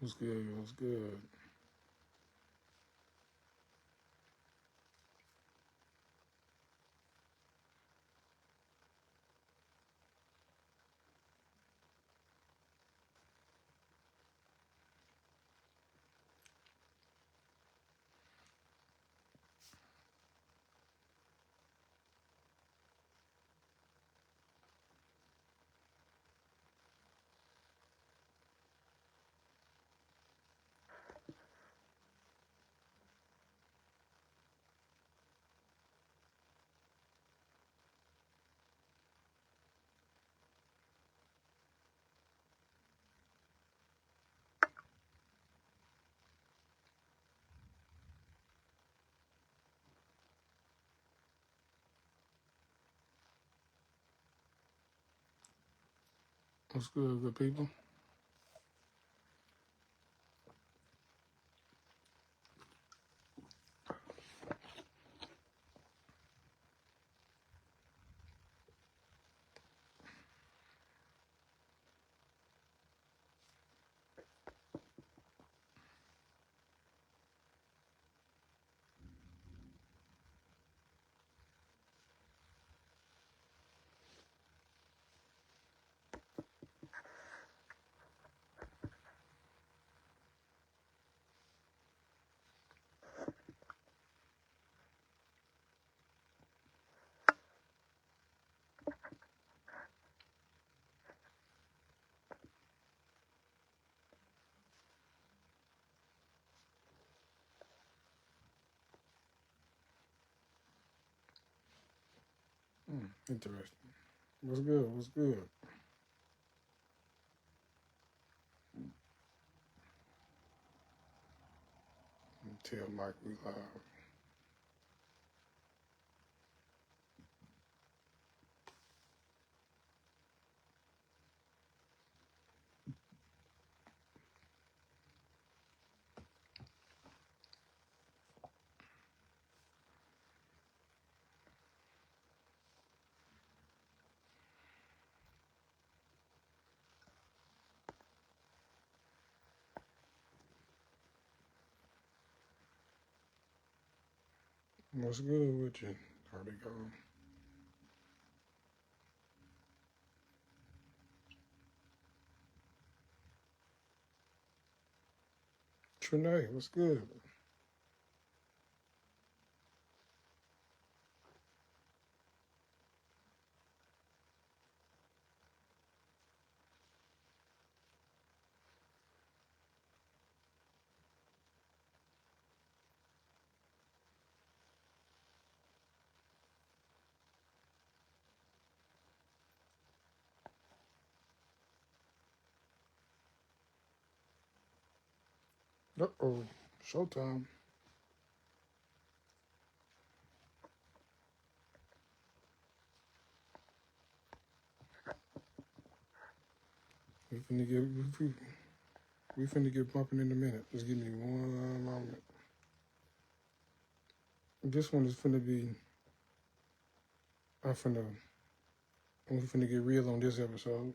What's good? What's good? What's good people? Interesting. What's good? What's good? Tell Mike we live. What's good with you? How'd it go? Trinae, what's good? Uh-oh. Showtime. We finna get we finna get bumping in a minute. Just give me one moment. This one is finna be we finna get real on this episode.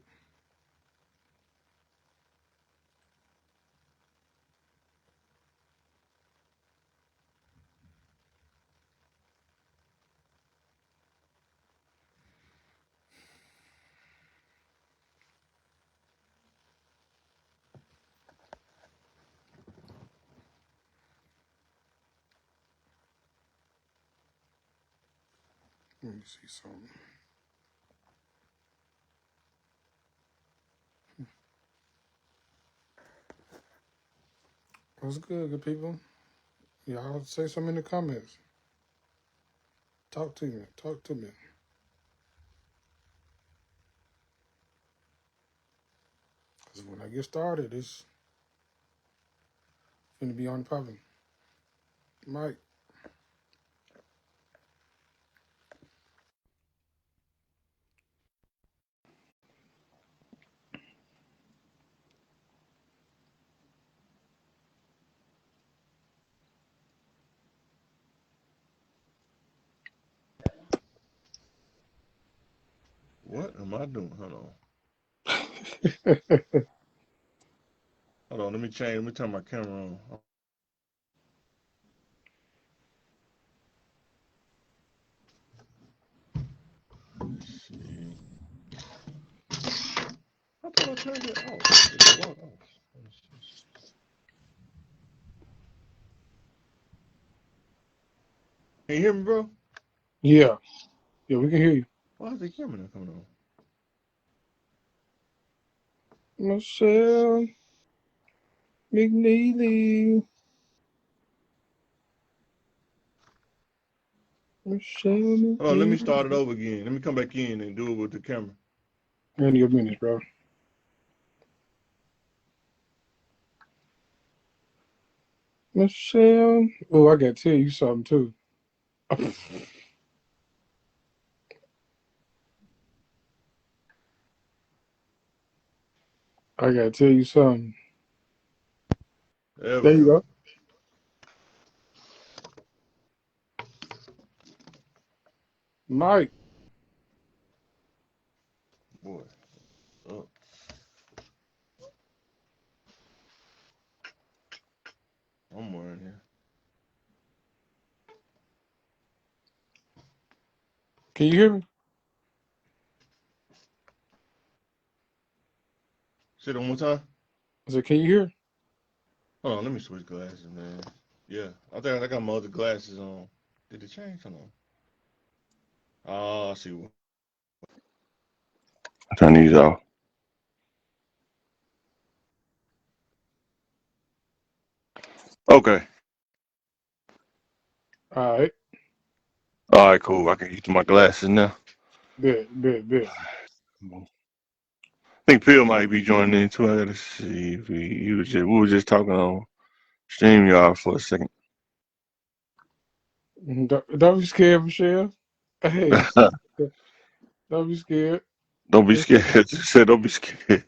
Let me see something. What's good people? Y'all say something in the comments. Talk to me. Talk to me. Because when I get started, it's going to be on popping. Mike, What am I doing? Hold on. Hold on, let me change. Let me turn my camera on. Let's see. I thought I turned it off. It's blocked off. Let's see. Can you hear me, bro? Yeah, yeah, we can hear you. Why is the camera not coming on? Michelle McNeely. Michelle Hold on, let me start McNeely. it over again. Let me come back in and do it with the camera. I need a minute, bro. Michelle. Oh, I gotta tell you something too. I gotta tell you something. There we There you go. go. Mike, Boy, oh, somewhere in here. can you hear me? Say it one more time. I said, can you hear? Hold on, let me switch glasses, man. Yeah, I think I got my other glasses on. Did it change? Hold on. Oh, I see. Turn these off. Okay. All right. All right, cool. I can use my glasses now. Bet, bet, bet. I think Phil might be joining in too. I gotta see if he was just we were just talking on StreamYard for a second. Don't be scared, Michelle. Hey, don't be scared. Don't be It's scared. Just said don't be scared.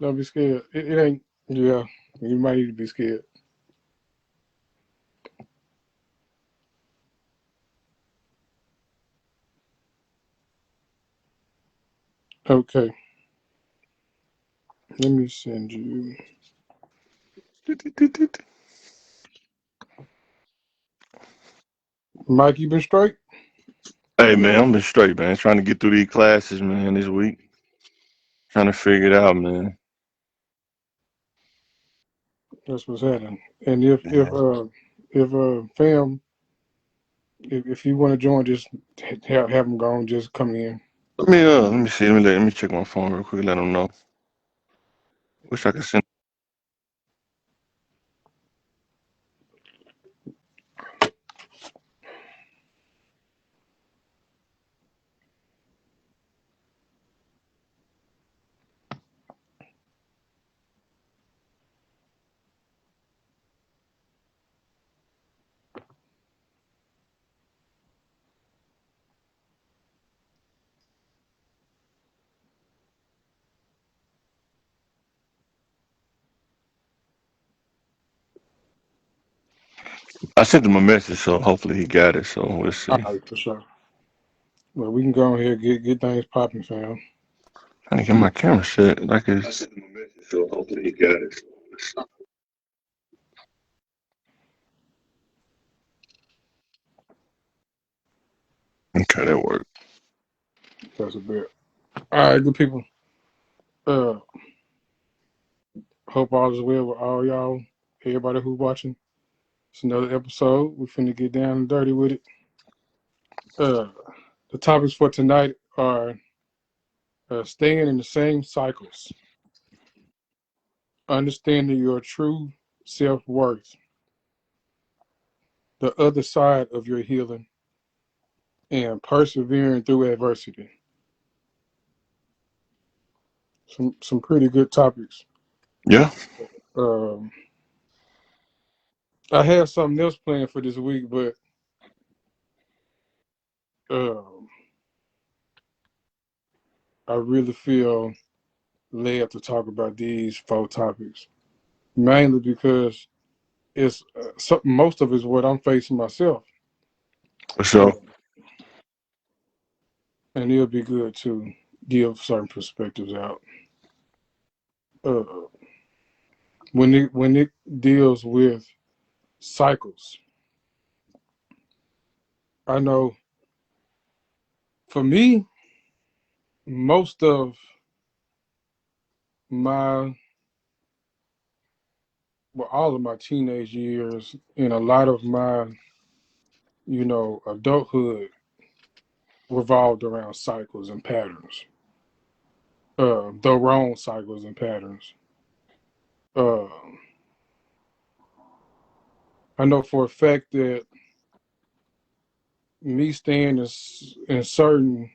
Don't be scared. It ain't. Yeah, you might need to be scared. Okay, let me send you. Mike, you been straight? Hey man, I'm been straight, man. Trying to get through these classes, man, this week. Trying to figure it out, man. That's what's happening. And Yeah. if fam, if you want to join, just have them go on. Just come in. Let me see. Let me check my phone real quick. Let them know. Wish I could send. I sent him a message, so hopefully he got it. So we'll All see. right, for sure. Well, we can go on here get things popping, fam. Trying to get my camera set like it's. I sent him a message, so hopefully he got it. Okay, that worked. That's a bit. All right, good people. Uh, hope all is well with all y'all. Everybody who's watching. It's another episode. We finna get down and dirty with it. Uh, the topics for tonight are staying in the same cycles, understanding your true self worth, the other side of your healing, and persevering through adversity. Some pretty good topics. Yeah. Um, I had something else planned for this week, but um, I really feel led to talk about these four topics, mainly because it's most of it's what I'm facing myself, uh, So and it'll be good to give certain perspectives out. Uh, when it deals with cycles. I know for me, most of my well, all of my teenage years and a lot of my, adulthood revolved around cycles and patterns. The wrong cycles and patterns. Uh, I know for a fact that me staying in certain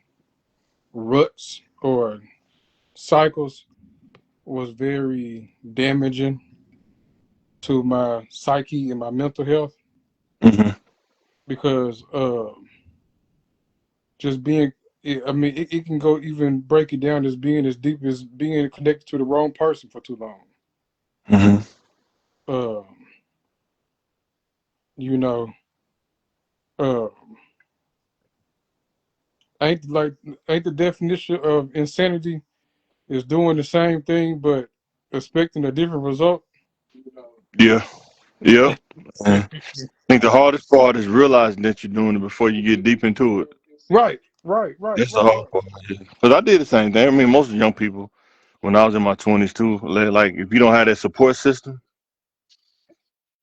ruts or cycles was very damaging to my psyche and my mental health Hmm. because just being I mean it can go even break it down as being as deep as being connected to the wrong person for too long. Hmm. Um, you know, uh, ain't like ain't the definition of insanity is doing the same thing but expecting a different result. Yeah. Yep. And I think the hardest part is realizing that you're doing it before you get deep into it. Right, right, right, That's the right, hard part. Because I did the same thing. I mean, most young people, when I was in my 20s too, like if you don't have that support system,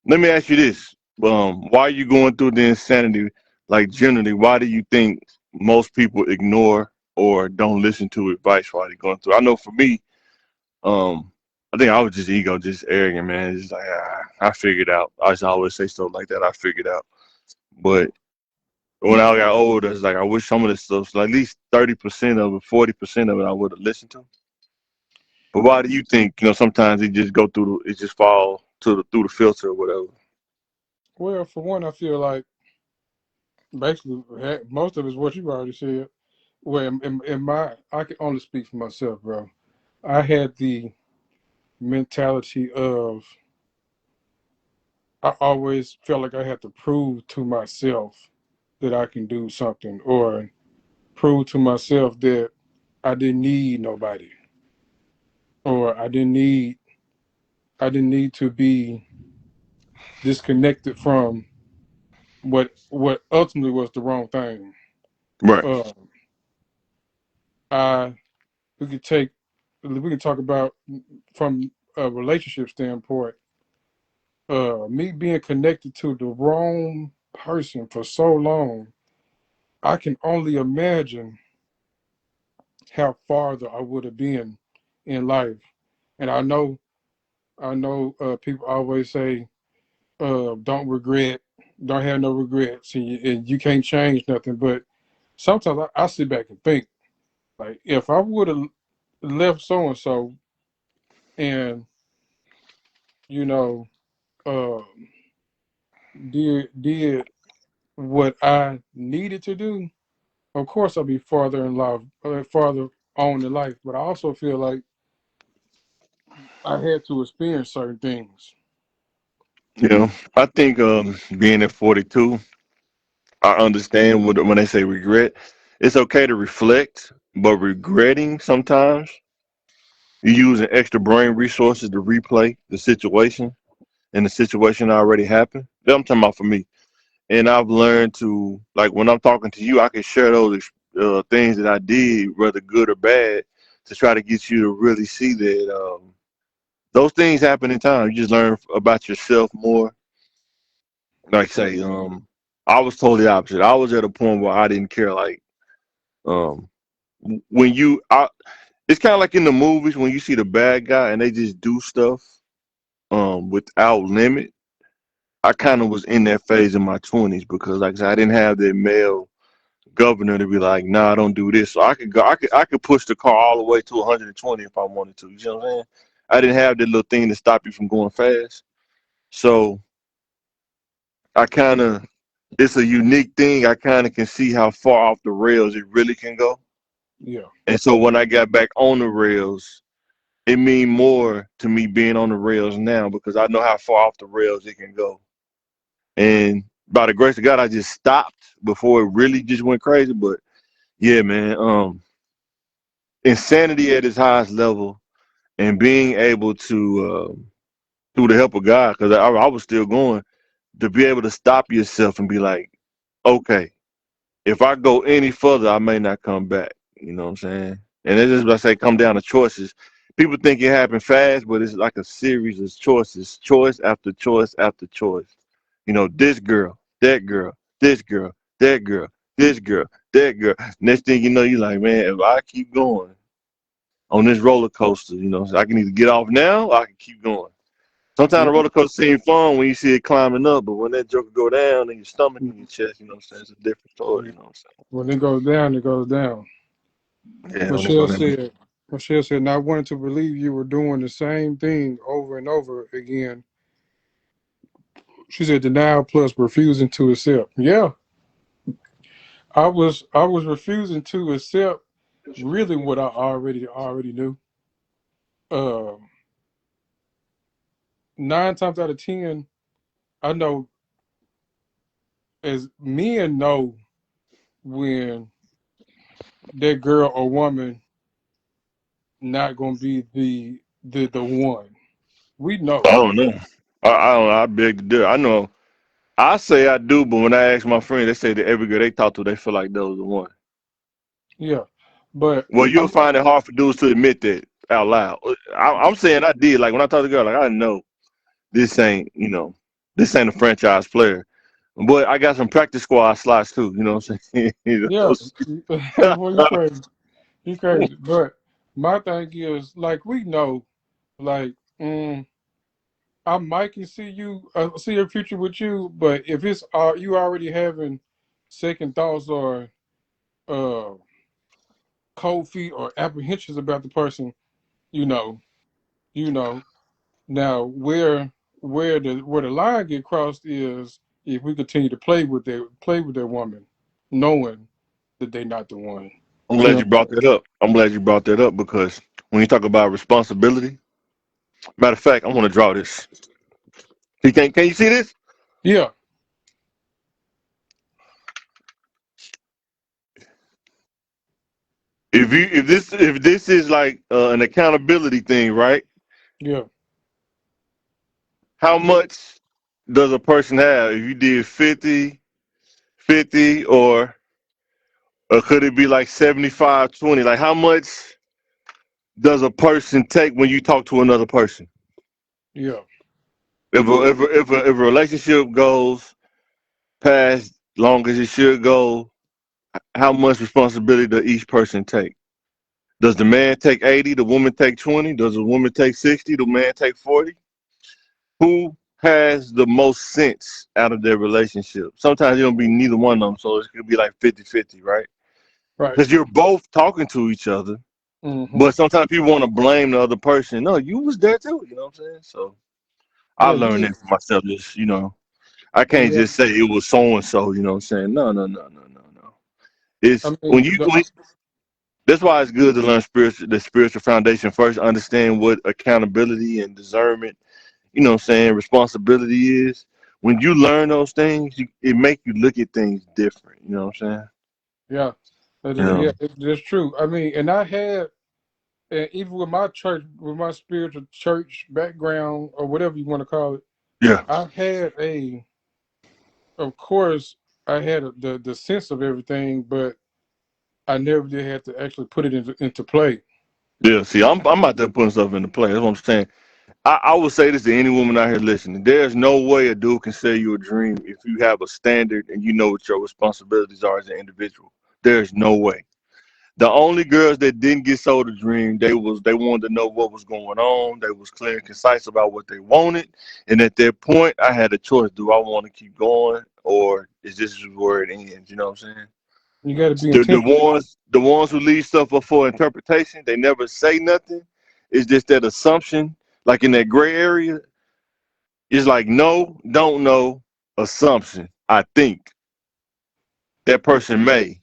let me ask you this: why are you going through the insanity? Like generally, why do you think most people ignore or don't listen to advice while they're going through? I know for me, um, I think I was just ego, just arrogant, man. It's just like I figured out. I just always say stuff like that. I figured out. But when I got older, it's like I wish some of this stuff, like at least 30% of it, 40% of it, I would have listened to. But why do you think, sometimes it just go through, it just fall through the filter or whatever? Well, for one, I feel like basically most of it's what you already said. Well, in my, I can only speak for myself, bro. I had the mentality of I always felt like I had to prove to myself that I can do something, or prove to myself that I didn't need nobody, or I didn't need to be disconnected from what ultimately was the wrong thing. Right. Uh, I we could take we can talk about from a relationship standpoint. Me being connected to the wrong person for so long, I can only imagine how farther I would have been in life. And I know, people always say, don't regret, don't have no regrets, and you can't change nothing. But sometimes I sit back and think, like, if I would have left so and so, and you know, uh, did what I needed to do, of course I'll be farther in life, farther on in life. But I also feel like I had to experience certain things. I think being at 42, I understand when they say regret. It's okay to reflect, but regretting sometimes you're using extra brain resources to replay the situation, and the situation already happened. That I'm talking about for me. And I've learned to, like, when I'm talking to you, I can share those things that I did, whether good or bad, to try to get you to really see that those things happen in time. You just learn about yourself more. Like say, I was totally opposite. I was at a point where I didn't care. Like, um, when it's kind of like in the movies when you see the bad guy and they just do stuff without limit. I kind of was in that phase in my 20s because, like I said, I didn't have that male governor to be like, nah, don't do this. So I could go, I could push the car all the way to 120 if I wanted to. You know what I'm saying? I didn't have that little thing to stop you from going fast. So I kind of, it's a unique thing. I kind of can see how far off the rails it really can go. Yeah, And so when I got back on the rails, it mean more to me being on the rails now because I know how far off the rails it can go. And by the grace of God, I just stopped before it really just went crazy. But yeah, man, insanity at its highest level and being able to through the help of God, because I was still going, to be able to stop yourself and be like, okay, if I go any further, I may not come back. You know what I'm saying? And it's just what I say, come down to choices. People think it happened fast, but it's like a series of choices, choice after choice after choice. You know, this girl, that girl, this girl, that girl, this girl, that girl. Next thing you know, you're like, man, if I keep going on this roller coaster, you know, so I can either get off now or I can keep going. Sometimes Yeah. the roller coaster seems fun when you see it climbing up, but when that joker go down in your stomach and your chest, you know what I'm saying? It's a different story, you know what When it goes down, it goes down. I'm saying? Yeah, when they go Michelle down. said, Michelle said, not wanting to believe you were doing the same thing over and over again. She said, denial plus refusing to accept. Yeah, I was refusing to accept really what I already knew. Um, 9 times out of 10, I know as men know when that girl or woman not gonna be the one. We I know. don't know. I don't know. I beg to differ. I know. I say I do, but when I ask my friends, they say that every girl they talk to, they feel like that was the one. Yeah, but Well, you'll I'm find it hard for dudes to admit that out loud. I'm saying I did. Like when I talk to a girl, like I know this ain't, this ain't a franchise player. But I got some practice squad slots too. You know what I'm saying? yeah. Well, you crazy. You crazy. But my thing is, like, we know, like, I might can see you, see a future with you, but if it's you already having second thoughts or uh cold feet or apprehensions about the person, you know, you know. Now where the line get crossed is if we continue to play with their woman, knowing that they're not the one. I'm You glad know. you brought that up. I'm glad you brought that up because when you talk about responsibility, matter of fact, I want to draw this. Can you see this? Yeah. If this is like an accountability thing, right? Yeah. How much does a person have if you did 50-50, or could it be like 75-20? Like how much does a person take when you talk to another person? Yeah. If a relationship goes past long as it should go, how much responsibility does each person take? Does the man take 80, the woman take 20? Does the woman take 60, the man take 40? Who has the most sense out of their relationship? Sometimes it don't be neither one of them, so it could be like 50-50, right? Right. Because you're both talking to each other, Mm-hmm. but sometimes people want to blame the other person. No, you was there too, you know what I'm saying? So I Yeah. You learned just that for myself. Just, I can't yeah. just say it was so and so, you know what I'm saying? No, no, no, no, no, no. I It's mean the that's why it's good to learn the spiritual foundation first, understand what accountability and discernment, what I'm saying, responsibility is. When you learn those things, it make you look at things different. You know what I'm saying? yeah. Yeah. Yeah. That's true. I mean, and I had and even with my church, with my spiritual church background or whatever you want to call it, Yeah. I had of course, I had the sense of everything, but I never did have to actually put it into play. Yeah. See, I'm out there putting stuff into play. That's what I'm saying. I would say this to any woman out here listening. There's no way a dude can sell you a dream if you have a standard and you know what your responsibilities are as an individual. There's no way. The only girls that didn't get sold a dream, they wanted to know what was going on. They was clear and concise about what they wanted. And at that point, I had a choice. Do I want to keep going or is this where it ends? You know what I'm saying? You got to be The intentional. ones who leave stuff up for interpretation, they never say nothing. It's just that assumption, like in that gray area, it's like no, don't know, assumption. I think that person may,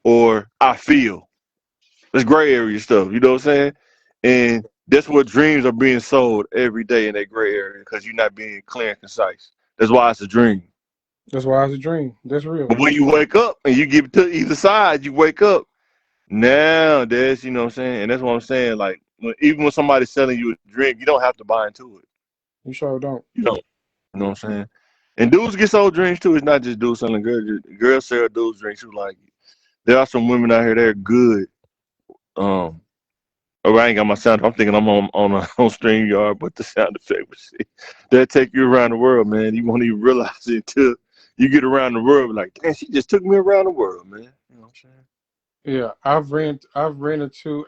or I feel. It's gray area stuff, you know what I'm saying? And that's what dreams are being sold every day in that gray area because you're not being clear and concise. That's why it's a dream. That's why it's a dream. That's real. But when you wake up and you give it to either side, you wake up. Now that's, you know what I'm saying? And that's what I'm saying. Like, even when somebody's selling you a dream, you don't have to buy into it. You sure don't. You don't. You know what I'm saying? And dudes get sold drinks too. It's not just dudes selling girls. Girls sell dudes drinks too. Like there are some women out here that are good. Um, oh, I ain't got my sound. I'm thinking I'm on on StreamYard, but the sound effect was shit. That take you around the world, man. You won't even realize it until you get around the world. Like, damn, she just took me around the world, man. You know what I'm saying? Yeah, I've ran into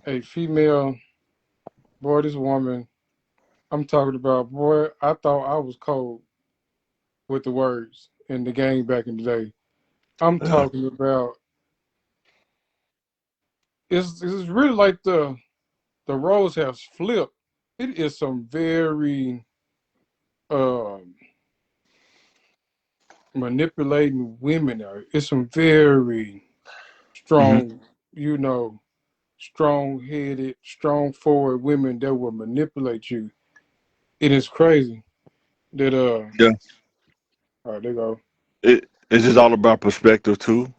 a female boy. This woman I'm talking about, boy. I thought I was cold with the words in the game back in the day. I'm Yeah. talking about it's really like the roles have flipped. It is some very um manipulating women out. It's some very Hmm. strong, you know, strong headed, strong forward women that will manipulate you. It is crazy that Yeah. all right, there you go. It's just all about perspective too.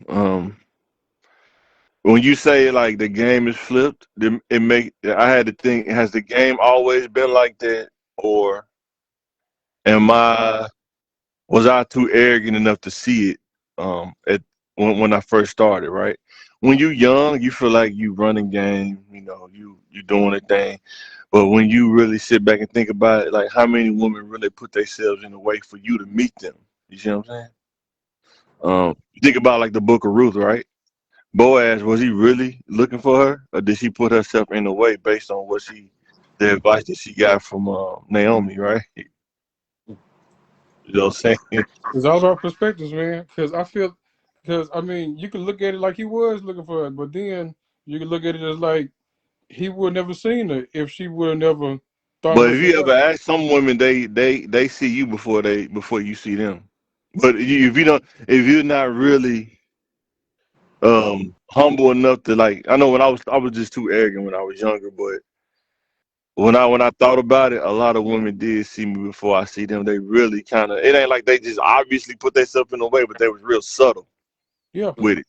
When you say like the game is flipped, it make I had to think: has the game always been like that, or am I was I too arrogant enough to see it? At when I first started, right? When you young, you feel like you running game, you know, you doing a thing. But when you really sit back and think about it, like how many women really put themselves in the way for you to meet them? You see what I'm saying? You think about like the Book of Ruth, right? Boaz, was he really looking for her, or did she put herself in the way based on the advice that she got from Naomi, right? You know what I'm saying? It's all about perspectives, man. Because I mean, you can look at it like he was looking for it, but then you can look at it as like he would never seen her if she would never thought it But was if the you ever right. ask some women, they see you before you see them. But if you don't, if you're not really humble enough to like, I know when I was just too arrogant when I was younger, but when I thought about it, a lot of women did see me before I see them. They really kind of, it ain't like they just obviously put themselves in the way, but they was real subtle Yeah, with it.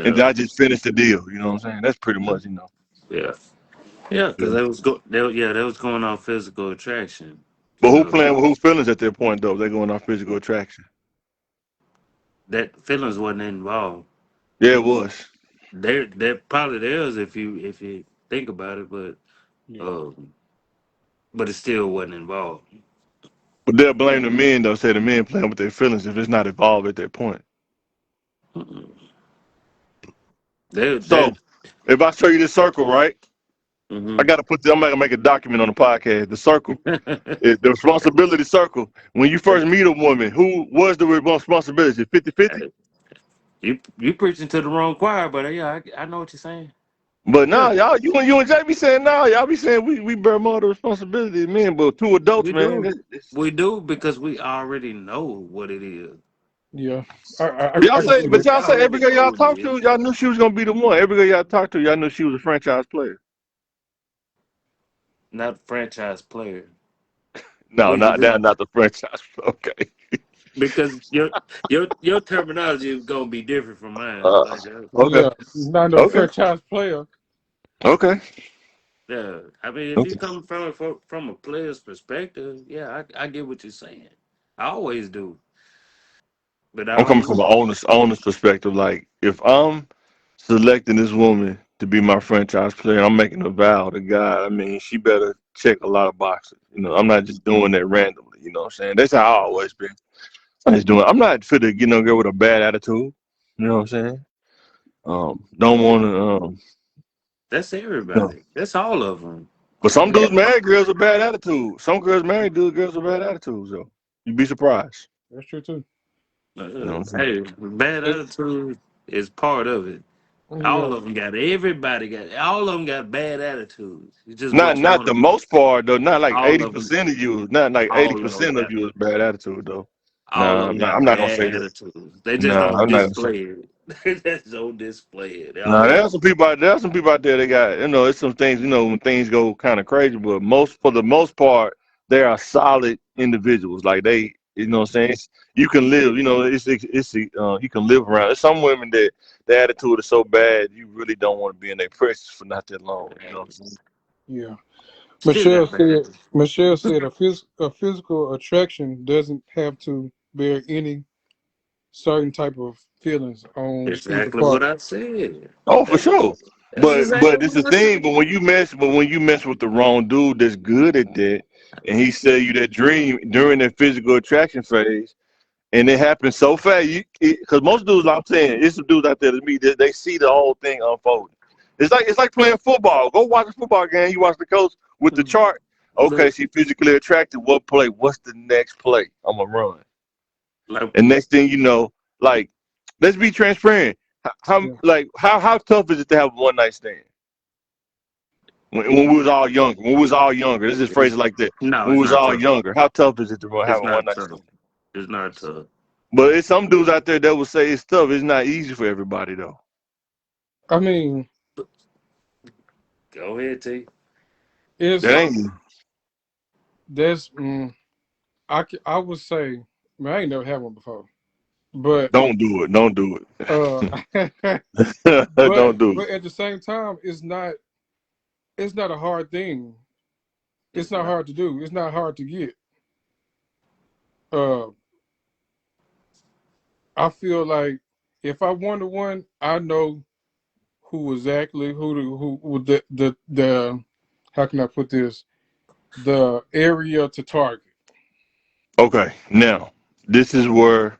And Yeah, I just finished the deal. You know what I'm saying? That's pretty much, you know. yeah, yeah. Yeah. Because they was going on physical attraction. But You who know playing with whose feelings at that point though? They're going off physical attraction. that feelings wasn't involved. Yeah, it was. They're probably theirs if you think about it, yeah. um, but it still wasn't involved. But they'll blame the men though, say the men playing with their feelings if it's not evolved at that point. Mm-mm. They So if I show you this circle, right? I hmm gotta I'm gonna make a document on the podcast. The circle. The responsibility circle. When you first meet a woman, who was the responsibility? 50-50? you preaching to the wrong choir, but yeah, I know what you're saying. But Yeah. nah, y'all, you and Jay be saying nah, y'all be saying we bear more of the responsibility than men, but two adults, We man. do, we do because we already know what it is. Yeah. I Y'all can say, see but that. y'all We say every already girl know y'all what it talk is. to, y'all knew she was gonna be the one. Every girl y'all talk to, y'all knew she was a franchise player. Not franchise player. No, Well, you not do that, not the franchise. Okay. because your terminology is gonna be different from mine. Uh, Like that. okay. Yeah. Not no Okay. franchise player. Okay. Yeah, I mean, if you Okay. come from a player's perspective, yeah, I get what you're saying. I always do, but I I'm don't coming from know. an owner's perspective. Like, if I'm selecting this woman to be my franchise player, I'm making a vow to God. I mean, she better check a lot of boxes. You know, I'm not just doing that randomly. You know what I'm saying? That's how I always been. I'm just doing. I'm not fit to get no girl with a bad attitude. You know what I'm saying? Don't want to. That's No. everybody. That's all of them. But some Yeah, dudes marry girls with bad attitude. Some girls marry girls with bad attitudes. Though you'd be surprised. that's true too. You know what I'm saying? Hey, bad It, attitude is part of it. yeah. All of them got it. Everybody got it. All of them got bad attitudes. It's just Not which not the one. most part though. Not like All eighty of them. percent of you. Not like eighty All of them percent of got. you is bad attitude though. All of them I'm got not gonna bad say that. attitudes. They just Nah, don't I'm not gonna say. display it. They just don't display it. They Nah, all. there are some people out there that got, it's some things, when things go kind of crazy, but for the most part, they are solid individuals. Like they, what I'm saying? You can live, you can live around. There's some women that the attitude is so bad, you really don't want to be in their presence for not that long. You know what I'm saying? Yeah. Still got bad. Michelle said a physical attraction doesn't have to bear any certain type of feelings on either Exactly what party. I said. Oh, for That's, sure. that's exactly But it's the what I said. thing. But when you mess with the wrong dude that's good at that, and he sell you that dream during that physical attraction phase, and it happens so fast. Because most dudes, I'm saying, it's some dudes out there to me that they see the whole thing unfolding. It's like playing football. Go watch a football game. You watch the coach with the chart. Okay, Look, she physically attracted. What play? What's the next play? I'm gonna run. like, And next thing you know, like, let's be transparent. Yeah. How tough is it to have a one night stand? When we was all younger. When we was all younger. Let's just phrase it's, it like that. no, When we it's was not all tough. younger. How tough is it to have It's a one not night tough. stand? It's not tough. But it's some dudes out there that will say it's tough. It's not easy for everybody though. I mean, Go ahead, T. That it's ain't that's I would say, man, I ain't never had one before, but don't do it. Don't do uh, it. Don't do but at the same time, it's not a hard thing. It's It's not not. hard to do. It's not hard to get. Uh, I feel like if I wanted one, I know who exactly who the how can I put this, the area to target. it. Okay. Now, this is where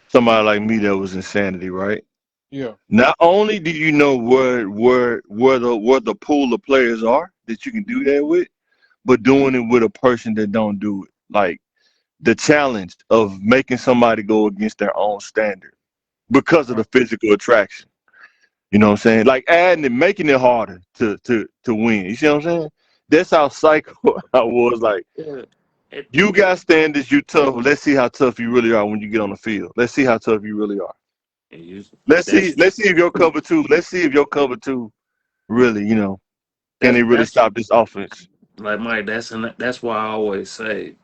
somebody like me that was insanity, right? Yeah, Not only do you know where the pool of players are that you can do that with, but doing it with a person that don't do it. Like the challenge of making somebody go against their own standard because of the right. physical attraction. You know what I'm saying? Like adding and making it harder to win. You see what I'm saying? That's how psycho I was. Like Yeah. It, you got standards, you tough. Let's see how tough you really are when you get on the field. Let's see how tough you really are. and you, Let's see. that's Let's see if your cover two. Let's see if your cover two really. Can they really that's stop this offense? like Mike. That's why I always say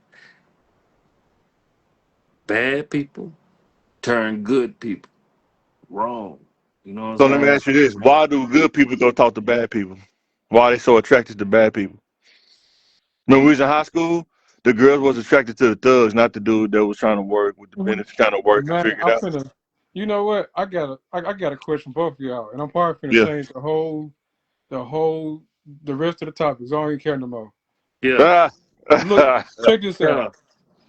bad people turn good people wrong. You know what I'm So let me saying? ask you this: why do good people go talk to bad people? Why are they so attracted to bad people? When we was in high school, the girls was attracted to the thugs, not the dude that was trying to work with the benefits, trying to work and Man, figure it I'm out. finna. You know what? I got a question for both of y'all, and I'm probably finna Yeah. change the whole the rest of the topics. I don't even care no more. Yeah, Ah. Look, check this out.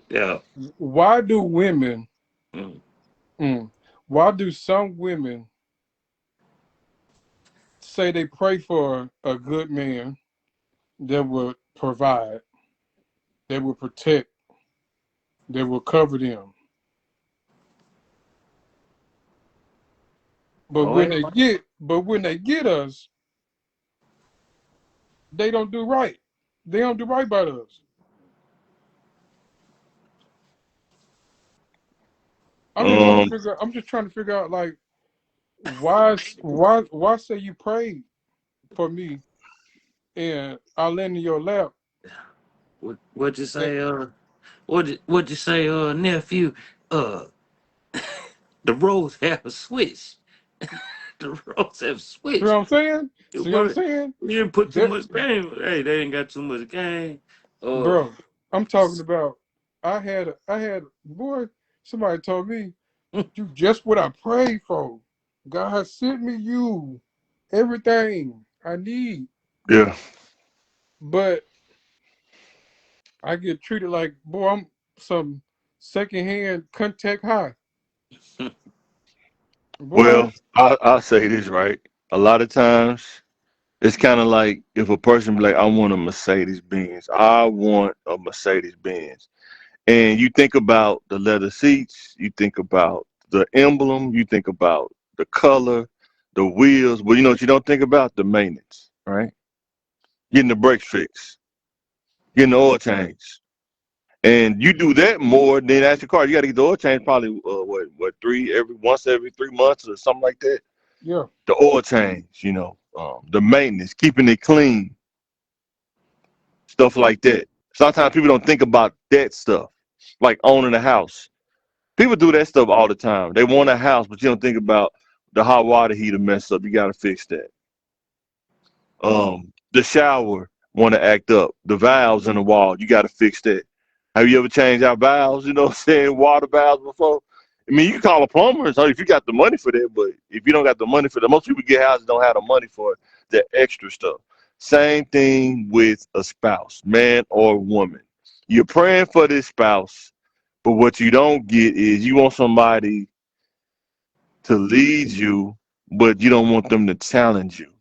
yeah, yeah. Why do women? Mm. Mm, why do some women say they pray for a good man that will provide, that will protect, that will cover them? Go ahead, Mike. But when they get us, they don't do right. They don't do right by us. um. I'm just trying to figure out, like, why say you prayed for me and I land in your lap? What you And, say? What you say? Nephew. Uh, the roles have switched. The roles have see what switched. I'm saying? You See what I'm put saying? you didn't put too That, much game. Hey, they ain't got too much game. Uh, bro, I'm talking about. I had, boy. Somebody told me you just what I prayed for. God sent me you everything I need, Yeah. but I get treated like, boy, I'm some secondhand contact high, boy. Well, I'll say this right. A lot of times, it's kind of like if a person be like, "I want a Mercedes Benz. I want a Mercedes Benz," and you think about the leather seats, you think about the emblem, you think about the color, the wheels, but you know what you don't think about? The maintenance, right? Getting the brakes fixed, getting the oil change. And you do that more than ask your car. You got to get the oil change probably what every 3 months or something like that. Yeah, The oil change, the maintenance, keeping it clean, stuff like that. Sometimes people don't think about that stuff, like owning a house. People do that stuff all the time. They want a house, but you don't think about the hot water heater mess up. You got to fix that. The shower. want to act up. The valves in the wall, you got to fix that. Have you ever changed out valves? You know what I'm saying? Water valves before. I mean, you can call a plumber so if you got the money for that, but if you don't got the money for that, most people get houses don't have the money for the extra stuff. Same thing with a spouse, man or woman. You're praying for this spouse, but what you don't get is you want somebody to lead you, but you don't want them to challenge you.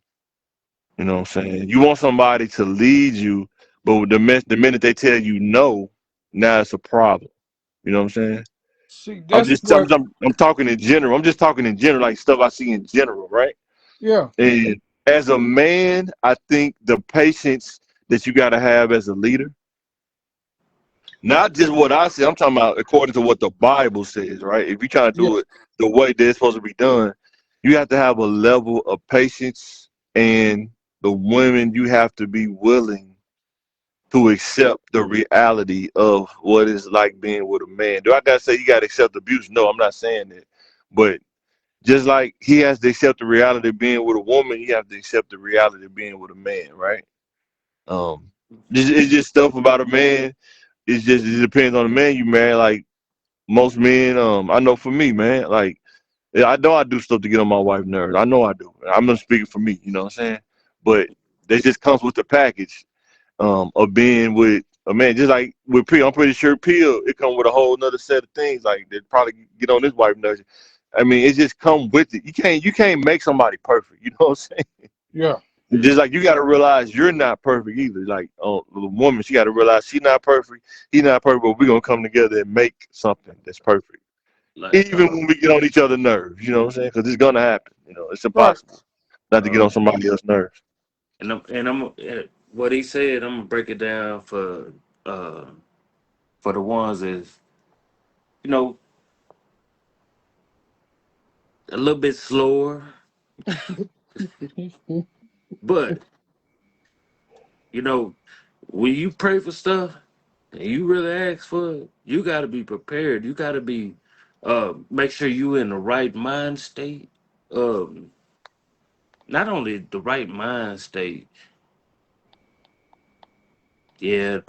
You know what I'm saying? You want somebody to lead you, but the minute they tell you no, now it's a problem. You know what I'm saying? See, I'm that's just what. I'm talking in general. I'm just talking in general, like stuff I see in general, right? Yeah, And as a man, I think the patience that you got to have as a leader, not just what I say, I'm talking about according to what the Bible says, right? If you're trying to yeah, do it the way that it's supposed to be done, you have to have a level of patience, and the women, you have to be willing to accept the reality of what it's like being with a man. Do I gotta say you gotta accept abuse? No, I'm not saying that. But just like he has to accept the reality of being with a woman, you have to accept the reality of being with a man, right? Um, it's just stuff about a man. It's just it depends on the man you marry. Like most men, I know for me, man, like yeah, I know I do stuff to get on my wife's nerves. I know I do. I'm not speaking for me, you know what I'm saying? But that just comes with the package of being with a man. Just like with P, I'm pretty sure P, it come with a whole nother set of things like that probably get on this wife nerves. I mean, it just come with it. You can't make somebody perfect. You know what I'm saying? yeah. Just like you got to realize you're not perfect either. Like the woman, she got to realize she's not perfect. He's not perfect, but we're gonna come together and make something that's perfect. Like Even when we get on each other's nerves, you know what I'm saying? Because it's gonna happen. You know, it's Right. impossible not to get on um, somebody else's nerves. and I'm what he said. I'm gonna break it down uh for the ones is you know a little bit slower, but you know when you pray for stuff and you really ask for it, you got to be prepared. You got to be make sure you in the right mind state. Um, not only the right mind state, yeah,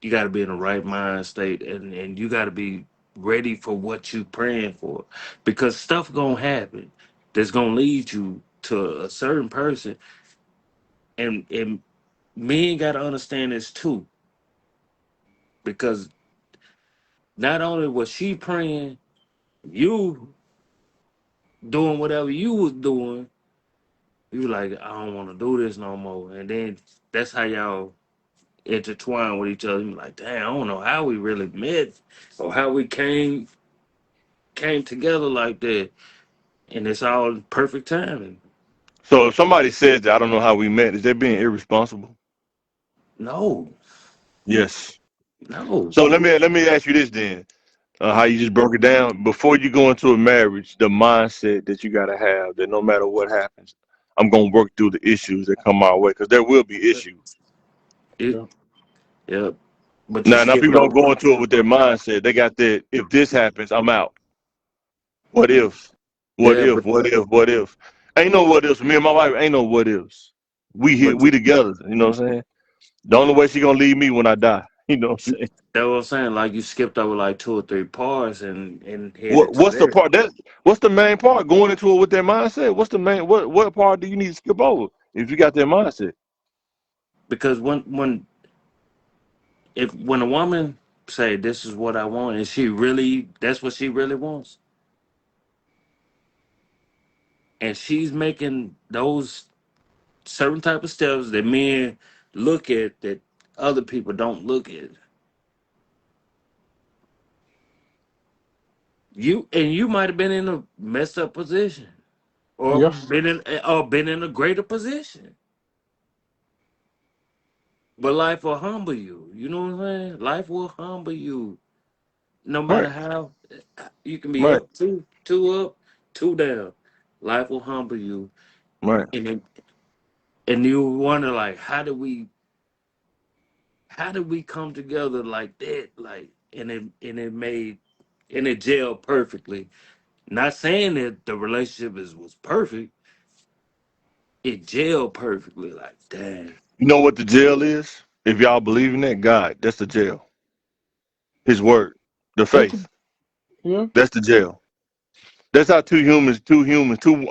you got to be in the right mind state, and you got to be ready for what you praying for, because stuff gonna happen that's gonna lead you to a certain person, and men got to understand this too, because not only was she praying, you doing whatever you was doing, you like, I don't want to do this no more. And then that's how y'all intertwine with each other. You like, damn, I don't know how we really met or how we came together like that. And it's all perfect timing. So if somebody says that I don't know how we met, is that being irresponsible? No, Yes. no. So let me ask you this then. How you just broke it down before you go into a marriage, the mindset that you gotta have that no matter what happens, I'm gonna work through the issues that come my way because there will be issues. It, Yeah. yeah. But you Now skipped people don't over. go into it with their mindset. They got that if this happens, I'm out. What if? What Yeah, if? What if? What if? Ain't no what ifs. Me and my wife ain't no what ifs. We here, but we together. You know what I'm saying? The only way she gonna leave me when I die. You know what I'm saying? that's what I'm saying. Like you skipped over like two or three parts and headed What to what's the there. part that what's the main part going into it with that mindset? What's the main what part do you need to skip over if you got that mindset? Because when a woman say this is what I want, and she really that's what she really wants, and she's making those certain type of steps that men look at that other people don't look at, you might have been in a messed up position or Yeah. been in a greater position, but life will humble you. You know what I'm saying? Life will humble you, no matter Right, how you can be right, up, two up, two down. Life will humble you, right. and you wonder like, how did we come together like that? Like, and it made and it gelled perfectly. Not saying that the relationship was perfect. It gelled perfectly. Like, damn. You know what the jail is? If y'all believe in that, God, that's the jail. His word, the That could, faith, yeah. that's the jail. That's how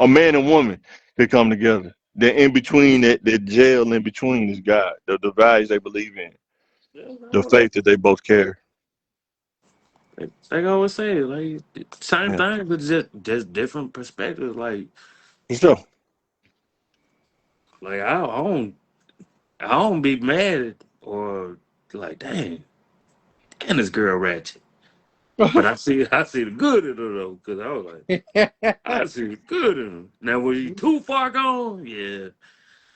a man and woman can come together. Then in between that jail in between is God, the values they believe in, the faith that they both carry. Like I always say, like same Yeah, thing, but just different perspectives. for sure. Like I don't be mad at, or like damn this girl ratchet. But I see the good in her though, because I was like, I see the good in her. Now when you too far gone, yeah,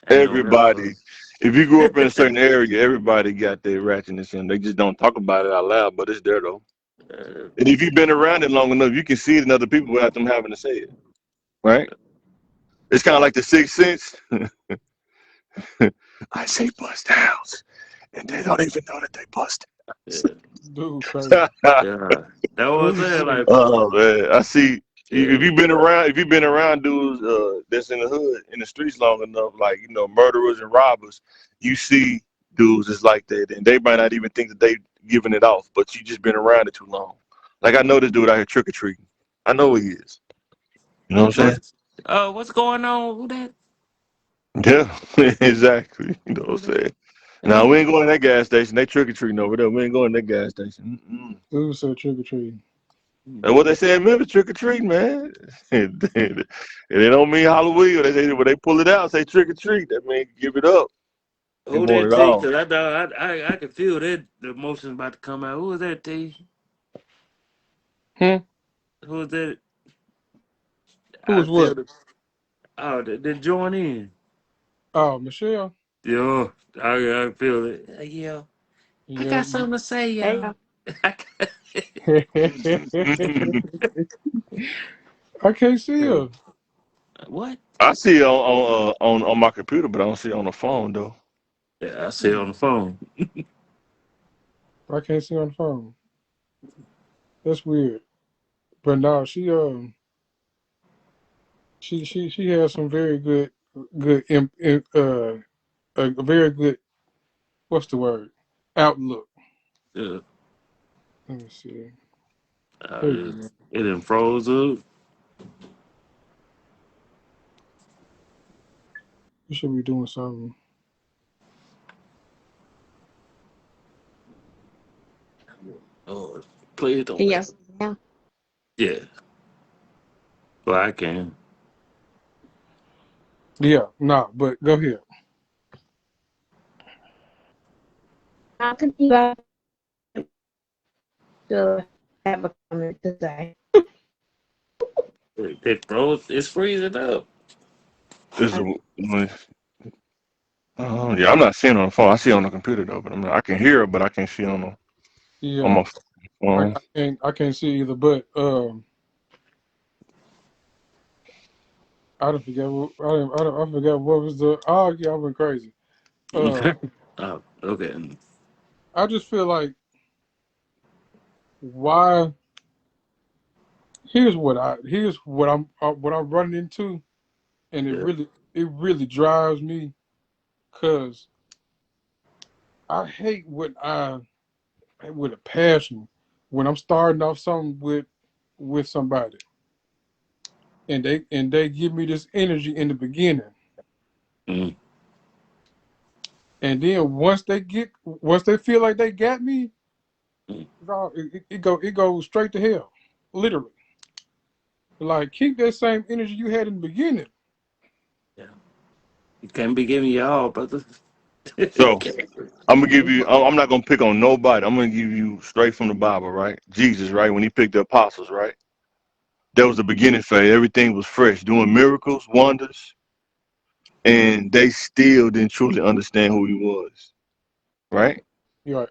ain't no hello. Everybody, if you grew up in a certain area, everybody got their ratchetness in them. They just don't talk about it out loud, but it's there though. Uh, And if you've been around it long enough, you can see it in other people without them having to say it. Right? It's kind of like the sixth sense. I say bust downs, and they don't even know that they bust yeah, Dude, crazy. downs. yeah. That was Dude, saying. crazy. Like, Oh man, I see. yeah, If you've been around dudes that's in the hood, in the streets long enough, like murderers and robbers, you see dudes that's like that, and they might not even think that they giving it off, but you just been around it too long. Like I know this dude out here trick or treating. I know who he is. You know what I'm what? What's going on? Who that? saying? Yeah, exactly. You know what I'm Who that? saying? Now Uh, we ain't going to that gas station. They trick or treating over there. We ain't going to that gas station. Mm-mm. Dude said trick or treat. And what they say, remember trick or treat, man. It don't mean Halloween. They say when they pull it out, say trick or treat. That means give it up. They who want that it T? all. Because I know I can feel that the emotions about to come out. Who is that T? Hmm? Who is that? Who I was feel what? the they join in. Oh, Michelle? Yo, I feel it. Yeah, I Yeah. got something to say, Hey, y'all. y'all. I can't see Hey, her. what? I see it on my computer, but I don't see it on the phone though. Yeah, I see it Hmm. on the phone. I can't see her on the phone. That's weird. But no, she has some very good a very good, what's the word? Outlook. Yeah, Let me see. There you it go. it done froze up. You should be doing something. Oh, please don't Can make y'all it. see me now? Yeah, well I can. Yeah, no, but go ahead. How can you guys still have a comment to say? It froze. It's freezing up. This is yeah, I'm not seeing it on the phone. I see it on the computer though, but I can hear it, but I can't see it on Yeah, my phone. I can't see either. But I don't forget. I forgot what was the. Oh yeah, I went crazy. Uh, Oh, okay. I just feel like why. Here's what I'm running into, and Yeah. it really drives me, cause I hate with a passion when I'm starting off something with somebody, and they give me this energy in the beginning, Mm, and then once they feel like they got me, mm, it goes straight to hell, literally. Like keep that same energy you had in the beginning. yeah. You can't be giving you all, brother. So I'm gonna give you. I'm not gonna pick on nobody. I'm gonna give you straight from the Bible, right? Jesus, right? When he picked the apostles, right? That was the beginning phase. Everything was fresh, doing miracles, wonders, and they still didn't truly understand who he was, right? You're right.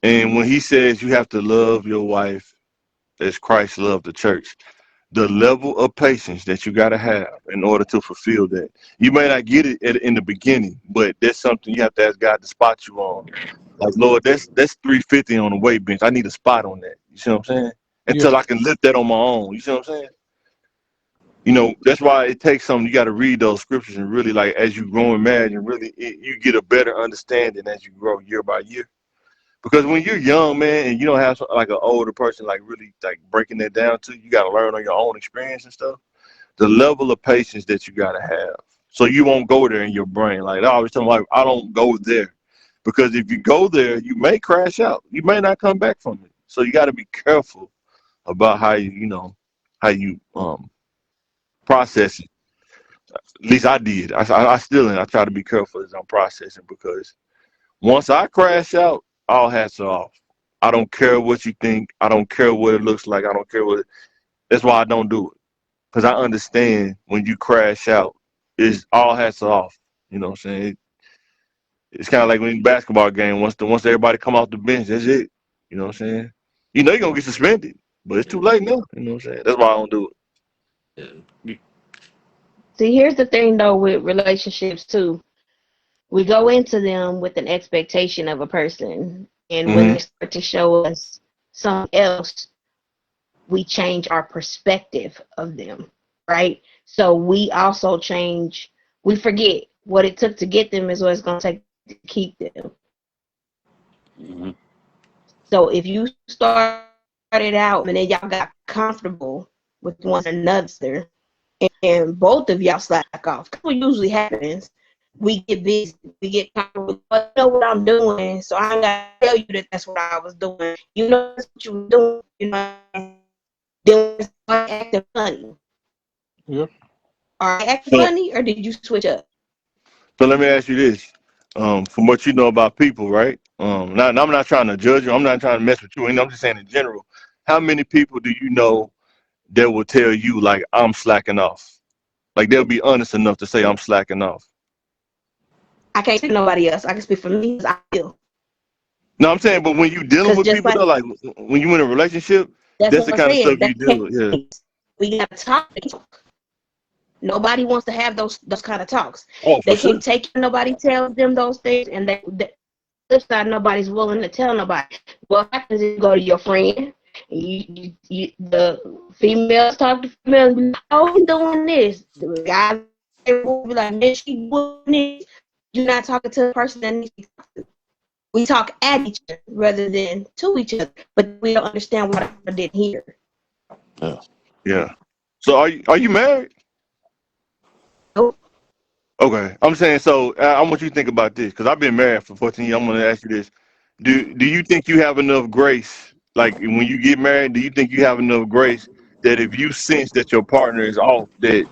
And when he says you have to love your wife as Christ loved the church, the level of patience that you got to have in order to fulfill that. You may not get it in the beginning, but that's something you have to ask God to spot you on. Like, Lord, that's 350 on the weight bench. I need a spot on that. You see what I'm saying? Yeah, Until I can lift that on my own. You see what I'm saying? That's why it takes something. You got to read those scriptures and really, like, as you grow in marriage, and really you get a better understanding as you grow year by year. Because when you're young, man, and you don't have like an older person like really like breaking that down to you, you got to learn on your own experience and stuff. The level of patience that you got to have, so you won't go there in your brain. Like I always tell them, like, I don't go there, because if you go there, you may crash out. You may not come back from it. So you got to be careful about how you process it. At least I did. I still I try to be careful as I'm processing, because once I crash out, all hats are off. I don't care what you think. I don't care what it looks like. I don't care what. That's why I don't do it, because I understand when you crash out, is all hats are off. You know what I'm saying? It's kind of like when you basketball game. Once everybody come off the bench, that's it. You know what I'm saying? You're gonna get suspended, but it's too late now. You know what I'm saying? That's why I don't do it. Yeah. See, here's the thing though with relationships too. We go into them with an expectation of a person, and when Hmm. they start to show us something else, we change our perspective of them, right? So we also change, we forget what it took to get them is what it's going to take to keep them. Hmm. So if you started out and then y'all got comfortable with one another and both of y'all slack off, that's what usually happens. We get busy, we get comfortable. I know what I'm doing, so I ain't got to tell you that that's what I was doing. You know that's what you were doing. You know, then start acting funny. Yeah. Are I acting So, funny or did you switch up? so let me ask you this: from what you know about people, right? Now I'm not trying to judge you. I'm not trying to mess with you. I'm just saying in general. How many people do you know that will tell you like I'm slacking off? Like they'll be honest enough to say I'm slacking off. I can't speak for nobody else. I can speak for me because I feel. No, I'm saying, but when you dealing Because with just people though, like like when you in a relationship, that's that's what the I'm kind of stuff saying. you That's deal with. Yeah. the we got to talk. Nobody wants to have those kind of talks. Oh, for They sure. can't take it. Nobody tells them those things, and the flip side, nobody's willing to tell nobody. What happens is you go to your friend. The females talk to females. Be like, oh, he's doing this. The guys will be like, man, she doing this. You're not talking to the person that needs to be talked to. We talk at each other rather than to each other, but we don't understand what I didn't hear. Yeah. Yeah. So are you married? Nope. Okay. I'm saying, so I want you to think about this, because I've been married for 14 years. I'm going to ask you this: Do you think you have enough grace? Like when you get married, do you think you have enough grace that if you sense that your partner is off, that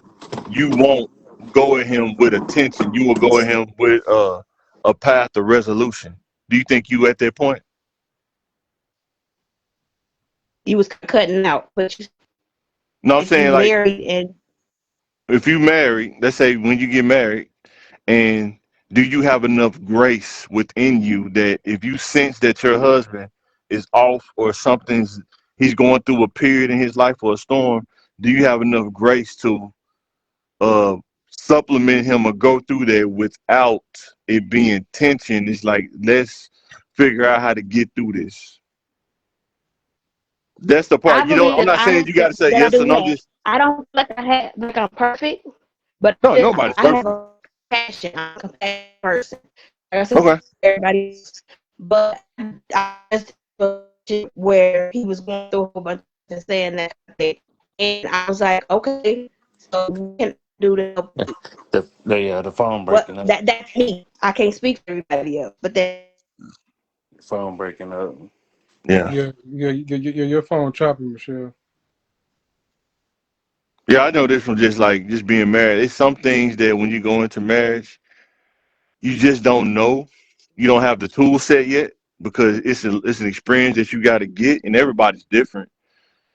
you won't go at him with attention? You will go at him with a path of resolution. Do you think you at that point? You was cutting out, but No, I'm if you saying, like, married and if you married, let's say when you get married, and do you have enough grace within you that if you sense that your husband is off, or he's going through a period in his life or a storm, do you have enough grace to uh supplement him or go through there without it being tension? It's like, let's figure out how to get through this. That's the part. I believe I'm that not saying you got to say I yes or do no. have. Just I don't feel like I have like I'm perfect, but no, nobody's I have perfect. a passion. I'm a compassionate person. Like I said, Okay. everybody else, but I just where he was going through a whole bunch of saying that, and I was like, okay, so we can do that. The phone What breaking up. that's me. I can't speak for everybody else, but that Phone breaking up. Yeah. Your phone chopping, Michelle. Yeah, I know this from just being married. It's some things that when you go into marriage, you just don't know. You don't have the tool set yet, because it's an experience that you got to get, and everybody's different.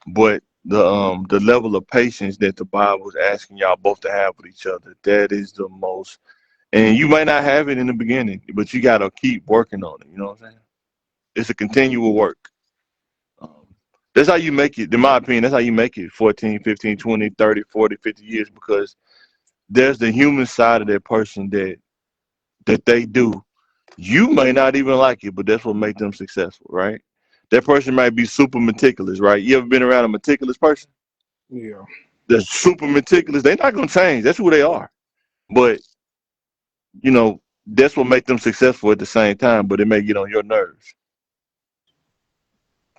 But the level of patience that the Bible is asking y'all both to have with each other, that is the most. And you might not have it in the beginning, but you got to keep working on it. You know what I'm saying? It's a continual work. Um, that's how you make it, in my opinion. That's how you make it 14, 15, 20, 30, 40, 50 years, because there's the human side of that person that they do. You may not even like it, but that's what makes them successful, right? That person might be super meticulous, right? You ever been around a meticulous person? Yeah. that's super meticulous, they're not gonna change. That's who they are. But you know, that's what makes them successful at the same time. But it may get on your nerves.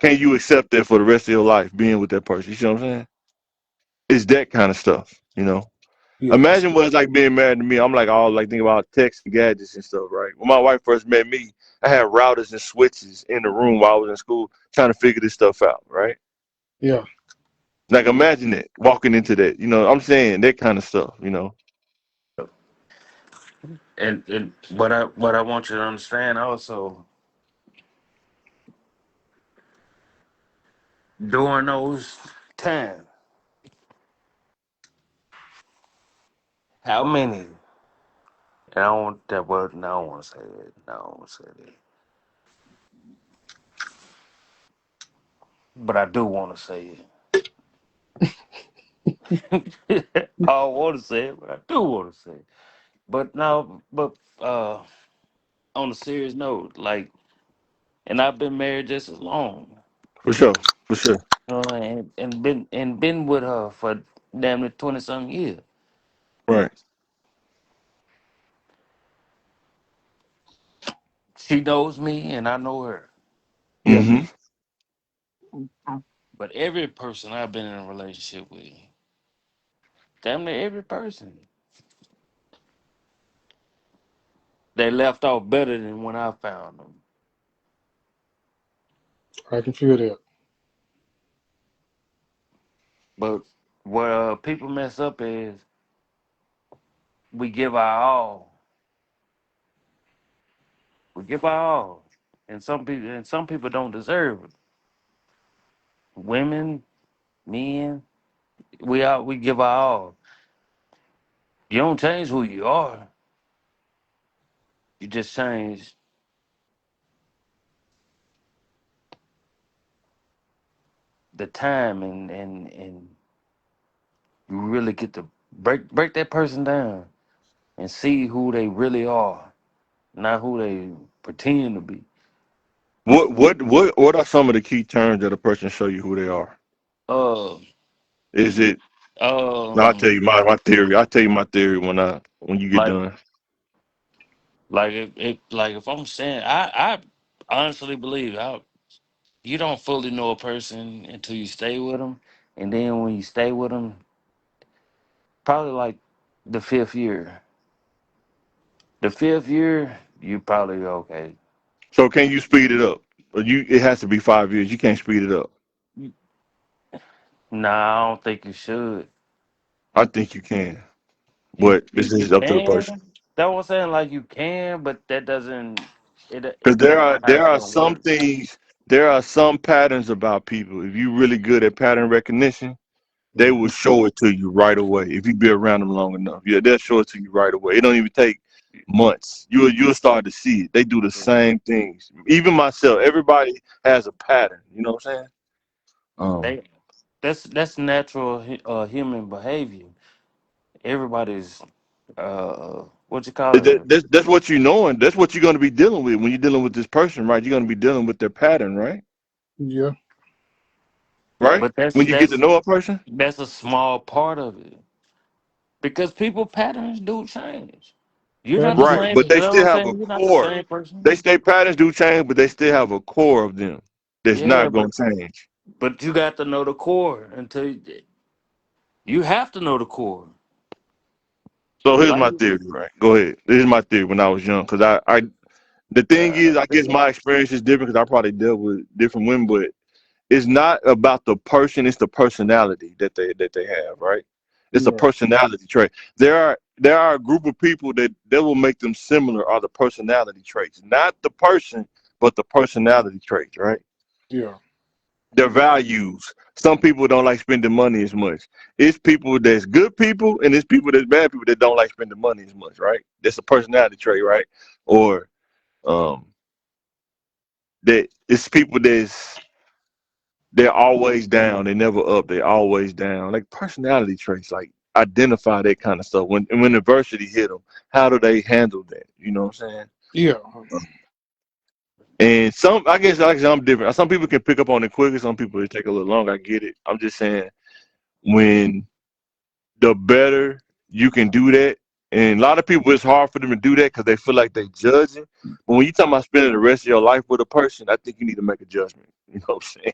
Can you accept that for the rest of your life, being with that person? You see what I'm saying? It's that kind of stuff. You know. Yeah. Imagine what it's like being married to me. I'm like all like thinking about texts and gadgets and stuff, right? When my wife first met me, I had routers and switches in the room while I was in school trying to figure this stuff out, right? Yeah. Like imagine that, walking into that, I'm saying that kind of stuff, And what I want you to understand also, during those times, how many? And I don't want that word. No, I don't want to say that. No, I don't want to say that. But I do want to say it. I don't want to say it, but I do want to say it. But no, but on a serious note, like, and I've been married just as long, for sure, for sure. and been with her for damn near 20 something years. Right. She knows me, and I know her. Yeah. Mm-hmm. But every person I've been in a relationship with, damn near every person, they left off better than when I found them. I can feel that. But what people mess up is we give our all. We give our all, and some people don't deserve it. Women, men, we give our all. You don't change who you are. You just change the time, and you really get to break that person down and see who they really are, not who they pretend to be. What are some of the key terms that a person show you who they are? Uh, Is it? No, I'll um, tell you my theory. I'll tell you my theory when you get like done. like if I'm saying, I honestly believe you don't fully know a person until you stay with them, and then when you stay with them, probably like the fifth year. The fifth year, you probably okay. So can you speed it up? It has to be 5 years. You can't speed it up. Nah, I don't think you should. I think you can, You but it's you just up to the person. can. That was saying like you can, but that doesn't. Because That's not how there it's are gonna some work. things, there are some patterns about people. If you're really good at pattern recognition, they will Mm-hmm. show it to you right away. If you be around them long enough, yeah, they'll show it to you right away. It don't even take months. You'll start to see it. They do the same things. Even myself, everybody has a pattern. You know what I'm saying? They that's natural human behavior. Everybody's what you call it? That's what you know, and that's what you're going to be dealing with when you're dealing with this person, right? You're going to be dealing with their pattern, right? Yeah. Right? But that's When you get to that's know a person, that's a small part of it because people patterns do change. You're not the Patterns. right? same. But You they know what still I'm have a saying? You're not the core. same person. They stay patterns do change, but they still have a core of them that's Yeah, not going but to change. you got to know the core until you have to know the core. So here's Like my theory, right? Go ahead. This is my theory when I was young, because the thing is, I guess my experience is different because I probably dealt with different women, but it's not about the person; it's the personality that they have, right? It's a Yeah. personality trait. There are a group of people that will make them similar are the personality traits, not the person, but the personality traits, right? Yeah. Their values. Some people don't like spending money as much. It's people that's good people and it's people that's bad people that don't like spending money as much, right? That's a personality trait, right? Or um that it's people they're always down, they never up, they always down. Like personality traits, like identify that kind of stuff. When adversity hit them, how do they handle that? You know what I'm saying? Yeah. And some, I guess, like I said, I'm different. Some people can pick up on it quicker. Some people it take a little longer. I get it. I'm just saying when the better you can do that. And a lot of people, it's hard for them to do that because they feel like they judging. But when you talking about spending the rest of your life with a person, I think you need to make a judgment. You know what I'm saying?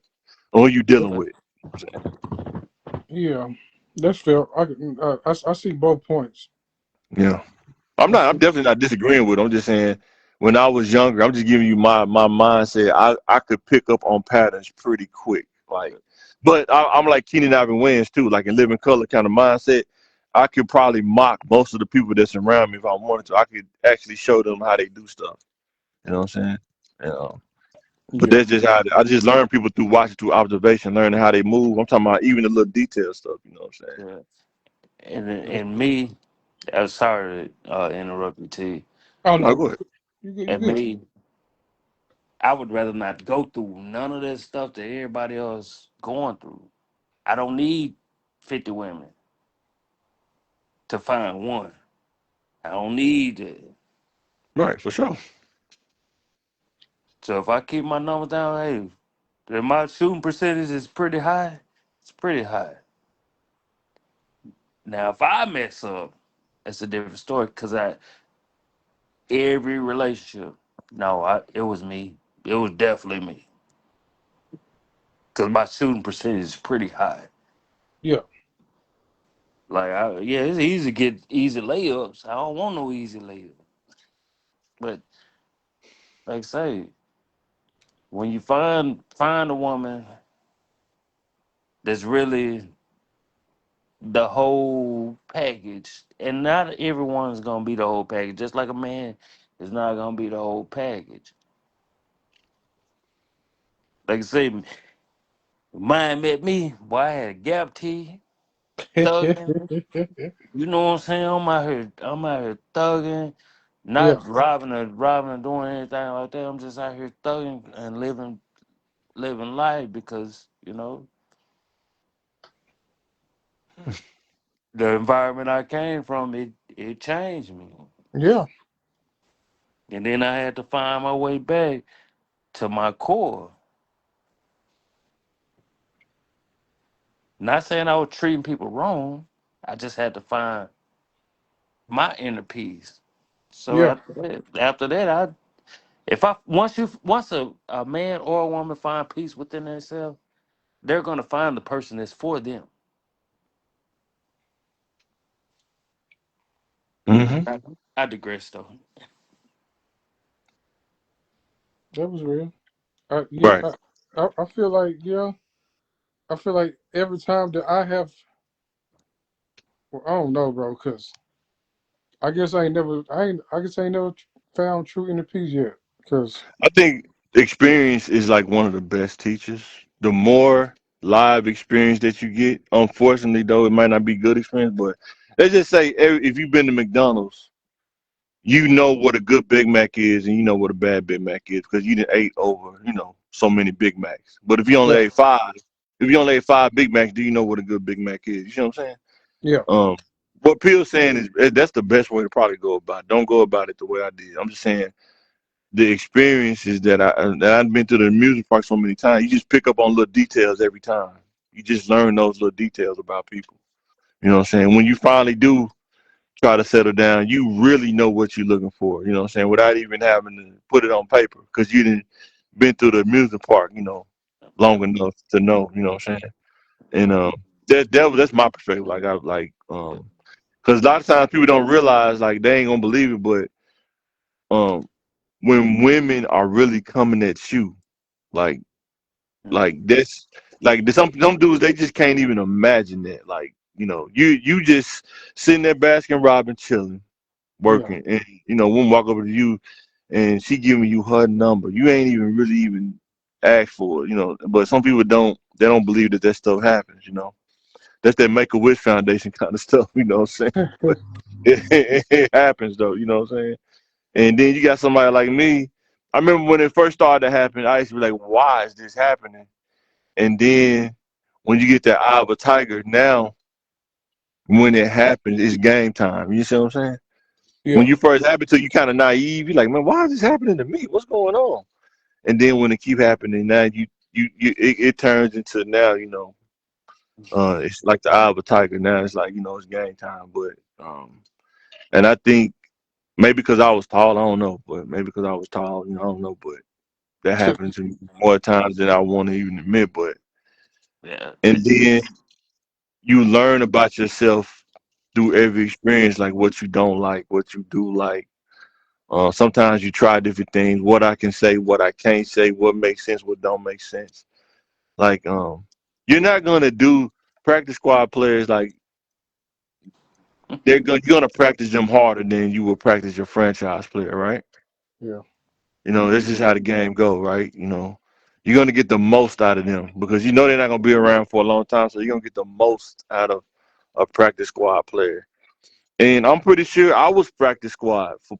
On who you dealing with. You know what Yeah, that's fair. I see both points. I'm saying? Yeah. I I'm see. definitely not disagreeing with it. I'm just saying when I was younger, I'm just giving you my mindset. I could pick up on patterns pretty quick. Like, but I'm like Keenan Ivan Wayans too, like in Living Color kind of mindset. I could probably mock most of the people that's around me if I wanted to. I could actually show them how they do stuff. You know what I'm saying? You know, but Yeah, that's just how I just learn people through watching, through observation, learning how they move. I'm talking about even the little detail stuff. You know what I'm saying? Yeah. And that's and fair. me, I'm sorry to interrupt you, T. Oh No, no, go ahead. you good? You And good? me, I would rather not go through none of this stuff that everybody else going through. I don't need 50 women to find one. I don't need it. Right, for sure. So if I keep my numbers down, hey, if my shooting percentage is pretty high, it's pretty high. Now if I mess up, it's a different story. Cause every relationship, no, it was me. It was definitely me. Cause my shooting percentage is pretty high. Yeah, Like, yeah, it's easy to get easy layups. I don't want no easy layup. But like I say, when you find a woman that's really the whole package, and not everyone's gonna be the whole package. Just like a man is not gonna be the whole package. Like I say, mine met me. Boy, I had a gap tee, thugging. You know what I'm saying? I'm out here thugging, yeah, not robbing or doing anything like that. I'm just out here thugging and living life because the environment I came from, it changed me, yeah. and then I had to find my way back to my core. Not saying I was treating people wrong. I just had to find my inner peace. So Yeah. after that, if I once a man or a woman find peace within themselves, they're gonna find the person that's for them. Hmm. I, I digress though. That was real. Yeah, Right. I feel like I feel like every time that I have, well, I don't know, bro, because I guess I ain't never found true inner peace yet. Because I think experience is like one of the best teachers. The more live experience that you get, unfortunately though, it might not be good experience, but let's just say if you've been to McDonald's, you know what a good Big Mac is and you know what a bad Big Mac is because you didn't ate over, so many Big Macs. But yeah, if you only ate five Big Macs, do you know what a good Big Mac is? You know what I'm saying? yeah, Um, what Peel's saying is that's the best way to probably go about it. Don't go about it the way I did. I'm just saying the experiences that I've been to the amusement park so many times, you just pick up on little details every time. You just learn those little details about people. You know what I'm saying? When you finally do try to settle down, you really know what you're looking for. You know what I'm saying? Without even having to put it on paper, because you didn't been through the amusement park, long enough to know. You know what I'm saying? And that's my perspective. Like I like because a lot of times people don't realize like they ain't gonna believe it, but um when women are really coming at you like Mhm. like that's like there's some dudes they just can't even imagine that. Like, you just sitting there basking robbing, chilling, yeah, working, and woman walk over to you and she giving you her number. You ain't even really even asked for it, but some people don't believe that stuff happens. That's that Make a Wish Foundation kind of stuff, you know what I'm saying? But it happens though, you know what I'm saying? And then you got somebody like me. I remember when it first started to happen, I used to be like, why is this happening? And then when you get that eye of a tiger, now when it happens, it's game time. You see what I'm saying? When yeah, you first happen to you kind of naive, you're like, man, why is this happening to me? What's going on? And then when it keep happening, now it turns into now, It's like the eye of a tiger now. It's like it's game time. But and I think maybe because I was tall, I don't know. But maybe because I was tall, I don't know. But that happened to me more times than I want to even admit. But Yeah, and then you learn about yourself through every experience, like what you don't like, what you do like. Sometimes you try different things, what I can say, what I can't say, what makes sense, what don't make sense. Like, you're not gonna do practice squad players like you're gonna practice them harder than you will practice your franchise player, right? Yeah. This is how the game go, right? You're gonna get the most out of them because they're not gonna be around for a long time, so you're gonna get the most out of a practice squad player. And I'm pretty sure I was practice squad for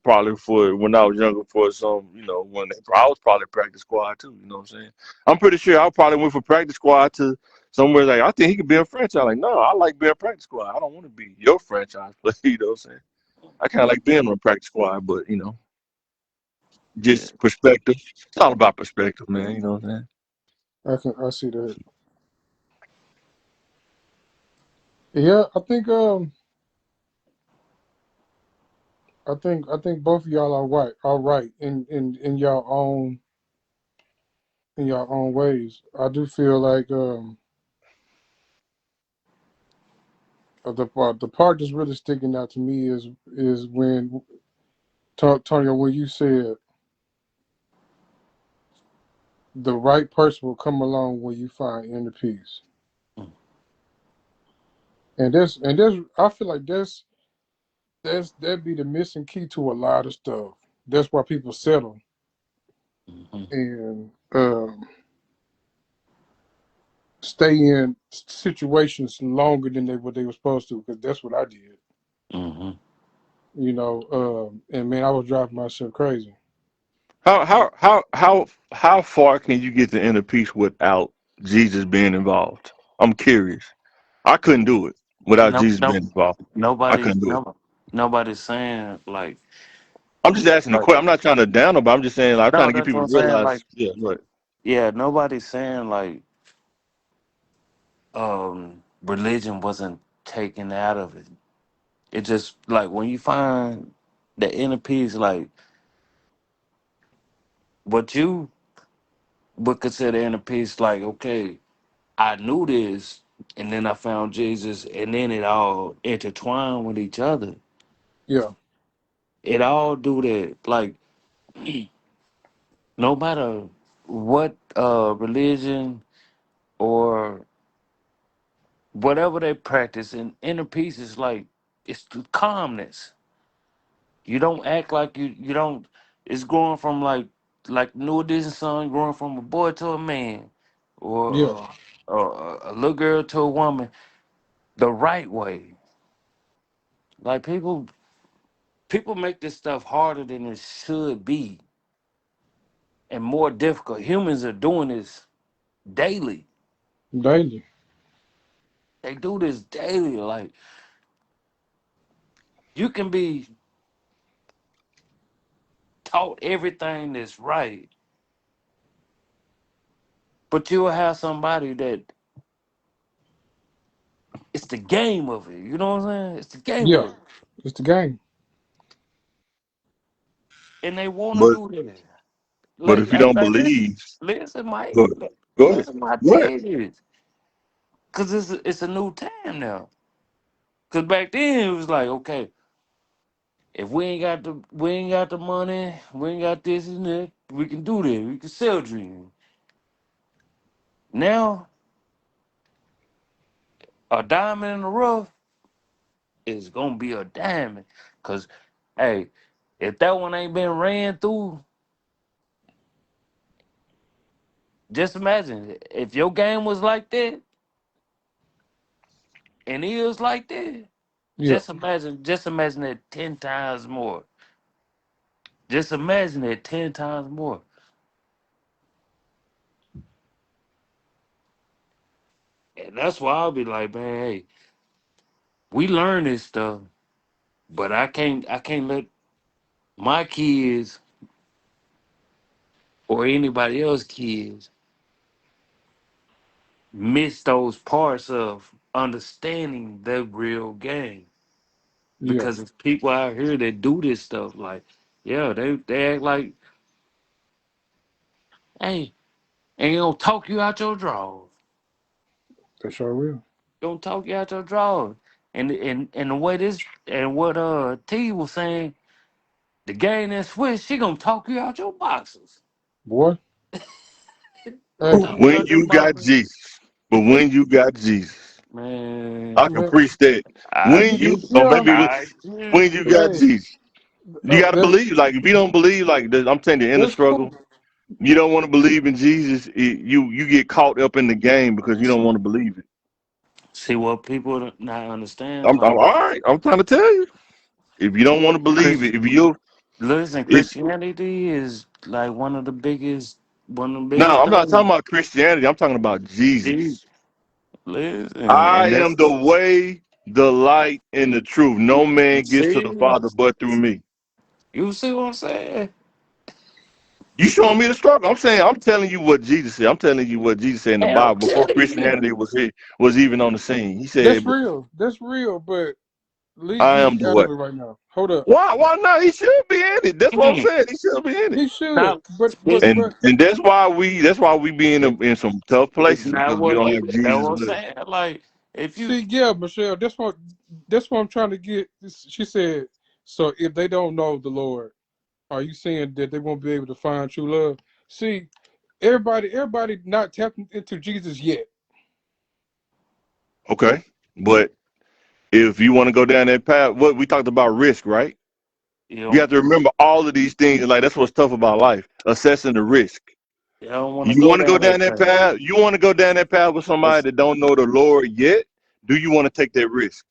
when I was younger for some, when I was probably practice squad too, you know what I'm saying? I'm pretty sure I probably went from practice squad to somewhere like, I think he could be a franchise. Like, no, I like being a practice squad. I don't want to be your franchise player, you know what I'm saying? I kind of like being on a practice squad, but, yeah. just perspective. It's all about perspective, man, you know what I'm saying? I see that. Yeah, I think both of y'all are right. All right, in your own ways. I do feel like the part that's really sticking out to me is when Tonyo, when you said the right person will come along when you find inner peace, and this I feel like that'd be the missing key to a lot of stuff. That's why people settle Hmm. and stay in situations longer than what they were supposed to, because that's what I did. Hmm. And man, I was driving myself crazy. How far can you get to inner peace without Jesus being involved? I'm curious. I couldn't do it without No, Jesus no, being involved. I nobody, couldn't do it. no, nobody's saying I'm just asking the like. question. I'm not trying to down them, but I'm just saying, like, I'm trying No, to get that's what people I'm to saying. realize. Yeah, but Yeah, nobody's saying religion wasn't taken out of it. It just like when you find the inner peace, like what you would consider inner peace, like okay, I knew this, and then I found Jesus, and then it all intertwined with each other. Yeah, It all do that. Like no matter what religion or whatever they practice, in inner peace is like it's the calmness. You don't act like you don't. It's growing from like New Edition song, growing from a boy to a man, yeah, or a little girl to a woman, the right way. Like people make this stuff harder than it should be and more difficult. Humans are doing this daily. daily. They do this daily. Like you can be taught everything that's right, but you'll have somebody that it's the game of it. You know what I'm saying? It's the game Yeah, of it, it's the game. and they want to but do that. but if you Like, don't like believe, listen, Mike. go ahead. Go ahead. Listen, I Go ahead. tell you, because it's a new time now. Because back then it was like, okay, if we ain't got the money, we ain't got this and that, we can do that. We can sell dreams. Now a diamond in the rough is gonna be a diamond. Cause hey, if that one ain't been ran through, just imagine if your game was like that and is like that. Yeah, Just imagine it 10 times more. Just imagine it 10 times more. And that's why I'll be like, man, hey, we learn this stuff, but I can't let my kids or anybody else kids miss those parts of understanding the real game. Yeah, Because there's people out here that do this stuff. Like, yeah, they act like, hey, ain't gonna talk you out your drawers. they sure will. Gonna talk you out your drawers. And the way this and what T was saying, the game that switch, she gonna talk you out your boxes. Boy, hey, Talk you When out your you got boxes. Jesus, but when you got Jesus, Man, I can man, preach that. I When you, get or you. yeah, maybe I when get you you. got hey, Jesus, you got to that's believe. Like if you don't believe, like I'm telling you, in the that's struggle, cool. you don't want to believe in Jesus. You get caught up in the game because you don't want to believe it. See what people not understand, I'm like all right. I'm trying to tell you. If you don't want to believe Chris. it, if you Listen, it's Christianity is like one of the no, biggest I'm not talking things. about Christianity. I'm talking about Gee, Jesus. listen, I and am that's the way, the light, and the truth. No man gets to the see, Father but through me. you see what I'm saying? You showing me the struggle. I'm telling you what Jesus said. I'm telling you what Jesus said in the And I'm Bible before telling you, Christianity was here, was even on the scene. He That's said, real. That's real. But leave I am Jesus the out way. of it right now. Hold up. Why not? He should be in it. That's what I'm mm, saying. He should be in it. He should. stop. But It, but And but and that's why we be in some tough it's places not because we what don't have that's Jesus what I'm with us. saying. Like if you, see, yeah, Michelle. That's what I'm trying to get. She said. So if they don't know the Lord, are you saying that they won't be able to find true love? See, everybody not tapped into Jesus yet. Okay. But if you want to go down that path, what we talked about risk, right? you You don't, have to remember all of these things. Like that's what's tough about life, assessing the risk. you don't want to You go want to go down down that that path. path? You want to go down that path with somebody 'Cause that don't know the Lord yet? Do you want to take that risk?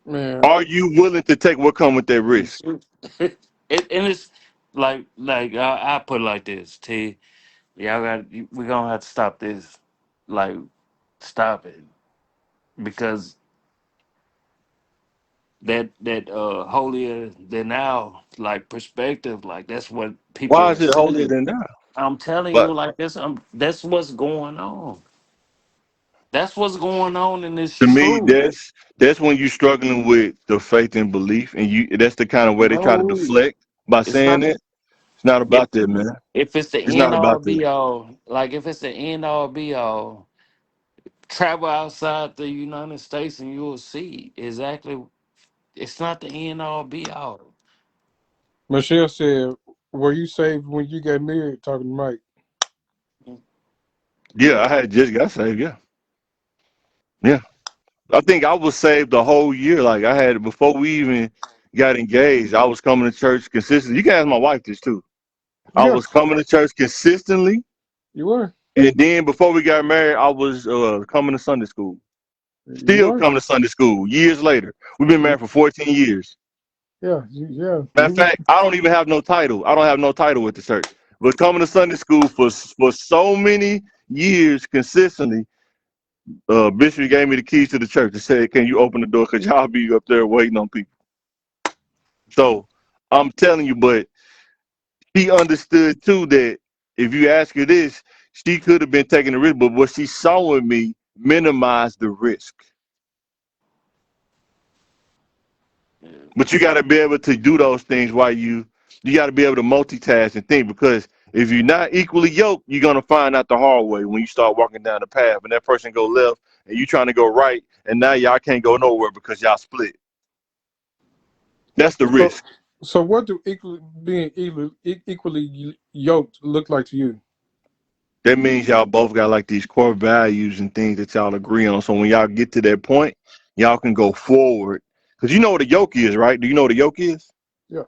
Man, Are you willing to take what comes with that risk? and it's like I put it like this. T, y'all got we gonna have to stop this. Like stop it because that holier than now like perspective, like that's what Why people are is it holier saying. than thou? I'm telling But you, like that's what's going on. That's what's going on, and it's to me, true. that's when you're struggling with the faith and belief, and that's the kind of way they try to No, deflect by it's saying not. that. It's not If about that, man. if it's the It's end not all about that. be all, like if it's the end all be all, travel outside the United States and you'll see exactly. It's not the end all be all. Michelle said, "Were you saved when you got married?" Talking to Mike. Yeah, I had just got saved. Yeah, yeah. I think I was saved the whole year. Like I had before we even got engaged. I was coming to church consistently. You can ask my wife this too. I Yeah, was coming to church consistently, you were. and then before we got married, I was coming to Sunday school. You Still were. coming to Sunday school years later. We've been married for 14 years. Yeah, yeah. Matter You of was. fact, I don't even have no title. I don't have no title with the church. But coming to Sunday school for so many years consistently, Bishop gave me the keys to the church and said, "Can you open the door? Cause y'all be up there waiting on people." So I'm telling you, but she understood too that if you ask her this, she could have been taking the risk, but what she saw in me minimized the risk. But you got to be able to do those things while you got to be able to multitask and think because if you're not equally yoked, you're gonna find out the hard way when you start walking down the path and that person go left and you trying to go right and now y'all can't go nowhere because y'all split. That's the So, risk. so what do being equally yoked look like to you? That means y'all both got like these core values and things that y'all agree on. So when y'all get to that point, y'all can go forward. Cause you know what a yoke is, right? Do you know what a yoke is? Yeah.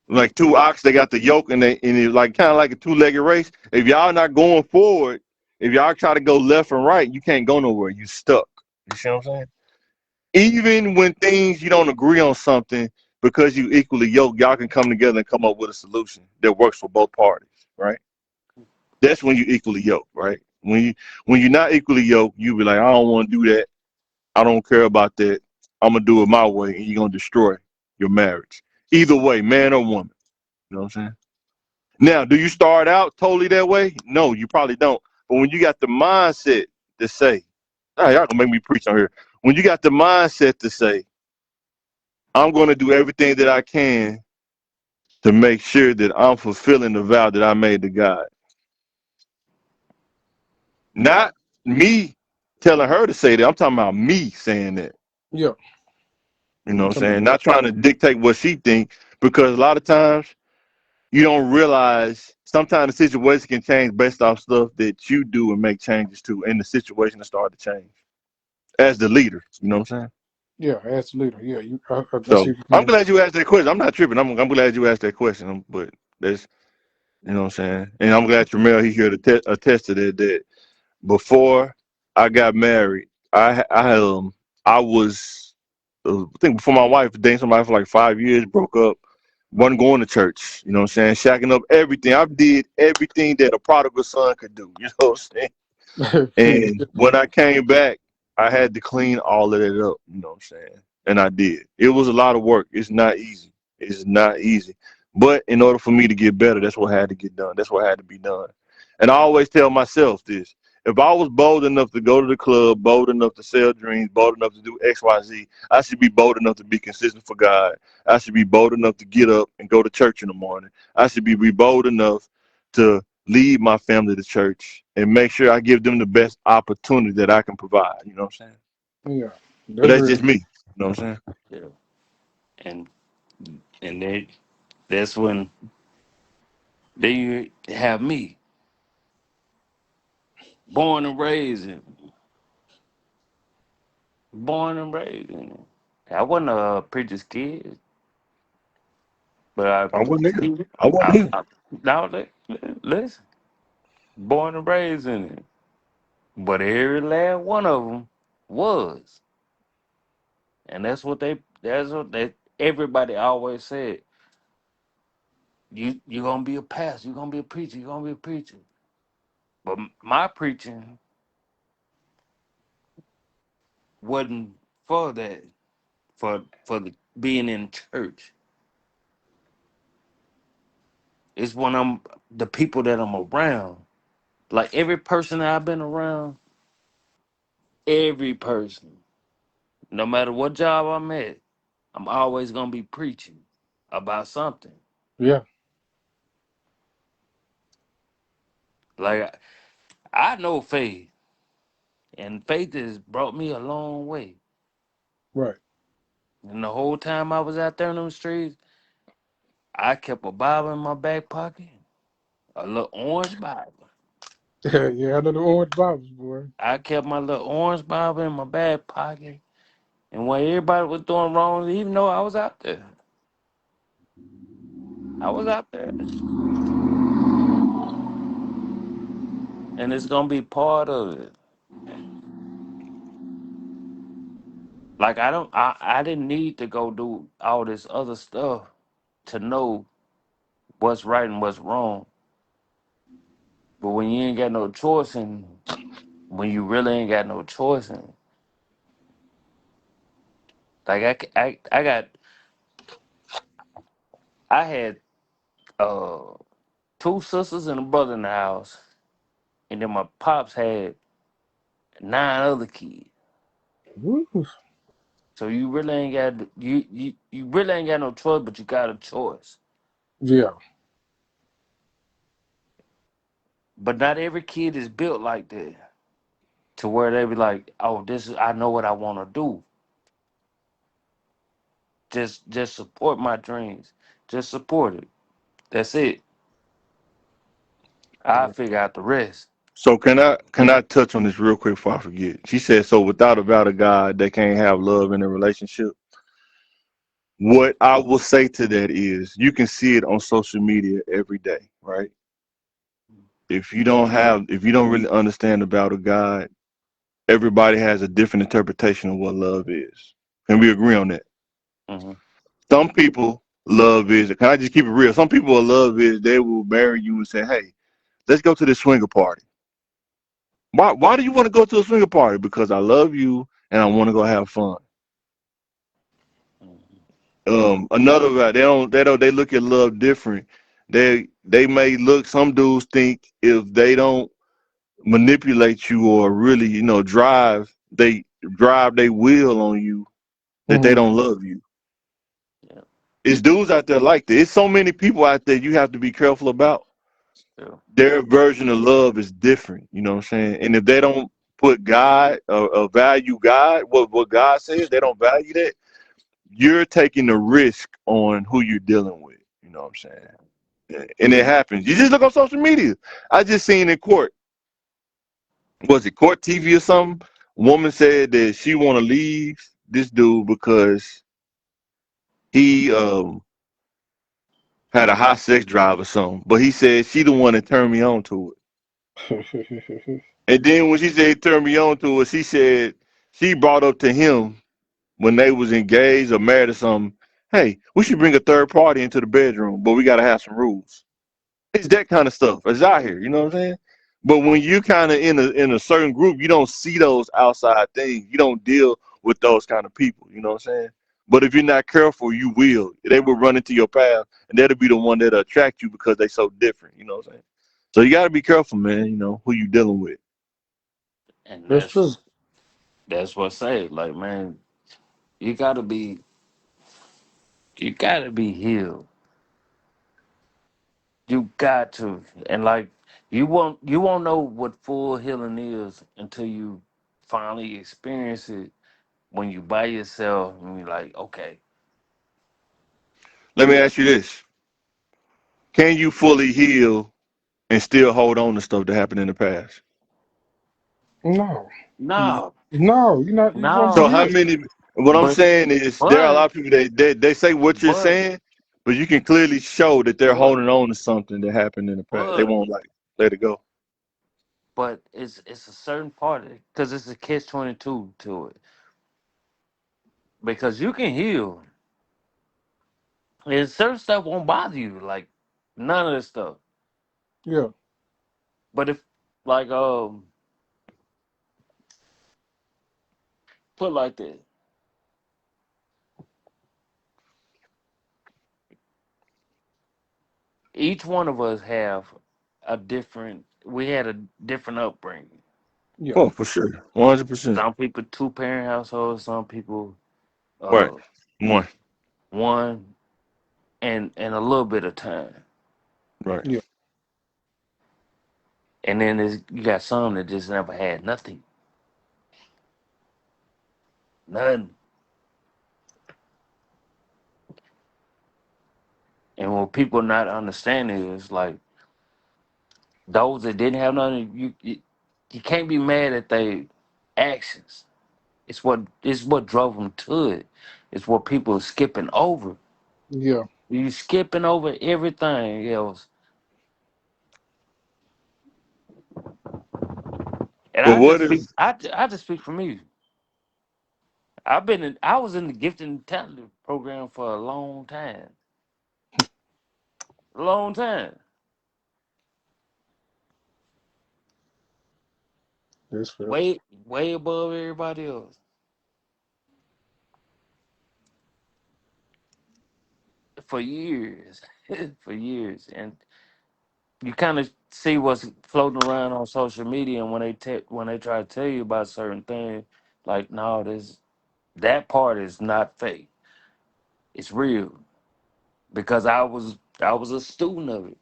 Like two ox, they got the yoke and it's like kind of like a two-legged race. If y'all not going forward, if y'all try to go left and right, you can't go nowhere. You stuck. You see what I'm saying? Even when things you don't agree on something, because you equally yoked, y'all can come together and come up with a solution that works for both parties, right? That's when you equally yoked, right? When you're not equally yoked, you be like, I don't want to do that. I don't care about that. I'm gonna do it my way, and you're gonna destroy your marriage. Either way, man or woman. You know what I'm saying? Now, do you start out totally that way? No, you probably don't. But when you got the mindset to say, "Ah, y'all gonna make me preach on here." When you got the mindset to say, "I'm gonna do everything that I can to make sure that I'm fulfilling the vow that I made to God," not me telling her to say that. I'm talking about me saying that. Yeah. You know what I'm Talking saying? Not trying to dictate what she think, because a lot of times you don't realize sometimes the situation can change based off stuff that you do and make changes to, and the situation will start to change as the leader. You know what I'm saying? yeah, as the leader. Yeah, I see So what you're I'm saying. glad you asked that question. I'm not tripping. I'm glad you asked that question. But that's, you know what I'm saying? And I'm glad Tramel, he here to attest to that before I got married, I was, I think before my wife, dating somebody for like 5 years, broke up, wasn't going to church. You know what I'm saying? Shacking up everything. I did everything that a prodigal son could do. You know what I'm saying? And when I came back, I had to clean all of that up. You know what I'm saying? And I did. It was a lot of work. It's not easy. It's not easy. But in order for me to get better, that's what had to get done. That's what had to be done. And I always tell myself this: if I was bold enough to go to the club, bold enough to sell dreams, bold enough to do X, Y, Z, I should be bold enough to be consistent for God. I should be bold enough to get up and go to church in the morning. I should be bold enough to lead my family to church and make sure I give them the best opportunity that I can provide. You know what I'm saying? Yeah, But that's that's real. just me. You know what I'm saying? Yeah. And that's when then you have me, born and raised in, born and raised in it. I wasn't a preacher's kid, but I wasn't there. I, I wasn't there. I now listen, born and raised in it. But every last one of them was, and that's what everybody always said. You gonna be a pastor, you gonna be a preacher, you gonna be a preacher. But my preaching wasn't for that, for the being in church. It's when I'm the people that I'm around. Like every person that I've been around, every person, no matter what job I'm at, I'm always gonna be preaching about something. Yeah, Like I know faith, and faith has brought me a long way. right. And the whole time I was out there in them streets, I kept a Bible in my back pocket, a little orange Bible. Yeah, yeah, I know the orange Bibles, boy. I kept my little orange Bible in my back pocket. And when everybody was doing wrong, even though I was out there, I was out there. And it's gonna be part of it. Like I didn't need to go do all this other stuff to know what's right and what's wrong. But when you ain't got no choice, and when you really ain't got no choice, and like I had uh two sisters and a brother in the house, and then my pops had 9 other kids. Woo. So you really ain't got you really ain't got no choice, but you got a choice. Yeah, But not every kid is built like that to where they be like, oh, this is I know what I want to do. Just support my dreams. Just support it. That's it. I yeah. figure out the rest. So can I touch on this real quick before I forget? She said, so without a vow to God, they can't have love in a relationship. What I will say to that is you can see it on social media every day, right? If you don't really understand about a God, everybody has a different interpretation of what love is. Can we agree on that? Hmm. Some people love is, can I just keep it real? Some people love is they will marry you and say, hey, let's go to this swinger party. Why do you want to go to a swinger party? Because I love you and I want to go have fun. Another they look at love different. They may look, some dudes think if they don't manipulate you or really, drive they will on you that they Mm-hmm. don't love you. Yeah, It's dudes out there like that. It's so many people out there you have to be careful about. yeah, Their version of love is different. You know what I'm saying? And if they don't put God value God, what God says, they don't value that. You're taking the risk on who you're dealing with. You know what I'm saying? And it happens. You just look on social media. I just seen in court, was it court TV or something? Woman said that she want to leave this dude because he had a high sex drive or something. But he said she the one that turned me on to it. And then when she said he turned me on to it, she said she brought up to him when they was engaged or married or something. Hey, we should bring a third party into the bedroom, but we gotta have some rules. It's that kind of stuff. It's out here, you know what I'm saying? But when you kind of in a certain group, you don't see those outside things. You don't deal with those kind of people. You know what I'm saying? But if you're not careful, you will. They will run into your path, and that'll be the one that'll attract you because they so different. You know what I'm saying? So you got to be careful, man. You know who you dealing with. and That's true. that's what I say. Like, man, you gotta be you gotta be healed. You got to, and like you won't know what full healing is until you finally experience it when you by yourself and you're like, okay, Let me ask you this: can you fully heal and still hold on to stuff that happened in the past? No, no, no, you're not. You won't be So no, how here. many? What I'm but saying is, there are a but lot of people they say what you're but saying, but you can clearly show that they're but holding on to something that happened in the past. They but won't like let it go. but it's a certain part of it because it's a catch 22 to it because you can heal and certain stuff won't bother you like none of this stuff. Yeah, But if like put like this, each one of us have a different. We had a different upbringing. yeah, Oh, for sure, 100%. Some people 2 parent households. Some people Right, uh one, one and a little bit of time. right. yeah. And then you got some that just never had nothing, nothing. And what people not understanding is like those that didn't have nothing. You can't be mad at their actions. It's what drove them to it. It's what people are skipping over. Yeah, You skipping over everything else. And But I what just if? speak. I just speak for me. I was in the gifted and talented program for a long time. A long time. that's fair. Way above everybody else for years. For years. And you kind of see what's floating around on social media, and when they try to tell you about certain things, like no, this that part is not fake. It's real because I was a student of it.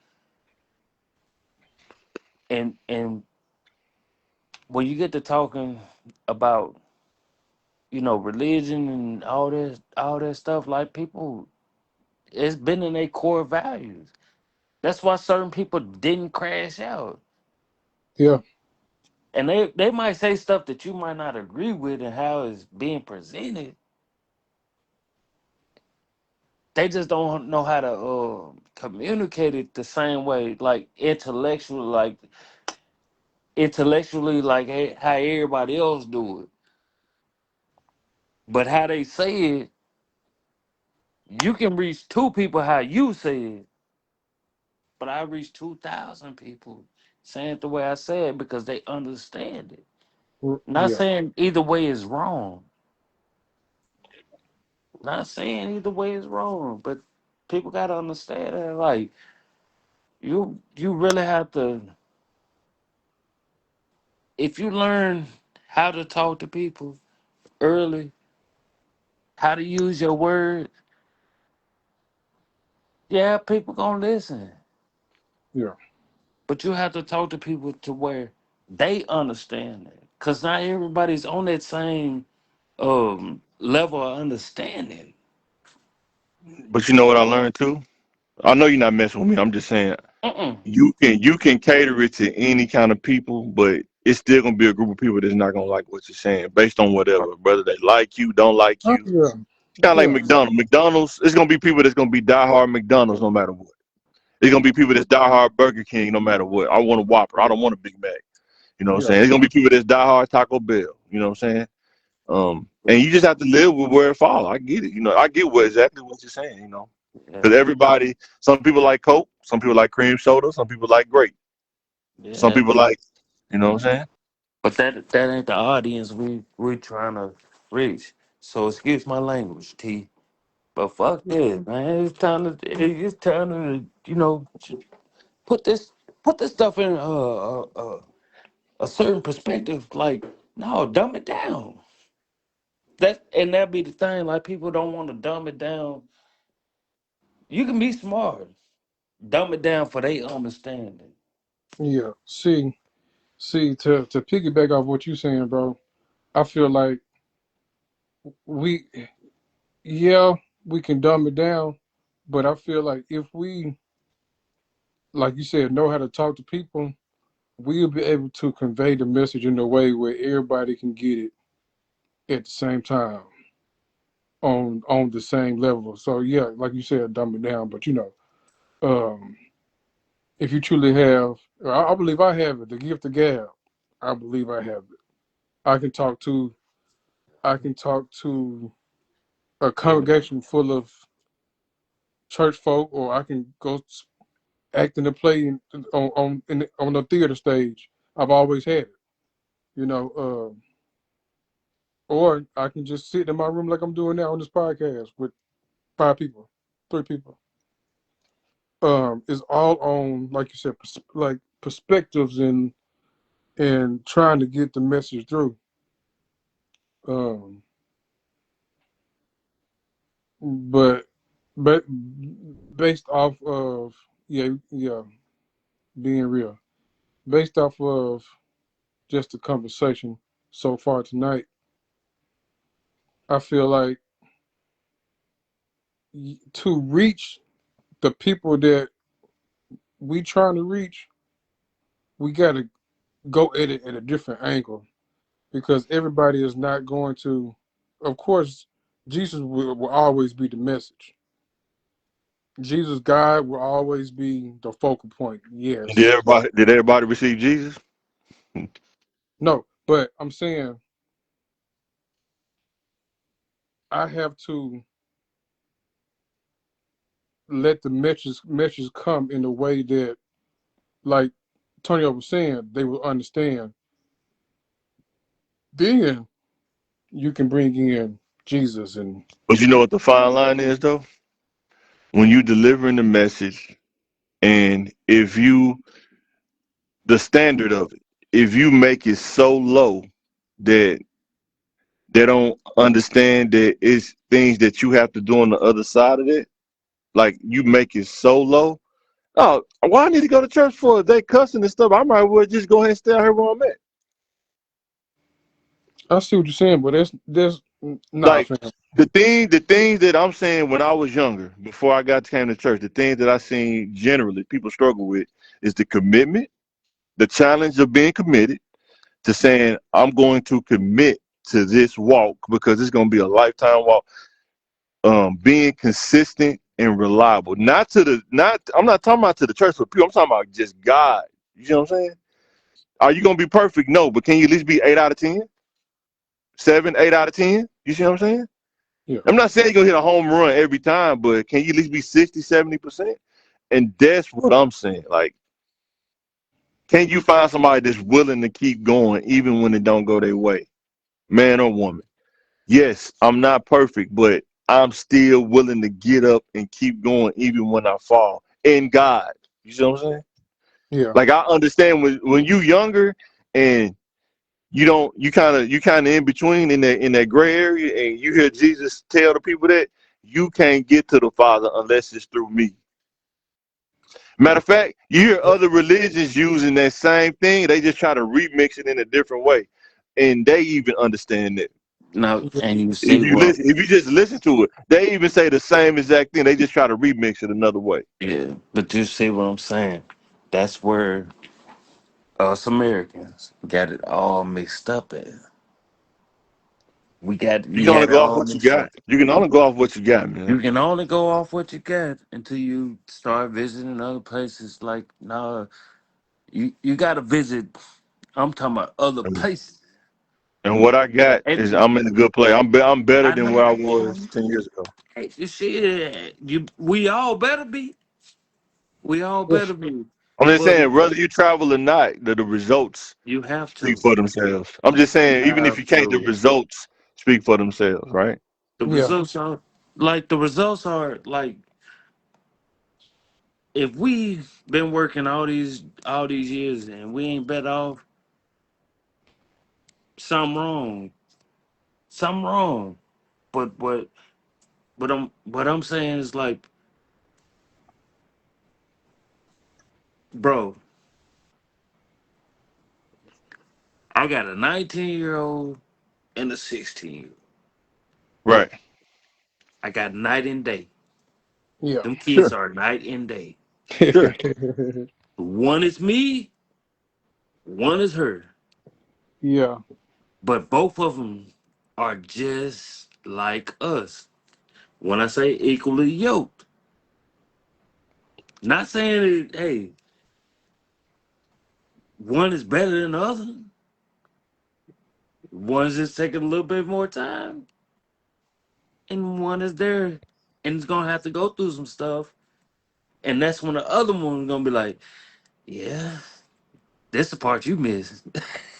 And when you get to talking about religion and all that stuff, like people, it's been in their core values. That's why certain people didn't crash out, Yeah, and they might say stuff that you might not agree with and how it's being presented. They just don't know how to communicate it the same way, like intellectually, like how everybody else do it. But how they say it, you can reach two people how you say it, but I reach 2,000 people saying it the way I say it because they understand it. Not yeah. saying either way is wrong. Not saying either way is wrong, but people gotta understand that. Like you really have to if you learn how to talk to people early, how to use your word, yeah, people gonna listen. Yeah. But you have to talk to people to where they understand it. Cause not everybody's on that same level of understanding. But you know what I learned too? I know you're not messing with me. I'm just saying Mm-mm. you can cater it to any kind of people, but it's still gonna be a group of people that's not gonna like what you're saying based on whatever, whether they like you, don't like Oh, you. yeah. It's kind of like Yeah. McDonald's. McDonald's, it's gonna be people that's gonna be diehard McDonald's no matter what. It's gonna be people that's diehard Burger King no matter what. I want a Whopper. I don't want a Big Mac. You know what I'm Yeah. saying? It's gonna be people that's diehard Taco Bell. You know what I'm saying? And you just have to live with where it falls. I get it. You know, I get exactly what you're saying. You know, Yeah, because everybody, some people like Coke, some people like cream soda, some people like grape, some yeah. people like, you know what I'm saying? But that ain't the audience we trying to reach. So excuse my language, T. But fuck this, man. It's time to put this stuff in a certain perspective. Like, no, dumb it down. That be the thing. Like, people don't want to dumb it down. You can be smart, dumb it down for their understanding. Yeah. See, to piggyback off what you saying, bro, I feel like we, yeah, we can dumb it down, but I feel like if we, like you said, know how to talk to people, we'll be able to convey the message in a way where everybody can get it at the same time on the same level. So yeah, like you said, dumb it down, but um, if you truly have, I believe I have it, the gift of gab. I believe I have it. I can talk to I can talk to a congregation full of church folk, or I can go act in a play on the theater stage. I've always had it, you know. Or I can just sit in my room like I'm doing now on this podcast with 5 people, 3 people. It's all on, like you said, like perspectives and trying to get the message through. Um, but but based off of, yeah, being real, based off of just the conversation so far tonight, I feel like to reach the people that we trying to reach, we got to go at it at a different angle, because everybody is not going to. Of course, Jesus will always be the message. Jesus, God, will always be the focal point. And Yes, did everybody receive Jesus? no, but I'm saying I have to let the message come in a way that, like Tonyo was saying, they will understand. Then you can bring in Jesus and But you know what the fine line is though? When you delivering the message, and if you the standard of it, if you make it so low that they don't understand that it's things that you have to do on the other side of it, like you make it so low. Oh, why I need to go to church for? If they cussing and stuff, I might well just go ahead and stay out here where I'm at. I see what you're saying, but there's nah, Like fam. the things that I'm saying when I was younger, before I got came to church, the things that I seen generally people struggle with is the commitment, the challenge of being committed to saying I'm going to commit to this walk because it's going to be a lifetime walk. Being consistent and reliable, not I'm not talking about to the church for people. I'm talking about just God. You know what I'm saying? Are you going to be perfect? No, but can you at least be 8 out of 10, 7, 8 out of 10? You see what I'm saying? Yeah, I'm not saying you're going to hit a home run every time, but can you at least be 60, 70%? And that's what I'm saying. Like, can you find somebody that's willing to keep going even when it don't go their way, man or woman? Yes, I'm not perfect, but I'm still willing to get up and keep going even when I fall. In God. You see what I'm saying? yeah, Like I understand when you younger and you kind of in between in that gray area, and you hear Jesus tell the people that you can't get to the Father unless it's through me. Matter of fact, you hear other religions using that same thing. They just try to remix it in a different way, and they even understand that. Now, Yeah. and you see what? If you just listen to it, they even say the same exact thing. They just try to remix it another way. Yeah, but you see what I'm saying? That's where us Americans got it all mixed up at. You We can only had it go off all what you mixed got. up. You can only go off what you got, man. You can only go off what you got until you start visiting other places. Like, nah, you got to visit. I'm talking about other And places. what I got is And I'm in a good place. I'm better I than where know, I was 10 years ago. hey, you see, we all better be. We all Yes. better be. I'm just But saying, whether you travel or not, the results you have speak to. for themselves. I'm just You saying, even if have you can't, the to. results speak for themselves, right? The Yeah. results are the results are like if we been working all these years and we ain't better off, something wrong. Something wrong. But what I'm saying is like, bro, I got a 19-year-old and a 16-year-old. Right. I got night and day. Yeah. Them kids Sure. are night and day. Sure. One is me, one is her. Yeah. But both of them are just like us. When I say equally yoked, not saying that, hey, one is better than the other. One's just taking a little bit more time, and one is there and it's gonna have to go through some stuff. And that's when the other one's gonna be like, yeah, this the part you missed.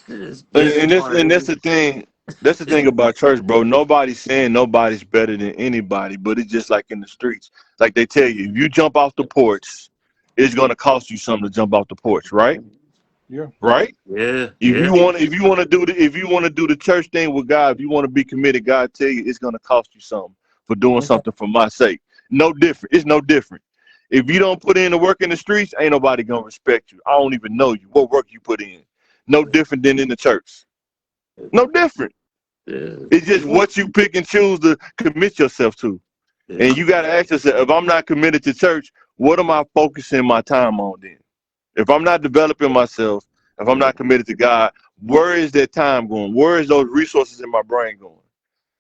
this the And part. that's the thing. That's the thing about church, bro. Nobody's saying nobody's better than anybody, but it's just like in the streets. Like they tell you, if you jump off the porch, it's gonna cost you something to jump off the porch, right? Yeah. Right? Yeah, If you yeah, want to do the church thing with God, if you want to be committed, God tell you it's gonna cost you something for doing Mhm. something for my sake. No different. It's no different. If you don't put in the work in the streets, ain't nobody gonna respect you. I don't even know you. What work you put in? No different than in the church. No different. yeah, It's just what you pick and choose to commit yourself to. And yeah. you gotta ask yourself, if I'm not committed to church, what am I focusing my time on then? If I'm not developing myself, if I'm not committed to God, where is that time going? Where is those resources in my brain going?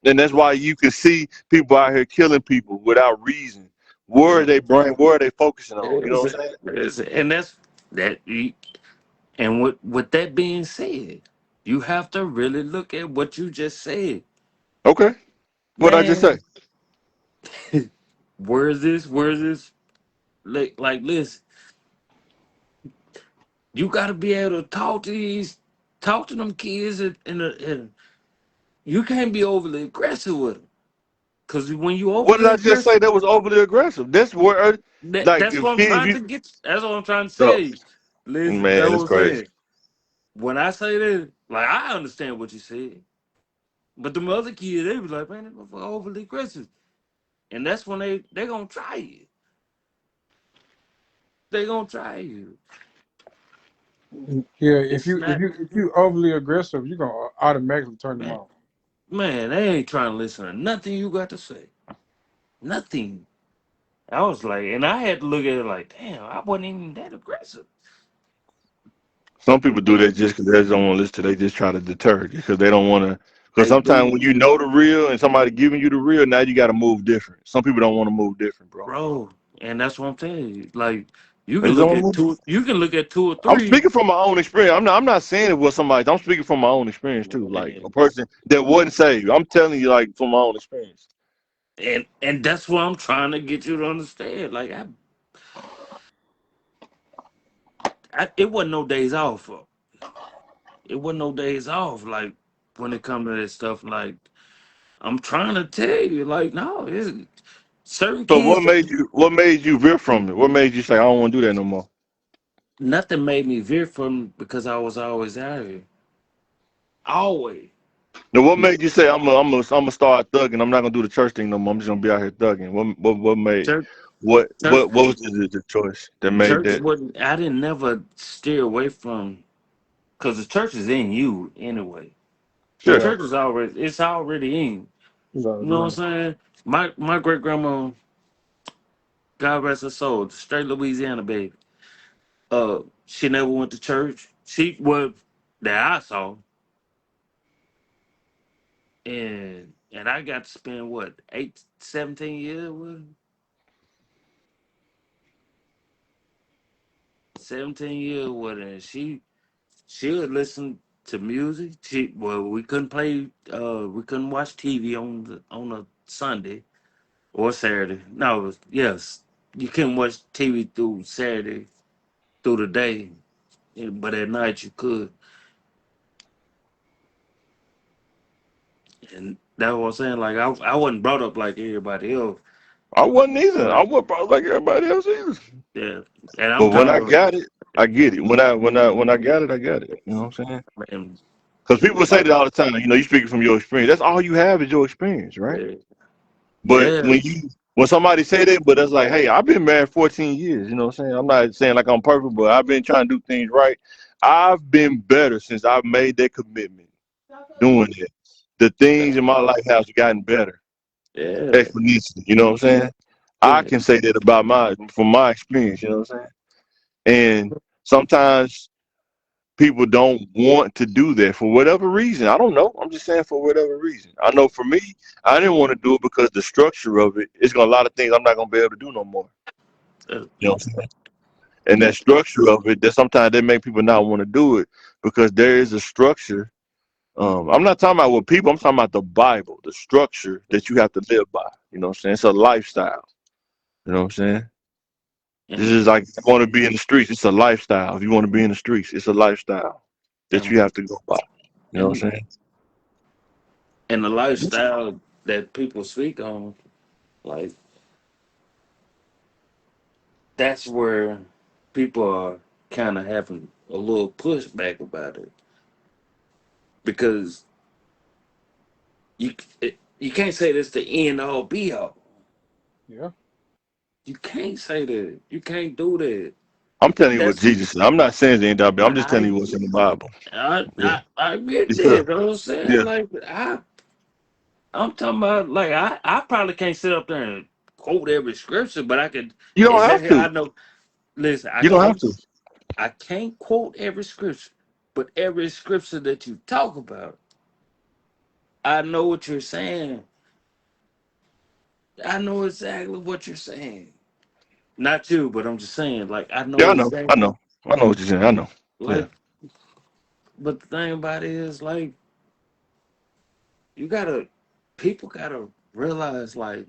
And that's why you can see people out here killing people without reason. Where are they brain? Where are they focusing on? You know what I'm saying? And that's that. And with that being said, you have to really look at what you just said, Okay. What I just man. say? Where's this? Where's this? Like listen, you got to be able to talk to them kids, and you can't be overly aggressive with them. Cause when you What did overly I just say aggressive, that was overly aggressive? That's where, like, that's if what I'm kids, trying you, to get. That's what I'm trying to oh, say. Listen, that's man, what that's I'm crazy. saying. When I say that, like I understand what you said, but the other kids, they be like, man, they overly aggressive, and that's when they gonna try you. They gonna try you. Yeah. If It's you if not, you if you overly aggressive, you're gonna automatically turn them man. off. Man, they ain't trying to listen to nothing you got to say. Nothing. I was like, and I had to look at it like, damn, I wasn't even that aggressive. Some people do that just because they don't want to listen to. They just try to deter because they don't want to. Because They sometimes do, when you know the real and somebody giving you the real, now you got to move different. Some people don't want to move different, bro. bro. And that's what I'm telling you. Like, you They can just don't look want to at move two. different. You can look at two or I'm three, speaking from my own experience. I'm not saying it was somebody. I'm speaking from my own experience too. Like a and person that wasn't saved. I'm telling you, like from my own experience. and that's what I'm trying to get you to understand. Like, it wasn't no days off. It wasn't no days off. Like when it comes to that stuff. Like I'm trying to tell you. Like no, it's certain So kids. what made you veer from it? What made you say I don't want to do that no more? Nothing made me veer from because I was always out here. Always. Now, what made you say I'm gonna start thugging? I'm not gonna do the church thing no more. I'm just gonna be out here thugging. What made Church, church, what was the choice that made church that? wasn't. I didn't never steer away from, because the church is in you anyway. The Sure. Yeah, church is already. It's already in you. he's You already know what I'm in. saying? My great grandma, God rest her soul, straight Louisiana baby. She never went to church. She was that I saw, and I got to spend what 17 years with her? 17 years with her. And she would listen to music. We couldn't play. We couldn't watch TV on a Sunday or Saturday. No, yes, you couldn't watch TV through Saturday through the day, but at night you could. And that's what I'm saying. Like I wasn't brought up like everybody else, I wasn't either. but I wasn't probably like everybody else either. yeah. And I'm But when talking I about, got it, I get it. When I got it, I got it. You know what I'm saying? man, Because people say like that all the time. You know, you speaking from your experience. That's all you have is your experience, right? yeah, But yeah, when somebody say that, but that's like, hey, I've been married 14 years. You know what I'm saying? I'm not saying like I'm perfect, but I've been trying to do things right. I've been better since I've made that commitment doing it. The things in my life have gotten better yeah, exponentially. You know what I'm saying? I yeah. can say that about from my experience. You know what I'm saying? And sometimes people don't want to do that for whatever reason. I don't know. I'm just saying for whatever reason. I know for me, I didn't want to do it because the structure of it is gonna a lot of things I'm not gonna be able to do no more. Uh, You know what I'm saying? And that structure of it, that sometimes they make people not want to do it because there is a structure. I'm not talking about what people. I'm talking about the Bible, the structure that you have to live by. You know what I'm saying? It's a lifestyle. You know what I'm saying? This and is like if you want to be in the streets, it's a lifestyle. If you want to be in the streets, it's a lifestyle that and you have to go by. You know what and I'm saying? and the lifestyle that people speak on, like that's where people are kind of having a little pushback about it because you you can't say that's the end all be all. Yeah, You can't say that. You can't do that. I'm telling you what That's Jesus said. I'm not saying anything about it. I'm just telling I you what's in the Bible. Yeah. I admit Yes, sir. that. You know what I'm saying? Yeah. Like I'm talking about like I probably can't sit up there and quote every scripture, but I could You don't have exactly to. I know. Listen, You don't have to. I can't quote every scripture, but every scripture that you talk about, I know what you're saying. I know exactly what you're saying. Not you, but I'm just saying, like I Yeah, know I know. I exactly. know. I know what you're saying. I know. Yeah. Like, but the thing about it is, like, you gotta, people gotta realize, like,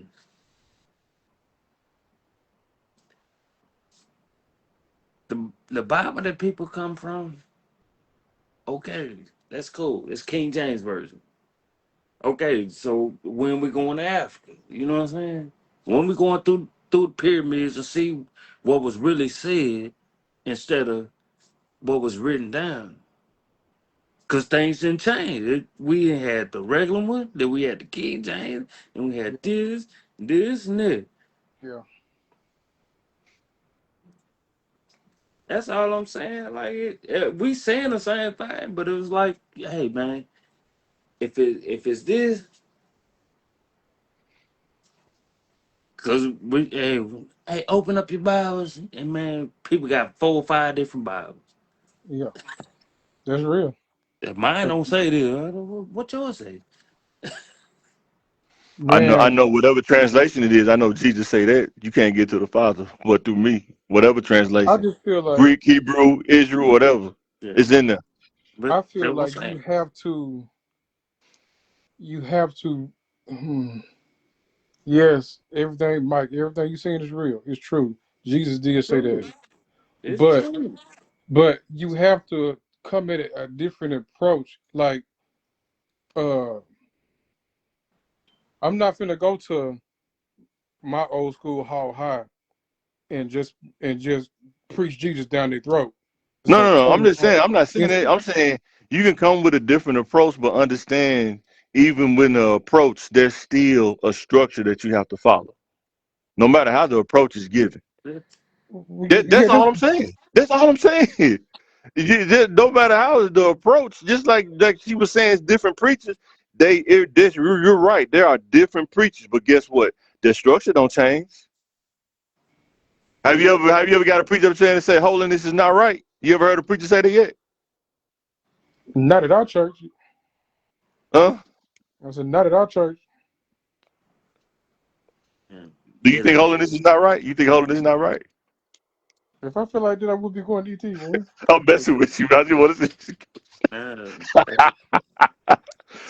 the Bible that people come from. Okay, that's cool. It's King James version. Okay, so when we going to Africa, you know what I'm saying? When we going through the pyramids to see what was really said instead of what was written down. Cause things didn't change. We had the regular one, then we had the King James, and we had this, and that. yeah, That's all I'm saying. Like we saying the same thing, but it was like, hey man, if it's this, cause hey, open up your Bibles, and man, people got 4 or 5 different Bibles. yeah. That's real. If mine don't say this, I don't know what yours say. I Man, know whatever translation it is, I know Jesus say that you can't get to the Father but through me. Whatever I translation. just feel like Greek, Hebrew, Israel, whatever. Yeah, It's in there. but I that's feel what I'm like saying. you have to yes, everything Mike, everything you saying is real. It's true. Jesus did say True. that. It's But true. you have to come at it a different approach. Like uh I'm not finna go to my old school hall high and just preach Jesus down their throat. It's No, a no, no. I'm total just saying. I'm not saying against that. it. I'm saying You can come with a different approach, but understand even when the approach, there's still a structure that you have to follow, no matter how the approach is given. That's Yeah, all I'm saying. That's all I'm saying. No matter how the approach, just like she was saying, it's different preachers. You're right. There are different preachers, but guess what? Their structure don't change. Have you ever got a preacher up saying and say holiness is not right? You ever heard a preacher say that yet? not at our church. Huh? I said, not at our church. And Do you it, think holiness is not right? You think holiness is not right? If I feel like that, I would be going to ET, man. I'm messing with you. I just want to say, uh,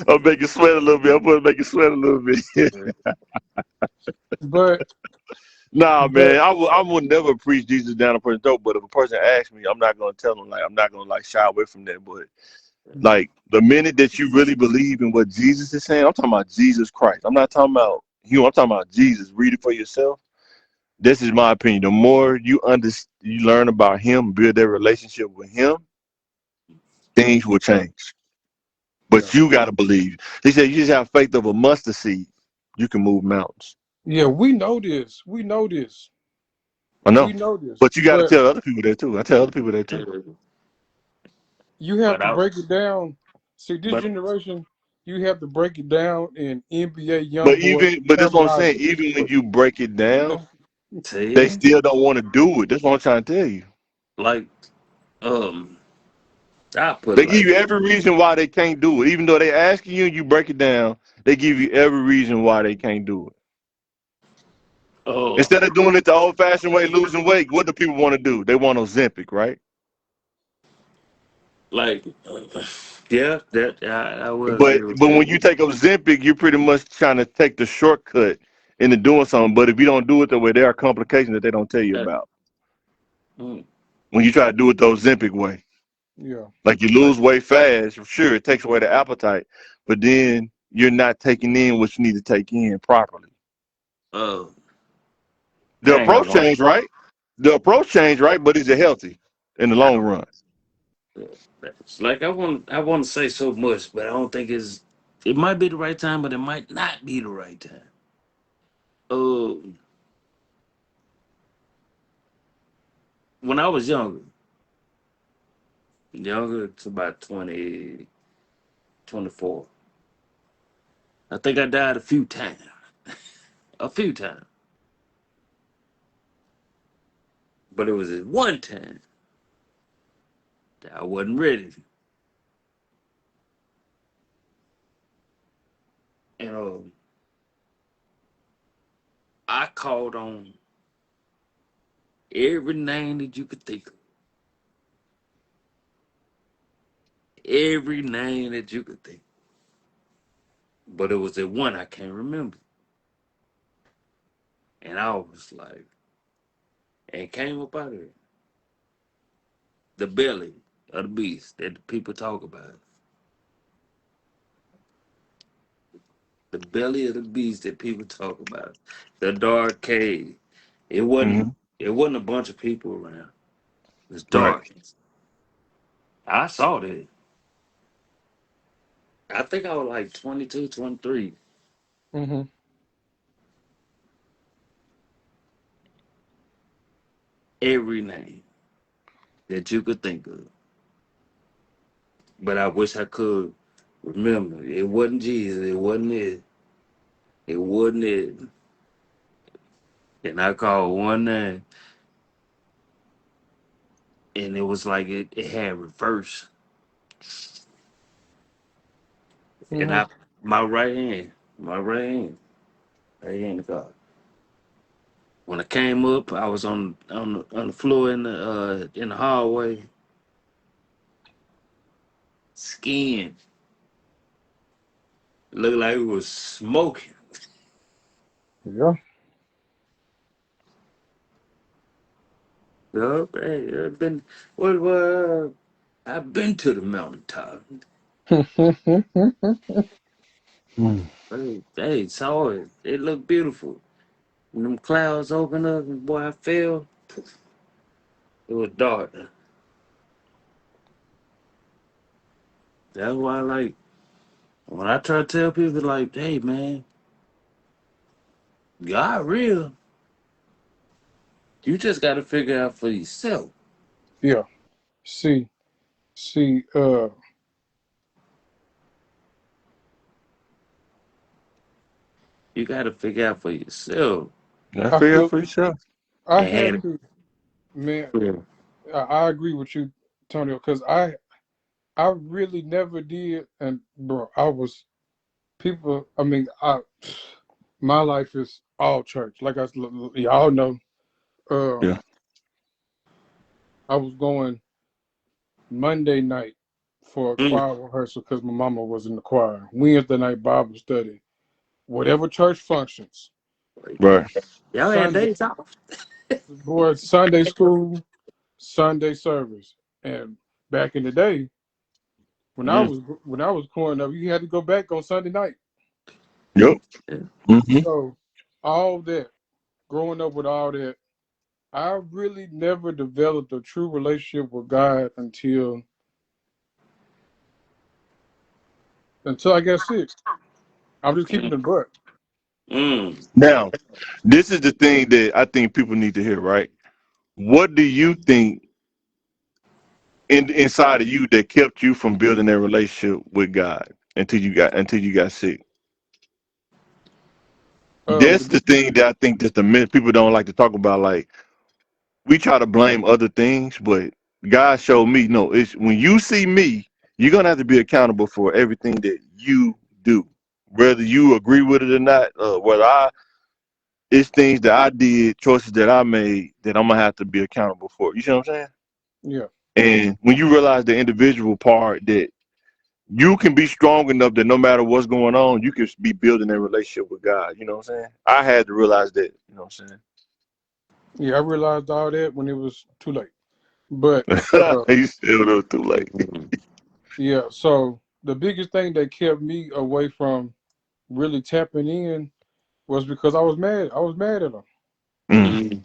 I'm making sweat a little bit. I'm going to make you sweat a little bit. But, Nah, but, man, I would never preach Jesus down a person's throat. But if a person asks me, I'm not gonna tell them I'm not gonna shy away from that. But like the minute that you really believe in what Jesus is saying, I'm talking about Jesus Christ. I'm not talking about you. I'm talking about Jesus. Read it for yourself. This is my opinion. The more you learn about Him, build that relationship with Him, things will change. yeah. But you gotta believe. He said, you just have faith of a mustard seed. You can move mountains. Yeah, we know this. We know this. I We know. know this. But you got to But tell other people that too. I tell other people that too. you have but to I break it down. See, this but generation, you have to break it down in NBA young But boy that's what I'm saying. terminology. Even when you break it down, they see, still don't want to do it. That's what I'm trying to tell you. like um, I put it They give like you every reason why they can't do it. Even though they asking you, you break it down. They give you every reason why they can't do it. oh, Instead of doing it the old-fashioned way, losing weight, what do people want to do? They want Ozempic, right? like yeah, that I will But agree with when that. you take Ozempic, you're pretty much trying to take the shortcut into doing something. But if you don't do it the way, there are complications that they don't tell you Uh, about. mm, When you try to do it the Ozempic way. Yeah. Like you like lose weight fast, sure, it takes away the appetite, but then you're not taking in what you need to take in properly. uh, The I ain't approach gonna lie. changed, right? The approach changed, right? But is it healthy in the I long don't. run? It's like I want to say so much, but I don't think it's. It might be the right time, but it might not be the right time. Uh, when I was younger, it's about 20, 24. I think I died a few times, but it was at one time that I wasn't ready. And I called on every name that you could think of, every name that you could think. But it was the one I can't remember, and I was like, and came up out of it. The belly of the beast that the people talk about. The belly of the beast that people talk about. The dark cave. It wasn't. Hmm. It wasn't a bunch of people around. It was Right. dark. I saw that. I think I was like 22, 23. Mm-hmm. Every name that you could think of. But I wish I could remember. It wasn't Jesus. It wasn't it. It wasn't it. And I called one name, and it was like it had reverse. And Mm-hmm. I, my right hand, right hand of God. When I came up, I was on the floor in the hallway. Skin looked like it was smoking. Yeah. Yup, hey, I've been to the mountaintop. Hey, saw it. It looked beautiful. When them clouds opened up and boy, I fell. It was dark. That's why, like, when I try to tell people, like, hey, man, God real. You just got to figure out for yourself. Yeah. See, see, You got to figure out for yourself. I I figure feel for yourself. I And had had to, man. it. I agree with you, Tonio, because I really never did, and bro, I was people. I mean, my life is all church. Like y'all know, Yeah. I was going Monday night for a Mm. choir rehearsal because my mama was in the choir. Wednesday night Bible study, whatever church functions. Right. Y'all had Sunday, days off. boy, Sunday school, Sunday service, and back in the day Mm. when I was growing up, you had to go back on Sunday night. Yep. Yeah. Mm-hmm. So all that, growing up with all that, I really never developed a true relationship with God until I got sick. I'm just keeping Mm. the butt. Mm. Now, this is the thing that I think people need to hear, right? What do you think inside of you that kept you from building that relationship with God until you got sick? That's The the thing that I think that the people don't like to talk about. Like, we try to blame other things, but God showed me no. It's when you see me, you're gonna have to be accountable for everything that you do, whether you agree with it or not. Whether it's things that I did, choices that I made that I'm gonna have to be accountable for. You see what I'm saying? Yeah, And when you realize the individual part that you can be strong enough that no matter what's going on, you can be building a relationship with God. You know what I'm saying? I had to realize that. You know what yeah, I realized all that when it was too late. But I'm saying? You still know too late. Mm. yeah, so the biggest thing that kept me away from really tapping in was because I was mad. I was mad at him. Mm.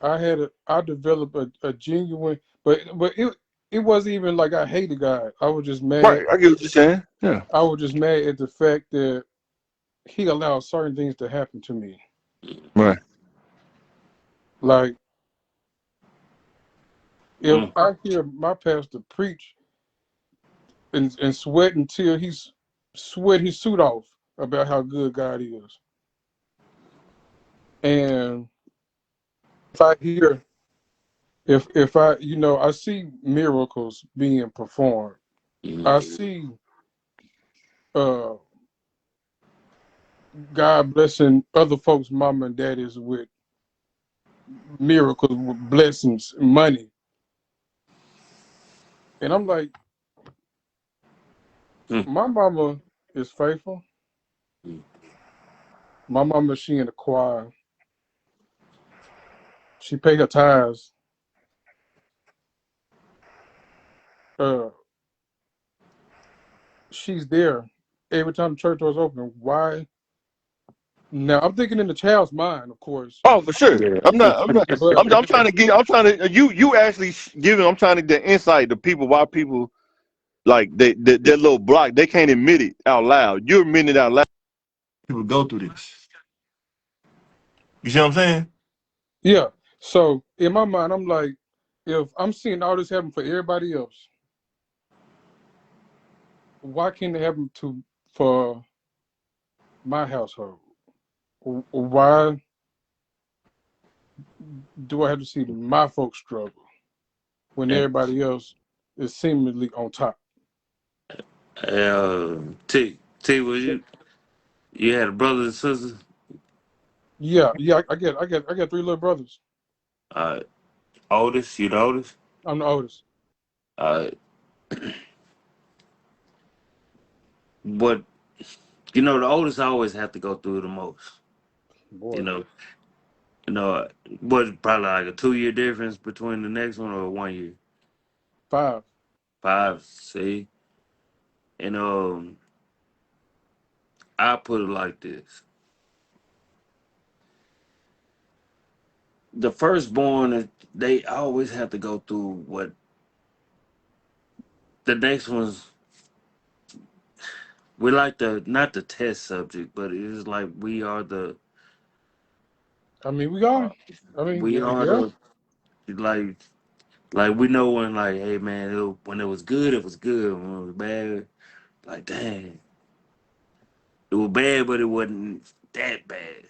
Mm. I developed a genuine, but it wasn't even like I hated God. I was just mad. Right. I get what you're saying. Yeah. I was just mad at the fact that he allowed certain things to happen to me. Right. Like if Mm. I hear my pastor preach and sweat until he's sweat his suit off about how good God is, and if I hear if I I see miracles being performed, I Mm. see uh God blessing other folks' mama and daddies with miracles, with blessings, money, and I'm like, Mm. my mama is faithful. My mama, she in the choir. She pay her tithes. Uh, she's there every time the church doors open. Why? Now I'm thinking in the child's mind, of course, Oh, for sure. Yeah. I'm not. I'm not. but I'm trying to get. I'm trying to. You actually giving. I'm trying to get insight to people. Why people like that little block. They can't admit it out loud. You're admitting it out loud. People go through this. You see what I'm saying? yeah. So in my mind, I'm like, if I'm seeing all this happen for everybody else, why can't it happen to for my household? Why do I have to see my folks struggle when And, everybody else is seemingly on top? T, was you had a brother and sister? Yeah, yeah. I got three little brothers. Uh, Oldest, you the oldest? I'm the oldest. Uh, but the oldest always have to go through the most. You Boy, know, you know, what probably like a 2 year difference between the next one or 1 year? 5. 5, see? And I put it like this. The firstborn, they always have to go through what The next one's we like the not the test subject, but it is like we are the I mean, we are. I mean, we yeah, are yeah. the like like we know when like hey man when it was good it was good when it was bad like dang it was bad but it wasn't that bad.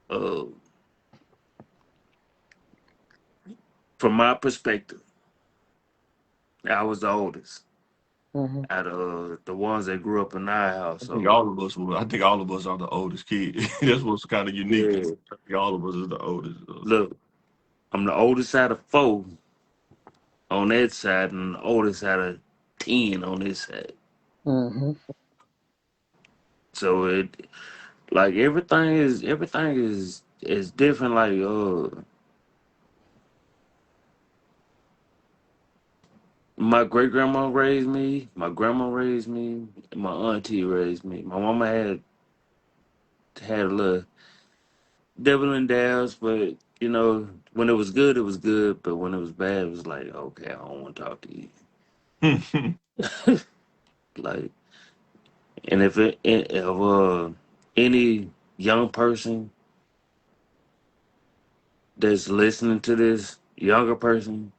Uh, from my perspective, I was the oldest Mm-hmm. out of the ones that grew up in our I think household. all of us were. I think all of us are the oldest kid. That's what's kind of unique. Yeah, I think all of us are the oldest. look, I'm the oldest out of four on that side and the oldest out of 10 on this side. Mm-hmm. So it like everything is different. Like my great grandma raised me, my grandma raised me, and my auntie raised me. My mama had a little devil in dabs, but you know when it was good. But when it was bad, it was like okay, I don't want to talk to you. Like, and if any young person that's listening to this, younger person,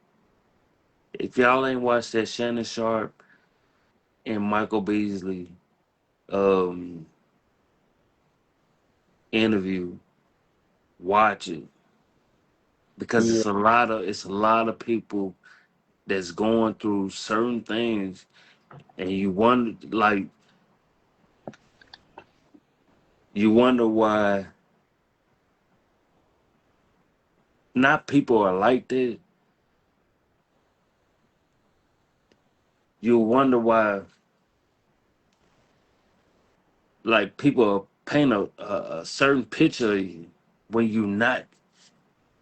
if y'all ain't watched that Shannon Sharp and Michael Beasley um, interview, watch it because Yeah. it's a lot of people that's going through certain things, and you wonder why not people are like that. You wonder why like people paint a certain picture of you when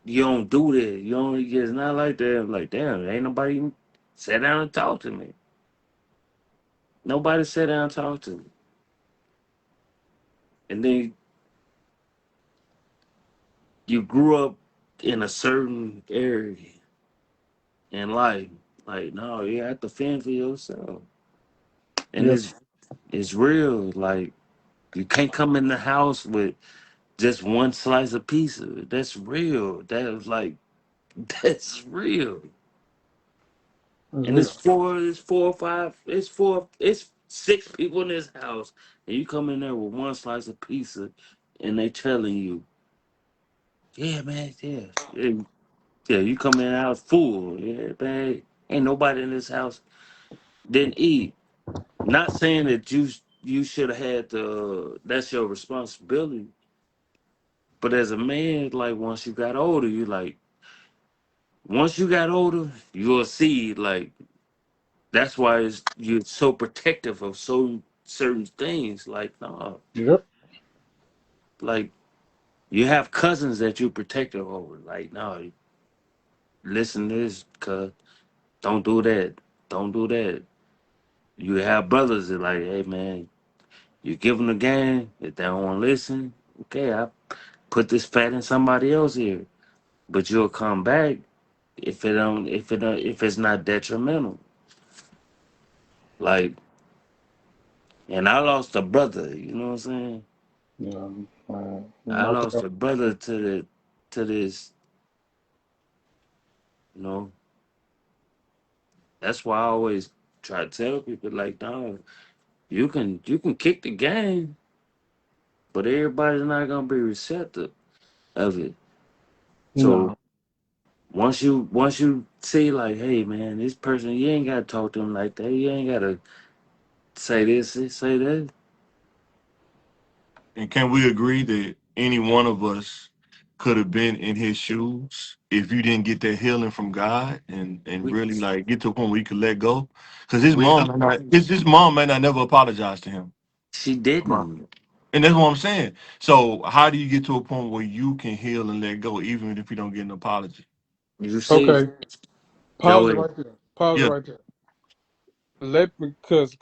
you don't do that. You don't it's not like that. I'm like, damn, ain't nobody even sat down and talked to me. Nobody sat down and talked to me. And then you grew up in a certain area in life. Like, no, you have to fend for yourself. And Yeah. it's real. Like you can't come in the house with just one slice of pizza. That's real. That was like that's real. It's And real. it's six people in this house, and you come in there with one slice of pizza, and they telling you, yeah, man, yeah, you come in the house full, yeah, man, ain't nobody in this house didn't eat. Not saying that you should have had that's your responsibility, but as a man, like once you got older, you'll see like that's why you're so protective of so certain things. Like, no, Yep. like you have cousins that you're protective over. Like, no, listen to this, cuz don't do that. Don't do that. You have brothers that like, hey man, you give them the game. If they don't want to listen, okay, I put this fat in somebody else here. But you'll come back if it's not detrimental. Like, and I lost a brother. You know what I'm saying? Yeah. I My lost a brother to this, you know. That's why I always try to tell people like, no, you can kick the game, but everybody's not gonna be receptive of it. So no. once you see like, hey man, this person you ain't gotta talk to them like that. You ain't gotta say this, say that. And can we agree that any one of us could have been in his shoes if you didn't get that healing from God and We really like get to a point where you could let go? Because his we mom, might not, his mom may not never apologize to him. she Come on. didn't. And that's what I'm saying. So how do you get to a point where you can heal and let go, even if you don't get an apology? You see, Okay. Pause it Joey, right there. Pause it Yeah, right there. Let me, cause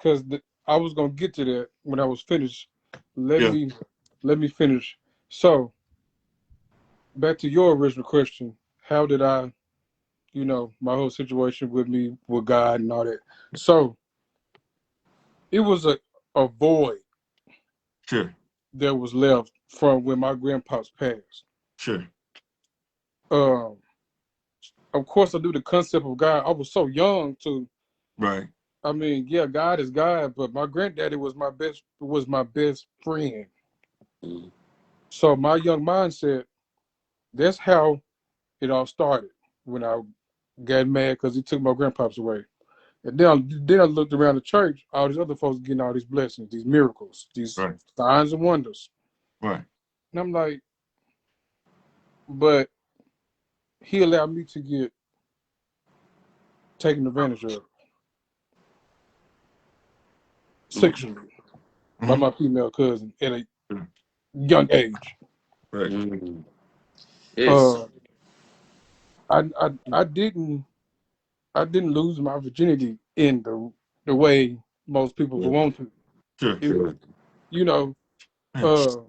I was gonna get to that when I was finished. Let yeah. me, let me finish. So back to your original question. How did I you know, my whole situation with me, with God and all that. So it was a void Sure. that was left from when my grandpa's passed. Sure. Um, of course, I knew the concept of God. I was so young to. Right. I mean, yeah, God is God, but my granddaddy was my best friend. Mm. So my young mindset, that's how it all started when I got mad because he took my grandpa's away. And then I looked around the church, all these other folks getting all these blessings, these miracles, these Right. signs and wonders. Right. And I'm like, but he allowed me to get taken advantage of Mm. sexually by Mm-hmm. my female cousin at a Sure. young age. Right. Mm. Yes. Uh, I didn't lose my virginity in the way most people would Yeah. want to. Sure. It, Sure. you know, Yeah. uh,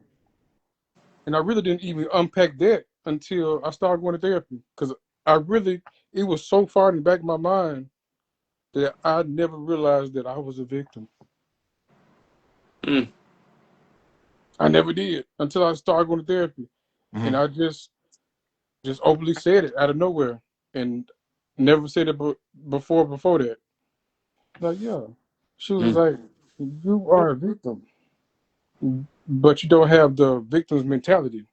and I really didn't even unpack that until I started going to therapy because I really it was so far in the back of my mind that I never realized that I was a victim. Mm. I never did until I started going to therapy, and Mm-hmm. I just openly said it out of nowhere and never said it before that. Like, yeah, she was Mm. like, "You are a victim, but you don't have the victim's mentality."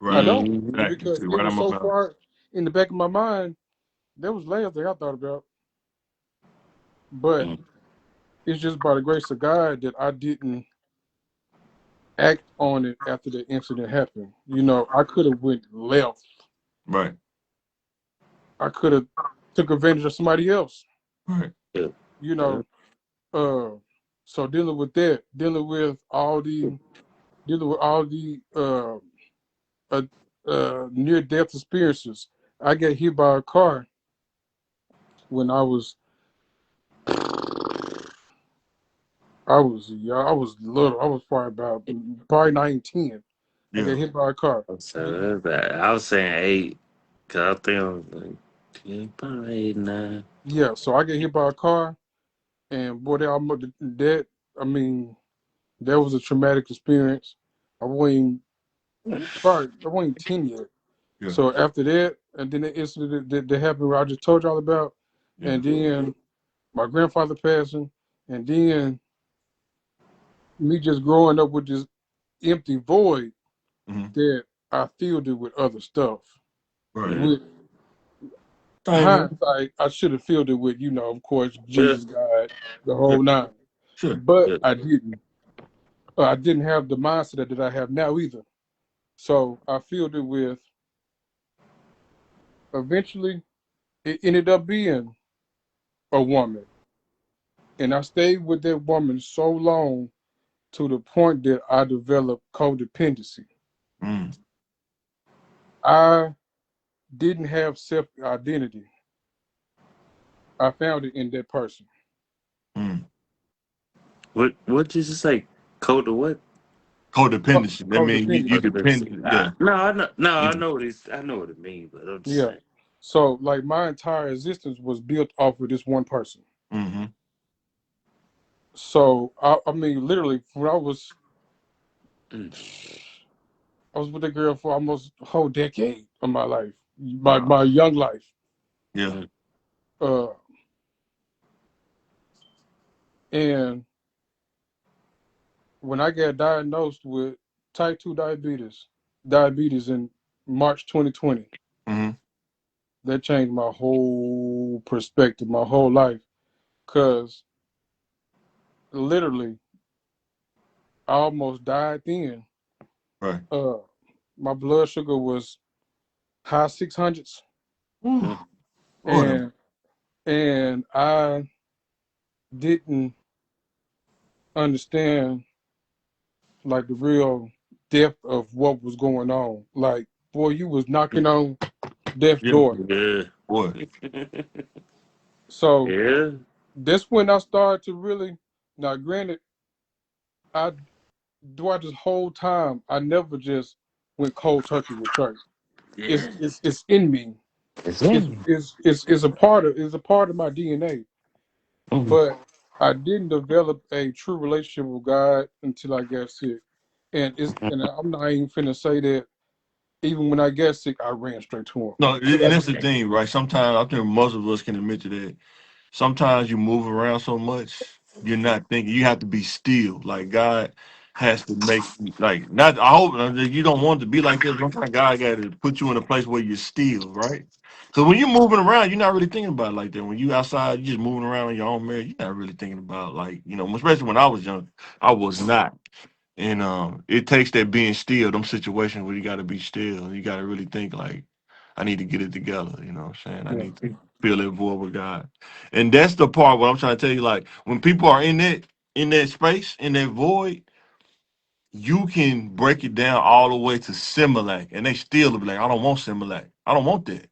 I Right. don't Mm. Exactly. because See, it right was on my so mouth. far in the back of my mind. There was last thing I thought about, but Mm. it's just by the grace of God that I didn't act on it after the incident happened. You know, I could have went left. Right. I could have took advantage of somebody else. Right. Yeah. You Yeah. know, uh, so dealing with that, dealing with all the uh, near death experiences. I got hit by a car when I was little. I was probably 9, 10. I got Yeah. hit by a car. So that's I was saying 8, cause I think I was like 10, probably 8, 9. Yeah, so I got hit by a car, and boy, that I mean, that was a traumatic experience. I wasn't I wasn't 10 yet. Yeah. So after that, and then the incident that happened where I just told y'all about, Yeah. and then my grandfather passing, and then me just growing up with this empty void Mm-hmm. that I filled it with other stuff. Right. Mm. With Same here. hindsight, I should have filled it with, of course, Yeah. Jesus, God, the Sure. whole nine. Sure. But Yeah. I didn't. I didn't have the mindset that I have now either. So I filled it with. Eventually, it ended up being a woman, and I stayed with that woman so long to the point that I developed codependency. Mm. I didn't have self identity. I found it in that person. Mm. What did you say? Code to what? Codependency. That means you Codependency. depend. Yeah. No, I know. No, I You, know what it's. I know what it means, but I'm just Yeah. saying. So like my entire existence was built off of this one person. mm-hmm. So I mean, literally, when Mm. I was with that girl for almost a whole decade of my life, Wow. my young life. Yeah. Mm. Uh, and when I got diagnosed with type 2 diabetes in March 2020, Mm-hmm. that changed my whole perspective, my whole life. Cause literally, I almost died then. Right. Uh, my blood sugar was high 600s, Whew. Mm. Lord. and I didn't understand like the real depth of what was going on. Like, boy, you was knocking on death's Yeah. door. Yeah. Boy. So Yeah. that's when I started to really. Now, granted, I throughout this whole time, I never just went cold turkey with church. Yeah. It's in me. It's in is a part of my DNA. you. But I didn't develop a true relationship with God until I got sick. And I'm not even finna say that even when I got sick, I ran straight to him. No, Cause and that's the thing, right? Sometimes I think most of us can admit to that. Sometimes you move around so much, you're not thinking. You have to be still. Like God has to make like not. I hope that you don't want to be like this. Sometimes God got to put you in a place where you're still, right? Because when you're moving around, you're not really thinking about it like that. When you outside, you're just moving around in your own marriage. You're not really thinking about like especially when I was young, I was not. And it takes that being still, them situations where you got to be still. You got to really think like, I need to get it together. You know what I'm saying? I yeah, need to feel that void with God. And that's the part what I'm trying to tell you. Like when people are in that space, in that void, you can break it down all the way to Similac, and they still be like, I don't want Similac. I don't want that.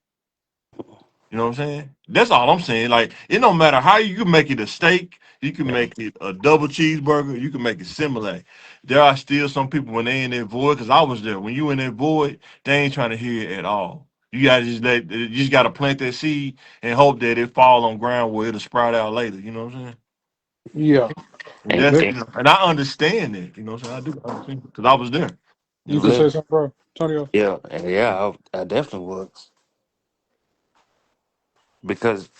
You know what I'm saying? That's all I'm saying. Like, it don't matter how you can make it a steak, you can Yeah. make it a double cheeseburger, you can make it similar. There are still some people when they in that void, because I was there. When you in that void, they ain't trying to hear it at all. You just gotta plant that seed and hope that it fall on ground where it'll sprout out later. You know what I'm saying? yeah. And And, that's That and and I understand that. You know what I'm saying? I do understand because I was there. You you know what can I'm say li- something, bro, Antonio. yeah, and yeah, I definitely was because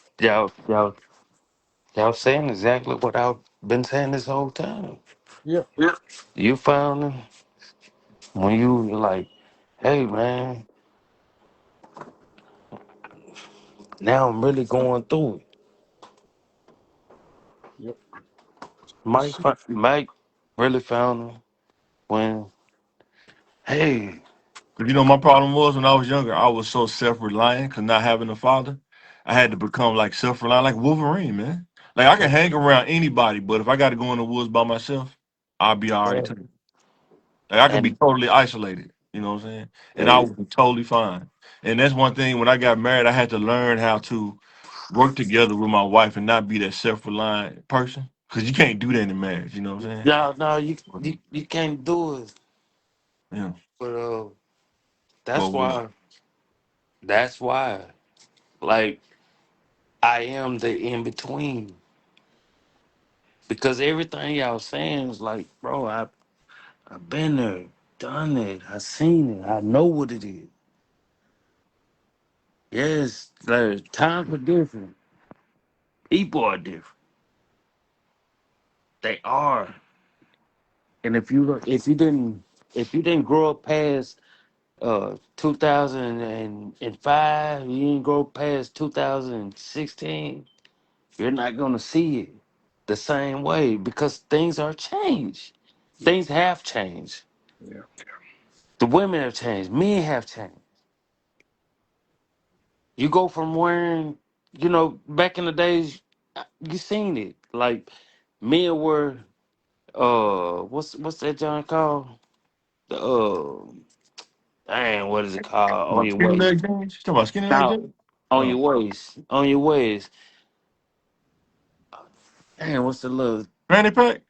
y'all saying exactly what I've been saying this whole time. Yeah, You found it when you were like, hey man, now I'm really going through it. yep. It's, Mike really found it when, hey, But my problem was when I was younger, I was so self-reliant because not having a father, I had to become like self-reliant, like Wolverine, man. Like I can yeah, hang around anybody, but if I got to go in the woods by myself, I'll be all right yeah, too. Like I could be and totally isolated, you know what I'm saying, and I yeah, would be totally fine. And that's one thing when I got married, I had to learn how to work together with my wife and not be that self-reliant person because you can't do that in marriage, you know what I'm no, you can't do it. saying? But But that's why that's why like I am the in between because everything y'all saying is like, bro, I've been there, done it, I seen it, I know what it is. Yes, like times are different, people are different. They are, and if you didn't grow up past 2005, you didn't grow past 2016, you're not gonna see it the same way because things are changed. Things have changed. yeah, The women have changed. Men have changed. You go from wearing, back in the days, you seen it. Like men were, what's that John called? The dang, what is it called? On About your skinny waist. leg jeans? You talking about skinny leg Now, jeans? on Oh, your waist. On your waist. Dang, what's the little? fanny pack?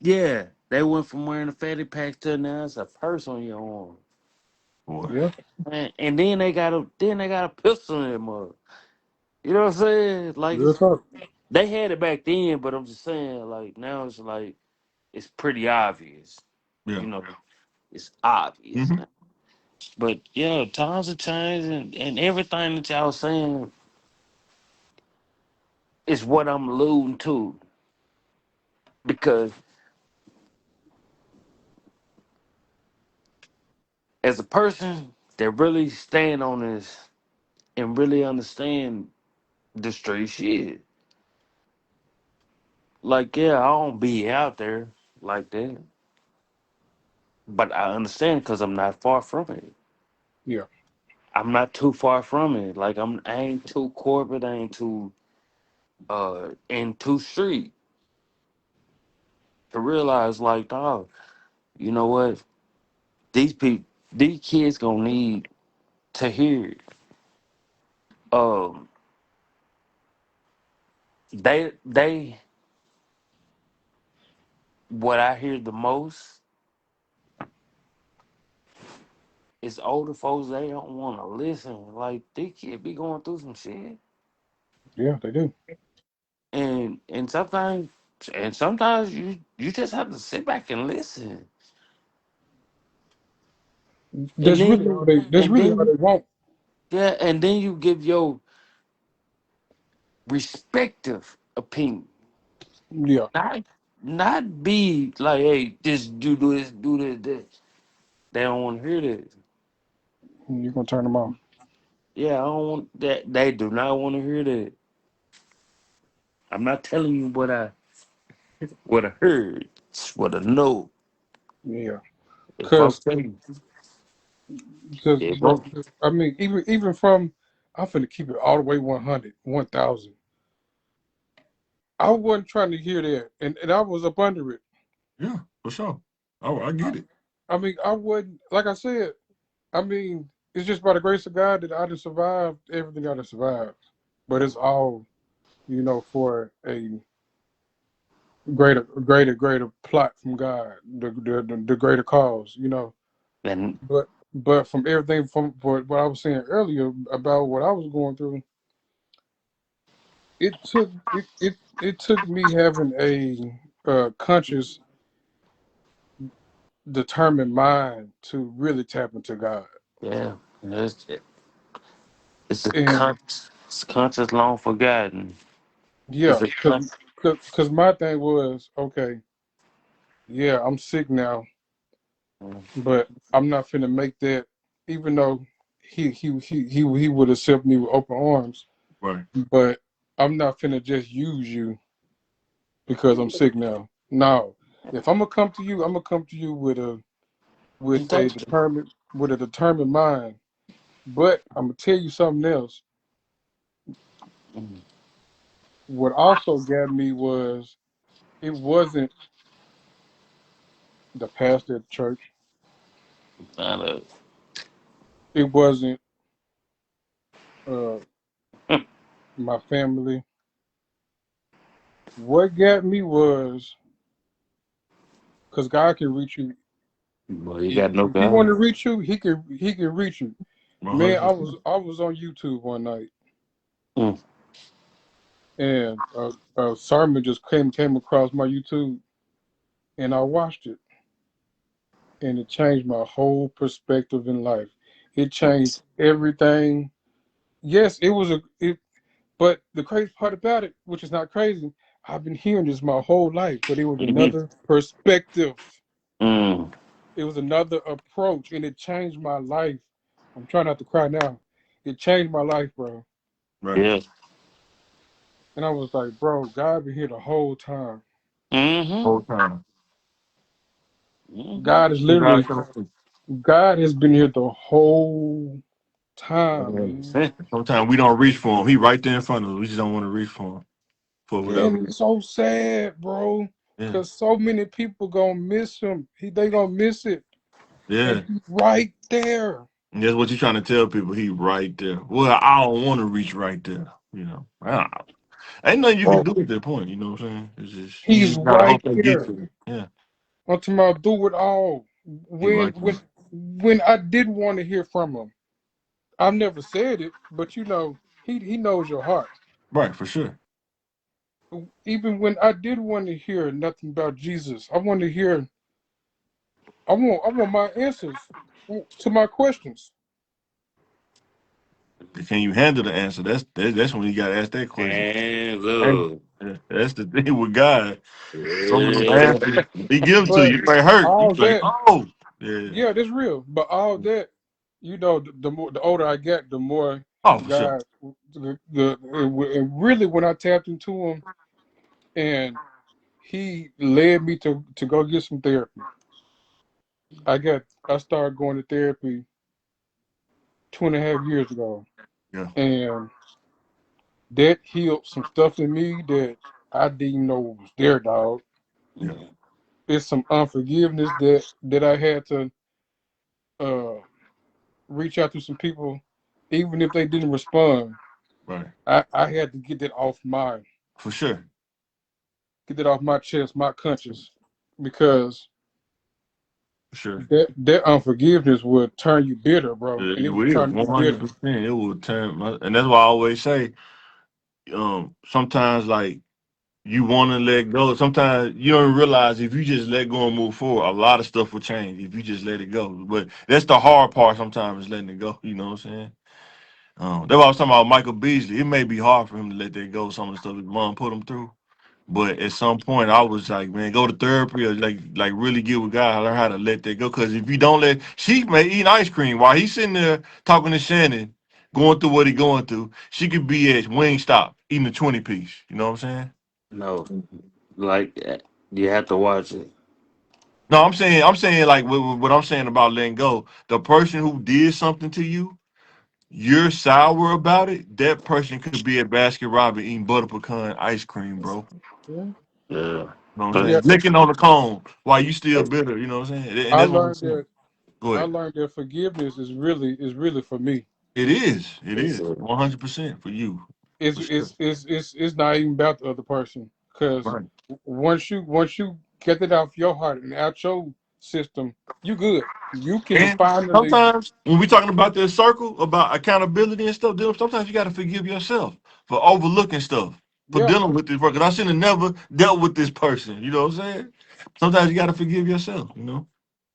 Yeah, they went from wearing a fatty pack to now it's a purse on your arm. Boy. yeah. And then they got a pistol in their mug. You know what I'm saying? Like Real talk. they had it back then, but I'm just saying, like now it's like it's pretty obvious. Yeah. You know, it's obvious Hmm. now. But yeah, times have changed, and everything that y'all saying is what I'm alluding to. Because as a person that really stand on this and really understand the street shit, like yeah, I don't be out there like that, but I understand because I'm not far from it. Yeah, I'm not too far from it. Like I ain't too corporate. I ain't too and too street to realize like, oh, you know what? These people, these kids gonna need to hear it. Um, they what I hear the most it's older folks, they don't want to listen. Like, they kid be going through some shit. Yeah, they do. And sometimes you just have to sit back and listen. And That's then really all you they. That's and really all then they want. yeah, and then you give your respective opinion. Yeah, Not be like, hey, just do this. They don't want to hear this. you're gonna turn them off. Yeah, I don't want that. They do not want to hear that. I'm not telling you what I heard. It's what I know. Yeah, If I'm cause, telling you, if bro. I'm 'Cause, I mean, even from, I'm finna keep it all the way 100, 1,000. I wasn't trying to hear that, and I was up under it. Yeah, for sure. Oh, I I, get it. I mean, I wouldn't. Like I said, I mean, it's just by the grace of God that I done survived everything I done survived. But it's all, for a greater plot from God, the greater cause. and But from everything from what I was saying earlier about what I was going through, it took me having a conscious, determined mind to really tap into God. yeah, it's a And conscious long forgotten. It's yeah, a cause my thing was, okay, yeah, I'm sick now, but I'm not finna make that. Even though he would accept me with open arms, Right. but I'm not finna just use you because I'm sick now. No, if I'm gonna come to you, I'm gonna come to you with a determined mind. But I'm gonna tell you something else. What also got me was, it wasn't the pastor at the church. not a It wasn't uh, my family. What got me was, because God can reach you. well, you got no If He want God. to reach you, He can reach you. Man, I 100%. was I was on YouTube one night, Mm, and a sermon just came across my YouTube, and I watched it, and it changed my whole perspective in life. It changed everything. Yes, but the crazy part about it, which is not crazy, I've been hearing this my whole life, but it was mm-hmm. another perspective. Mm, It was another approach, and it changed my life. I'm trying not to cry now. It changed my life, bro. Right. yeah. And I was like, bro, God been here the whole time. Mm-hmm. Whole time. Mm-hmm. God is You gotta literally, come through. God has been here the whole time, man. 100%. Sometimes we don't reach for him. He right there in front of us. We just don't want to reach for him for Yeah. whatever. And it's so sad, bro, Yeah. because so many people gonna miss him. They gonna miss it, and Yeah. he's right there. And that's what you're trying to tell people. He right there. Well, I don't want to reach right there. Ain't nothing you can Bro, do at that point. You know what I'm saying? It's just you he's just gotta right hope they get there. to it. Yeah. I'm talking about do it all. He When right there. when when I didn't want to hear from him, I've never said it, but he knows your heart. Right, for sure. Even when I did want to hear nothing about Jesus, I want to hear. I want my answers to my questions. Can you handle the answer? That's when you gotta ask that question. And And look. that's the thing with God. Some of them Yeah. answers he give them to But you, it might hurt. You all be like, that, oh, yeah. yeah, that's real. But all that, the older I get, the more Oh, for sure. God, and really when I tapped into him, and he led me to go get some therapy. I started going to therapy 2.5 years ago, Yeah, and that healed some stuff in me that I didn't know was there, dog. yeah, It's some unforgiveness that I had to uh reach out to some people, even if they didn't respond. right. I had to For sure. get that off my chest, my conscience, because sure. that unforgiveness will turn you bitter, bro, Yeah, and it it will will, turn you one hundred bitter. percent. It will turn, and that's why I always say, sometimes like you want to let go. Sometimes you don't realize if you just let go and move forward, a lot of stuff will change if you just let it go. But that's the hard part. Sometimes is letting it go. You know what I'm saying? That's why I was talking about Michael Beasley. It may be hard for him to let that go. Some of the stuff his mom put him through. But at some point, I was like, man, go to therapy or like really get with God, learn how to let that go. Because if you don't let, she may eat ice cream while he's sitting there talking to Shannon, going through what he going through. She could be at Wingstop eating a 20 piece. You know what I'm saying? No, like you have to watch it. No, I'm saying like what I'm saying about letting go. The person who did something to you, you're sour about it. That person could be at Baskin Robbins eating butter pecan ice cream, bro. Yeah, Yeah, You know what I'm but yeah. saying? Licking on the cone while you still bitter. You know what I'm saying? And I that's what I'm learned saying. that. Go I ahead. learned that forgiveness is really for me. It is. It it's is 100% for you, It's for sure. it's it's it's, it's not even about the other person. Because Right. once you get it off your heart and out your system, you good. You can And finally. sometimes when we talking about this circle about accountability and stuff, sometimes you got to forgive yourself for overlooking stuff, for Yeah, dealing with this person. I should have never dealt with this person. You know what I'm saying? Sometimes you got to forgive yourself. You know,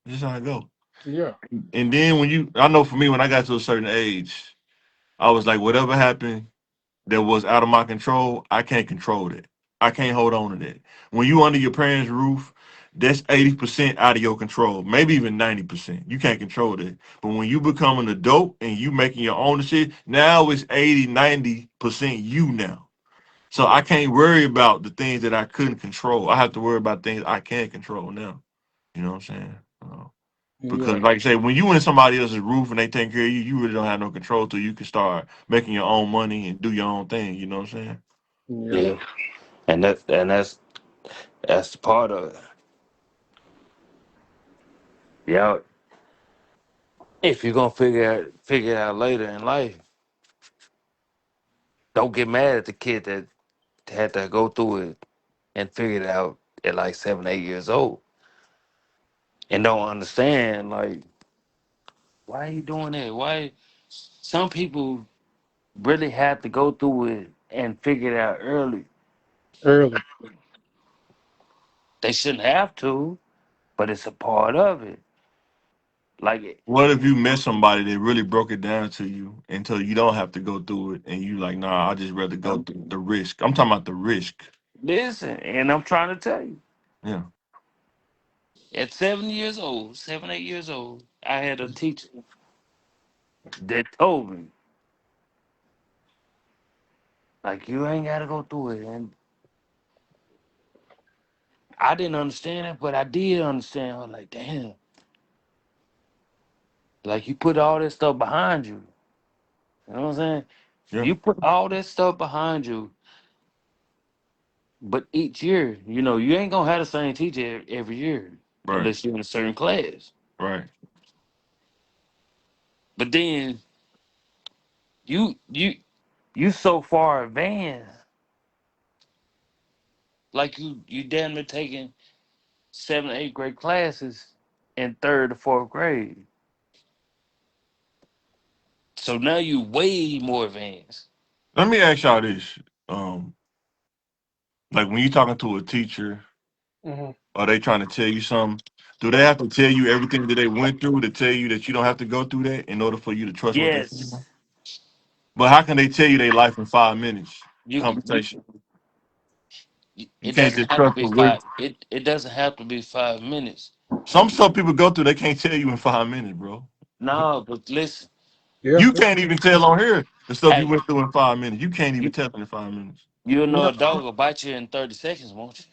that's just how it go. yeah, And then I know for me, when I got to a certain age, I was like, whatever happened that was out of my control, I can't control that. I can't hold on to that. When you under your parents' roof, that's 80% out of your control, maybe even 90%. You can't control that. But when you become an adult and you making your own shit, now it's 80, 90% you now. So yeah, I can't worry about the things that I couldn't control. I have to worry about things I can control now. You know what I'm saying? yeah, Because, like I say, when you in somebody else's roof and they take care of you, you really don't have no control till you can start making your own money and do your own thing. You know what I'm saying? yeah. yeah, and that's the part of it. Yeah, if you're gonna figure it out later in life, don't get mad at the kid that had to go through it and figure it out at like 7, 8 years old and don't understand like why are you doing that? Why some people really have to go through it and figure it out early. Early. They shouldn't have to, but it's a part of it. Like What if you met somebody that really broke it down to you until you don't have to go through it and you like, nah, I just rather go through the risk. I'm talking about the risk. listen, and I'm trying to tell you, Yeah. at 7 years old, 7, 8 years old, I had a teacher that told me, like, you ain't gotta go through it. And I didn't understand it, but I did understand. I was like, damn, like you put all this stuff behind you. You know what I'm saying? Yeah. You put all this stuff behind you, but each year, you ain't gonna have the same teacher every year Right. unless you're in a certain class. Right. But then you you you so far advanced, like you damn near taking 7, 8 grade classes in third or fourth grade. So now you way more advanced. Let me ask y'all this. Um, like when you talking to a teacher, Hmm. are they trying to tell you something? Do they have to tell you everything that they went through to tell you that you don't have to go through that in order for you to trust what they say? Yes, But how can they tell you their life in 5 minutes you conversation? You it can't doesn't just have to trust be the way. five. It doesn't have to be 5 minutes. Some stuff people go through, they can't tell you in 5 minutes, bro. No, but listen, Yeah, You can't even tell on here the stuff you hey, went through in 5 minutes. You can't even you tell it in 5 minutes. you'll know yeah, a dog will bite you in 30 seconds, won't you?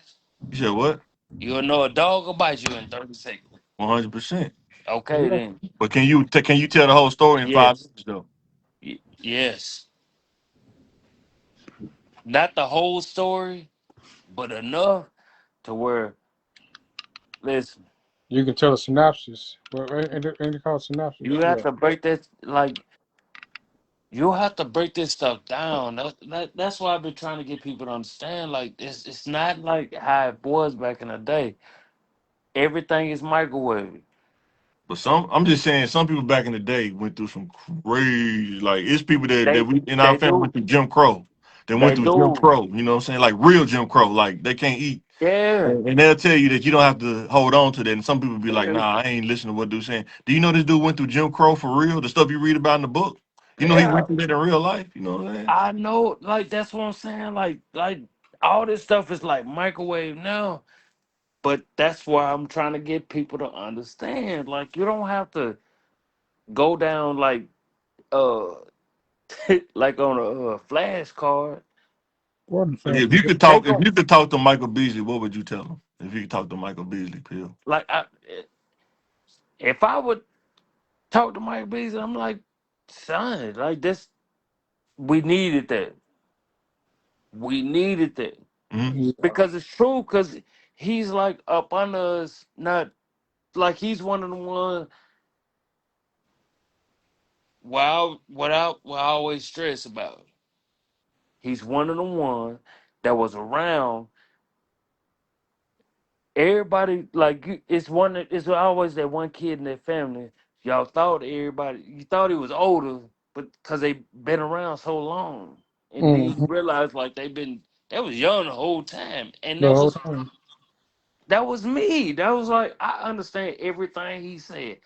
You said what? You'll know a dog will bite you in 30 seconds. 100%. Okay, yeah. then. But can you tell the whole story in five Yes, minutes though? yes. Not the whole story, but enough to where, listen, You can tell a synopsis. Well, ain't it called synopsis? you have Yeah. to break that. Like you have to break this stuff down. That's why I've been trying to get people to understand. Like it's not like how it was back in the day. Everything is microwave. But I'm just saying, some people back in the day went through some crazy. Like it's people that They we in our they family do went through Jim Crow. They went they through Jim do. Crow. You know what I'm saying? Like real Jim Crow. Like they can't eat. Yeah. And they'll tell you that you don't have to hold on to that. And some people be like, Yeah. nah, I ain't listening to what dude's saying. Do you know this dude went through Jim Crow for real? The stuff you read about in the book? You know he Yeah. went through that in real life? You know what I'm saying? I know, like that's what I'm saying. Like all this stuff is like microwave now. But that's why I'm trying to get people to understand. Like you don't have to go down like uh like on a flashcard. What the Okay, fuck? They if go you could talk to Michael Beasley, what would you tell him? If you could talk to Michael Beasley, Pill. like if I would talk to Mike Beasley, I'm like, son, like this, we needed that. We needed that Mm-hmm. Yeah. because it's true. Because he's like up under us, not like he's one of the ones. What I always stress about. He's one of the ones that was around everybody. Like it's one. It's always that one kid in their family. Y'all thought everybody. You thought he was older, but because they been around so long, and then you Mm-hmm. realize like they was young the whole time, and The whole time. that was me. That was like I understand everything he said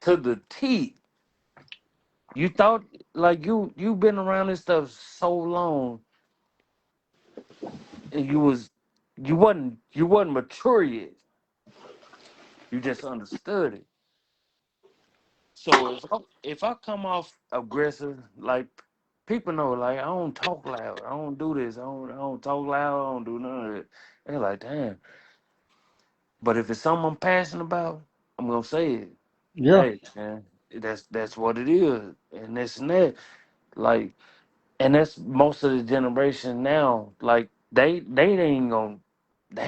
to the T. You thought like you been around this stuff so long, and you wasn't mature yet. You just understood it. So if I come off aggressive, like people know, like I don't talk loud, I don't do this, I don't talk loud, I don't do none of it. They're like, damn. But if it's something I'm passionate about, I'm gonna say it. Yeah. Hey, man, that's what it is, and this and that. Like, and that's most of the generation now. Like they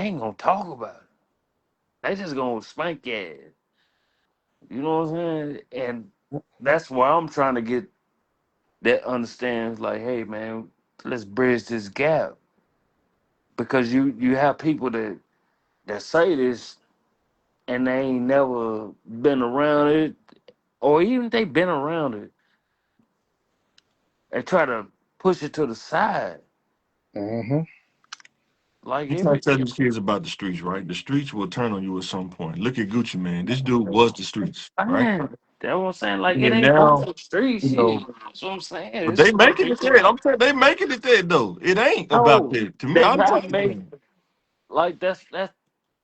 ain't gonna talk about it. They just gonna spank your ass. You know what I'm saying? And that's why I'm trying to get that understands like, hey man, let's bridge this gap because you have people that say this and they ain't never been around it, or even if they been around it, they try to push it to the side. Mm-hmm. Like You if try to it, tell these kids about the streets, right? The streets will turn on you at some point. Look at Gucci, man. This dude was the streets, right? man, that's what I'm saying. Like it And ain't over now, the street you shit. know, That's what I'm saying. but It's they some making it people. that. I'm saying they making it that though. It ain't about No, that. To me, they I'm not telling make you. like that's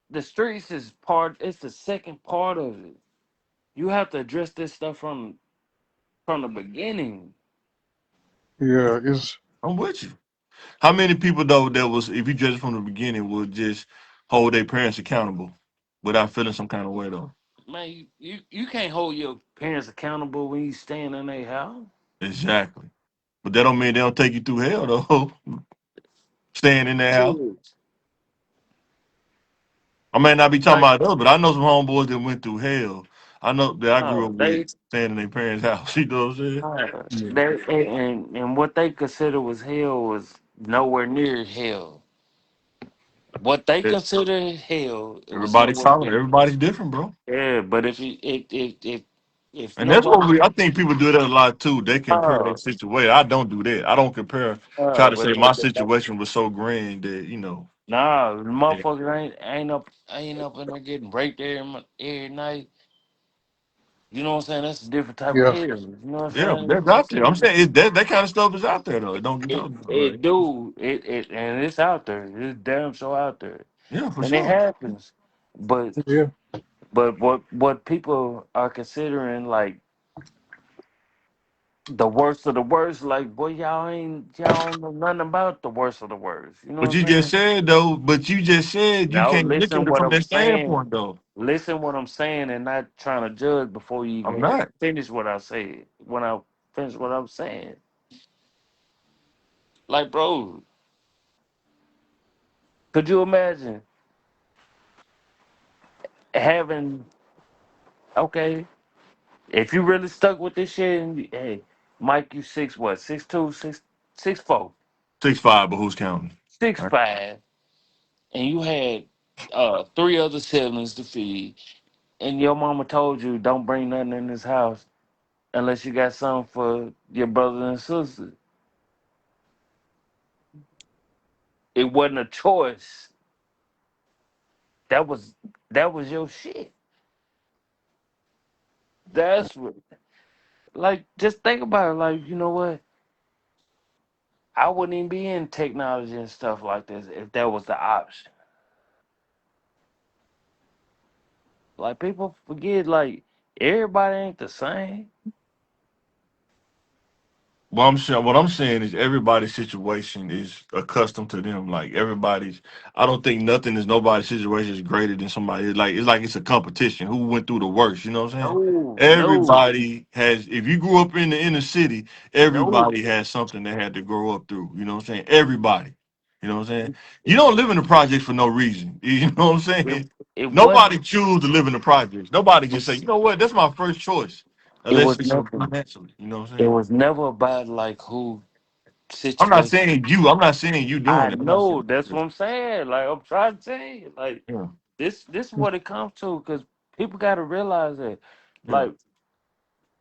the streets is part. It's the second part of it. You have to address this stuff from the beginning. Yeah. It's I'm with you. How many people though that was, if you judge from the beginning, would just hold their parents accountable without feeling some kind of way though? Man, you can't hold your parents accountable when you staying in their house. Exactly. But that don't mean they don't take you through hell though. Staying in their house. Shit. I may not be talking Like about those, but I know some homeboys that went through hell. I know that I grew up with they staying in their parents' house. You know what I'm saying? yeah. they and what they consider was hell was nowhere near hell. What they Yeah. consider hell, it was Everybody's nowhere solid. near. Everybody's different, bro. Yeah, but if And that's what nobody, I think people do that a lot too. They compare uh, their situation. I don't do that. I don't compare. Try to but say my situation was so grand that nah, the yeah, motherfucker ain't up in there getting raped every night. You know what I'm saying? That's a different type of Yeah. hell. You know what yeah, I'm that's out there. I'm saying? saying that kind of stuff is out there though. It don't get It talked about, right? it do it and it's out there. It's damn so out there, Yeah, for and it sure. happens. But Yeah. what people are considering like the worst of the worst, like boy, y'all don't know nothing about the worst of the worst. You know But what you I'm just saying? said though. But you just said you Now can't look at listen it what from I'm that saying. standpoint though. Listen what I'm saying, and not trying to judge before you I'm even not. finish what I said. When I finish what I'm saying, like bro, could you imagine having okay? If you really stuck with this shit, and hey, Mike, you six what? 6'2", 6'4", 6'5", but who's counting? six Right. five, and you had three other siblings to feed, and your mama told you don't bring nothing in this house unless you got something for your brothers and sisters. It wasn't a choice. That was that was your shit. That's what, like, just think about it. Like, you know what? I wouldn't even be in technology and stuff like this if that was the option. Like, people forget, like, everybody ain't the same. Well, I'm sure what I'm saying is everybody's situation is accustomed to them. Like everybody's, I don't think nothing is nobody's situation is greater than somebody. Like it's a competition. Who went through the worst? You know what I'm saying? No, no, Everybody has. If you grew up in the inner city, no. everybody has something they had to grow up through. You know what I'm saying? Everybody. You know what I'm saying? You don't live in the projects for no reason. You know what I'm It saying? it Nobody wasn't. choose to live in the projects. Nobody just say, you know what, that's my first choice. It Unless was it's never. financially. You know what I'm It saying? was never about like who I'm not situation. saying you. I'm not saying you I doing it. I'm not saying know that's what I'm saying. Like, I'm trying to tell you, like, yeah, this is what it comes to, because people got to realize that, yeah. like,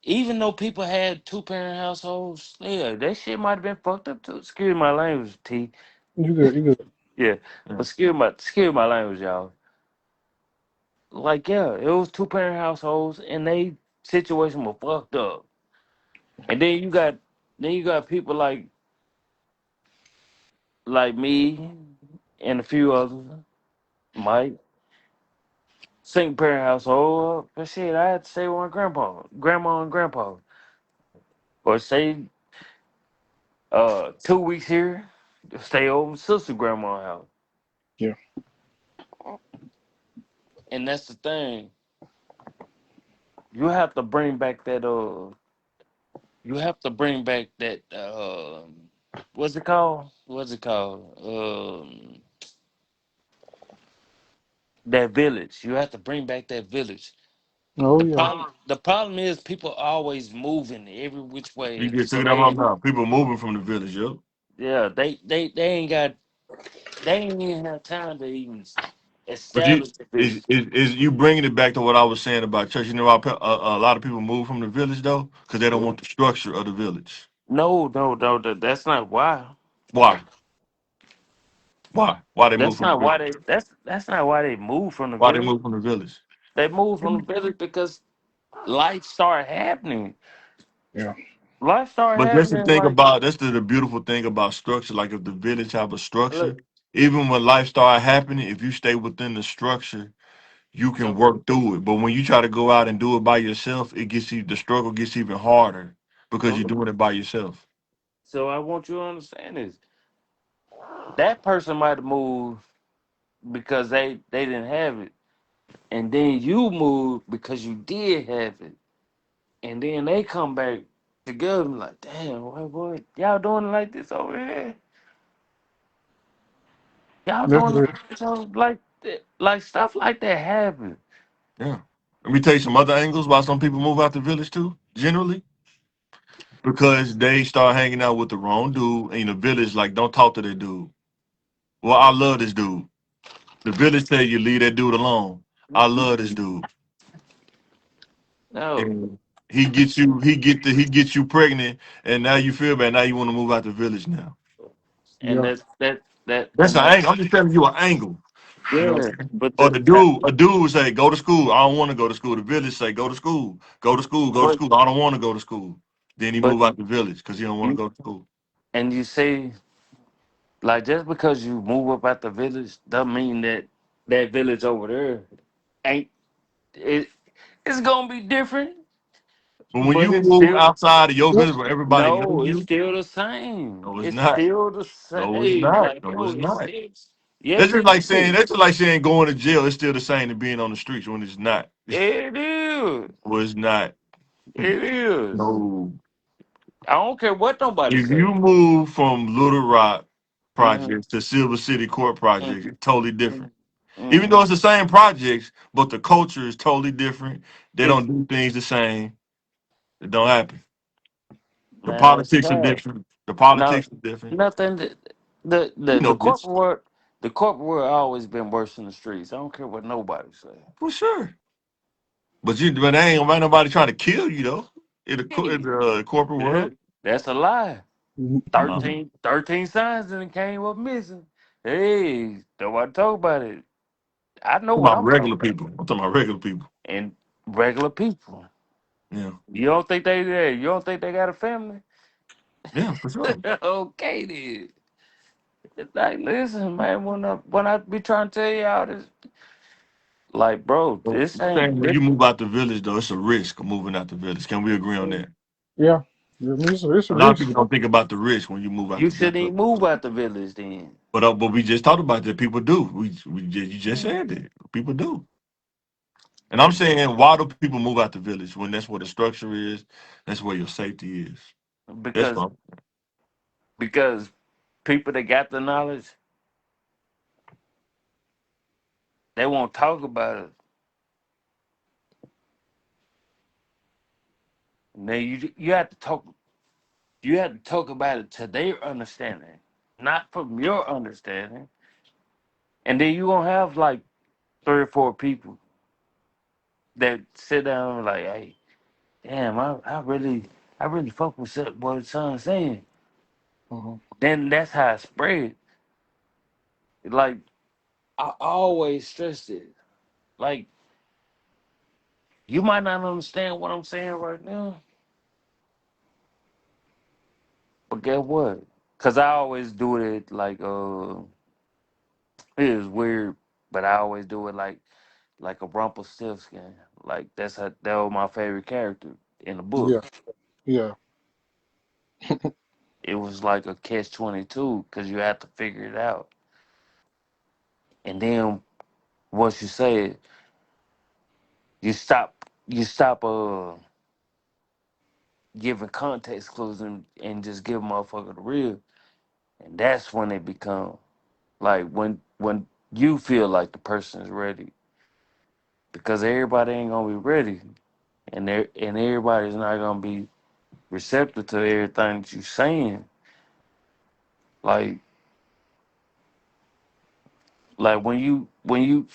even though people had two-parent households, yeah, that shit might have been fucked up too. Excuse my language, T. You good? You good? Yeah, Yeah. but excuse my language, y'all. Like, yeah, it was two-parent households, and they situation was fucked up. And then you got people like me and a few others, Mike, single parent household. But shit, I had to stay with my grandma and grandpa, or stay 2 weeks here, stay over sister grandma house. Yeah. And that's the thing. You have to bring back that you have to bring back that what's it called? What's it called? That village. You have to bring back that village. Oh The yeah. problem is people always moving every which You way. get So took it out my they, mouth. People moving from the village, yo. yeah, they ain't even have time to even But you establish the is, village. is you bringing it back to what I was saying about church? You know, a lot of people move from the village though because they don't Yeah. want the structure of the village. No, no, no, that's not why. Why? Why they move That's from the not why village? that's not why they moved from the Why they village. move from the village? They moved from the village because life started happening. Yeah. Life started But that's the happening thing like, about that's the beautiful thing about structure. Like if the village have a structure, look, even when life start happening, if you stay within the structure, you can so work through it. But when you try to go out and do it by yourself, the struggle gets even harder because you're so doing it by yourself. so I want you to understand this. That person might have moved because they didn't have it. And then you moved because you did have it. And then they come back together and like, damn, what y'all doing it like this over here? Y'all That's doing it real. like this like that. Like stuff like that happen. Yeah. Let me tell you some other angles why some people move out the village too. Generally, because they start hanging out with the wrong dude in the village. Like, don't talk to that dude. Well, I love this dude. The village tell you leave that dude alone. I love this dude. No. And he gets you pregnant, and now you feel bad. Now you want to move out the village now. And Yeah. That's and an that angle. I'm just telling you an angle. You know. yeah. But Or the that a dude would say, go to school. I don't want to go to school. The village say, go to school. Go to school. Go to but school. I don't want to go to school. Then he but move out the village because he don't want to you go to school. and you say, like, just because you move up out the village doesn't mean that that village over there ain't it. It's gonna be different, But when but you it's move still outside of your Yep. village where everybody know no. It's you, still the same. no, it's It's not. still the No, it's same. not. Like, No, yo, it's it's not. still. Yes, it is. That's just like saying going to jail is still the same as being on the streets when it's not. It is. Well, it's not. It is. No. I don't care what nobody If say. you move from Little Rock Mm-hmm. projects to Silver City Court projects, it's totally Mm-hmm. different. Even Mm-hmm. though it's the same projects, but the culture is totally different. They It's don't do things the same. It don't happen. The man, it's politics are sad. different. The No, politics are different. nothing. The You the know the this corporate world, the corporate world always been worse in the streets. I don't care what nobody say. for sure. but ain't nobody trying to kill you though. In Hey, the corporate yeah, world. that's a lie. Mhm. No. 13 signs and came up missing. Hey, nobody talk about it. I know I'm what talking about I'm talking regular about. people. I'm talking about regular people. And regular people. Yeah. You don't think they there? You don't think they got a family? Yeah, for sure. Okay then. It's like, listen, man, when I be trying to tell y'all this, like, bro, But this I'm saying ain't when this. you move out the village though, it's a risk of moving out the village. Can we agree on that? Yeah, yeah, it's a A lot of risk. people don't think about the risk when you move out You the shouldn't village. even move out the village then. But we just talked about that. People do. You just said that. People do. And I'm saying, why do people move out the village when that's where the structure is? That's where your safety is. That's Because what because people that got the knowledge, they won't talk about it. Now you have to talk about it to their understanding, not from your understanding. And then you gonna have like 3 or 4 people that sit down and like, hey, damn, I really fuck with what son's saying. Uh-huh. Then that's how it spread. Like I always stress it. Like you might not understand what I'm saying right now, but guess what? Cause I always do it like it is weird, but I always do it like a Rumpelstiltskin. Like that was my favorite character in the book. Yeah, yeah, It was like a catch 22 because you have to figure it out. And then once you say it, you stop giving context clues and just give motherfucker the real. And that's when it become like when you feel like the person is ready. Because everybody ain't gonna be ready. And everybody's not gonna be receptive to everything that you saying. Like like when you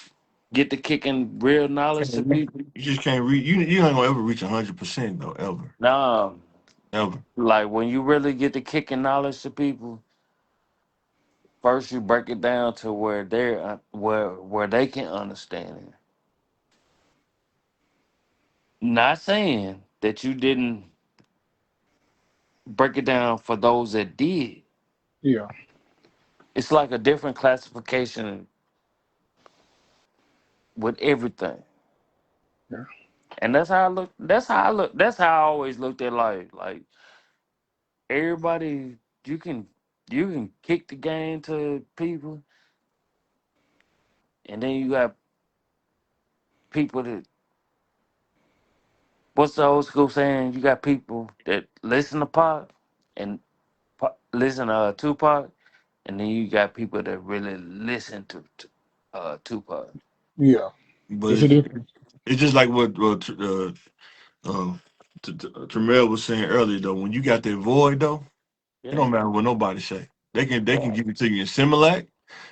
get to kicking real knowledge to people, you just can't read. You ain't gonna ever reach 100% though, ever, nah, ever. like when you really get to kicking knowledge to people, first you break it down to where where they can understand it. Not saying that you didn't break it down for those that did. yeah, It's like a different classification with everything. yeah, And that's how I look. That's how I look. That's how I always looked at life. Like everybody, you can you can kick the game to people, and then you got people that what's the old school saying? You got people that listen to Pac and listen to Tupac, and then you got people that really listen to Tupac. yeah. But It's a difference. it's just like what uh, Tremel was saying earlier though. When you got that void though, it Yeah, don't matter what nobody say. They can right. give it to you in Similac.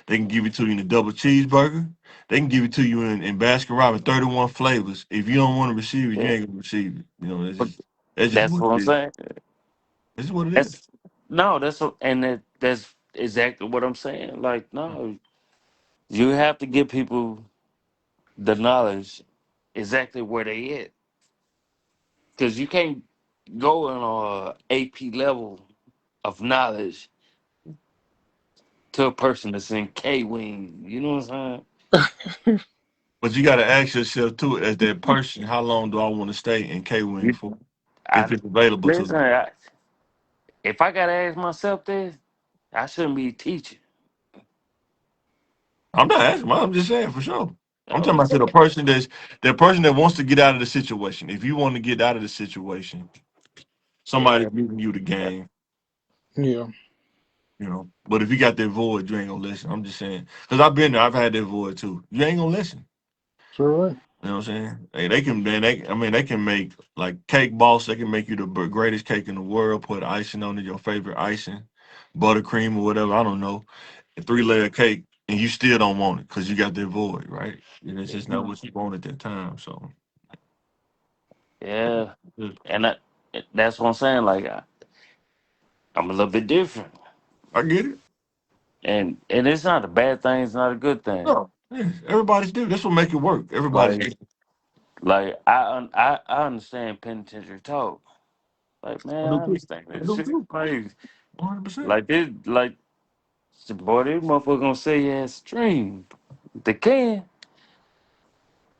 They can give it to you in a double cheeseburger. They can give it to you in Baskin Robbins 31 flavors. If you don't want to receive it, you Yeah, ain't gonna receive it. You know, but that's just that's what what it I'm is. saying. That's what it is. That's no, that's exactly what I'm saying. Like, no, you have to give people the knowledge exactly where they at, because you can't go on a AP level of knowledge to a person that's in K Wing. You know what I'm saying? But you got to ask yourself too, as that person, how long do I want to stay in K Wing You, for, if I it's available to listen. me? If I gotta ask myself this, I shouldn't be teaching. I'm not asking. I'm just saying for sure. I'm talking I'm about to the saying, person that person that wants to get out of the situation. If you want to get out of the situation, somebody's yeah, giving you the game, Yeah, you know. But if you got that void, you ain't gonna listen. I'm just saying because I've been there. I've had that void too. You ain't gonna listen. sure right. You know what I'm saying? Hey, they can. I mean, they can make like cake boss. They can make you the greatest cake in the world. Put icing on it, your favorite icing, buttercream or whatever. I don't know. A 3-layer cake, and you still don't want it because you got that void, right? And it's just not mhm. what you want at that time. So. Yeah, Yeah, and that's what I'm saying. Like I'm a little bit different, I get it. and it's not a bad thing. It's not a good thing. No, yeah, everybody's different. That's what make it work. Everybody's Like different. I understand penitentiary talk. Like I man, do I too. understand I this do shit. too. Like 100%. like this like boy, this motherfucker gonna say your dream. They can.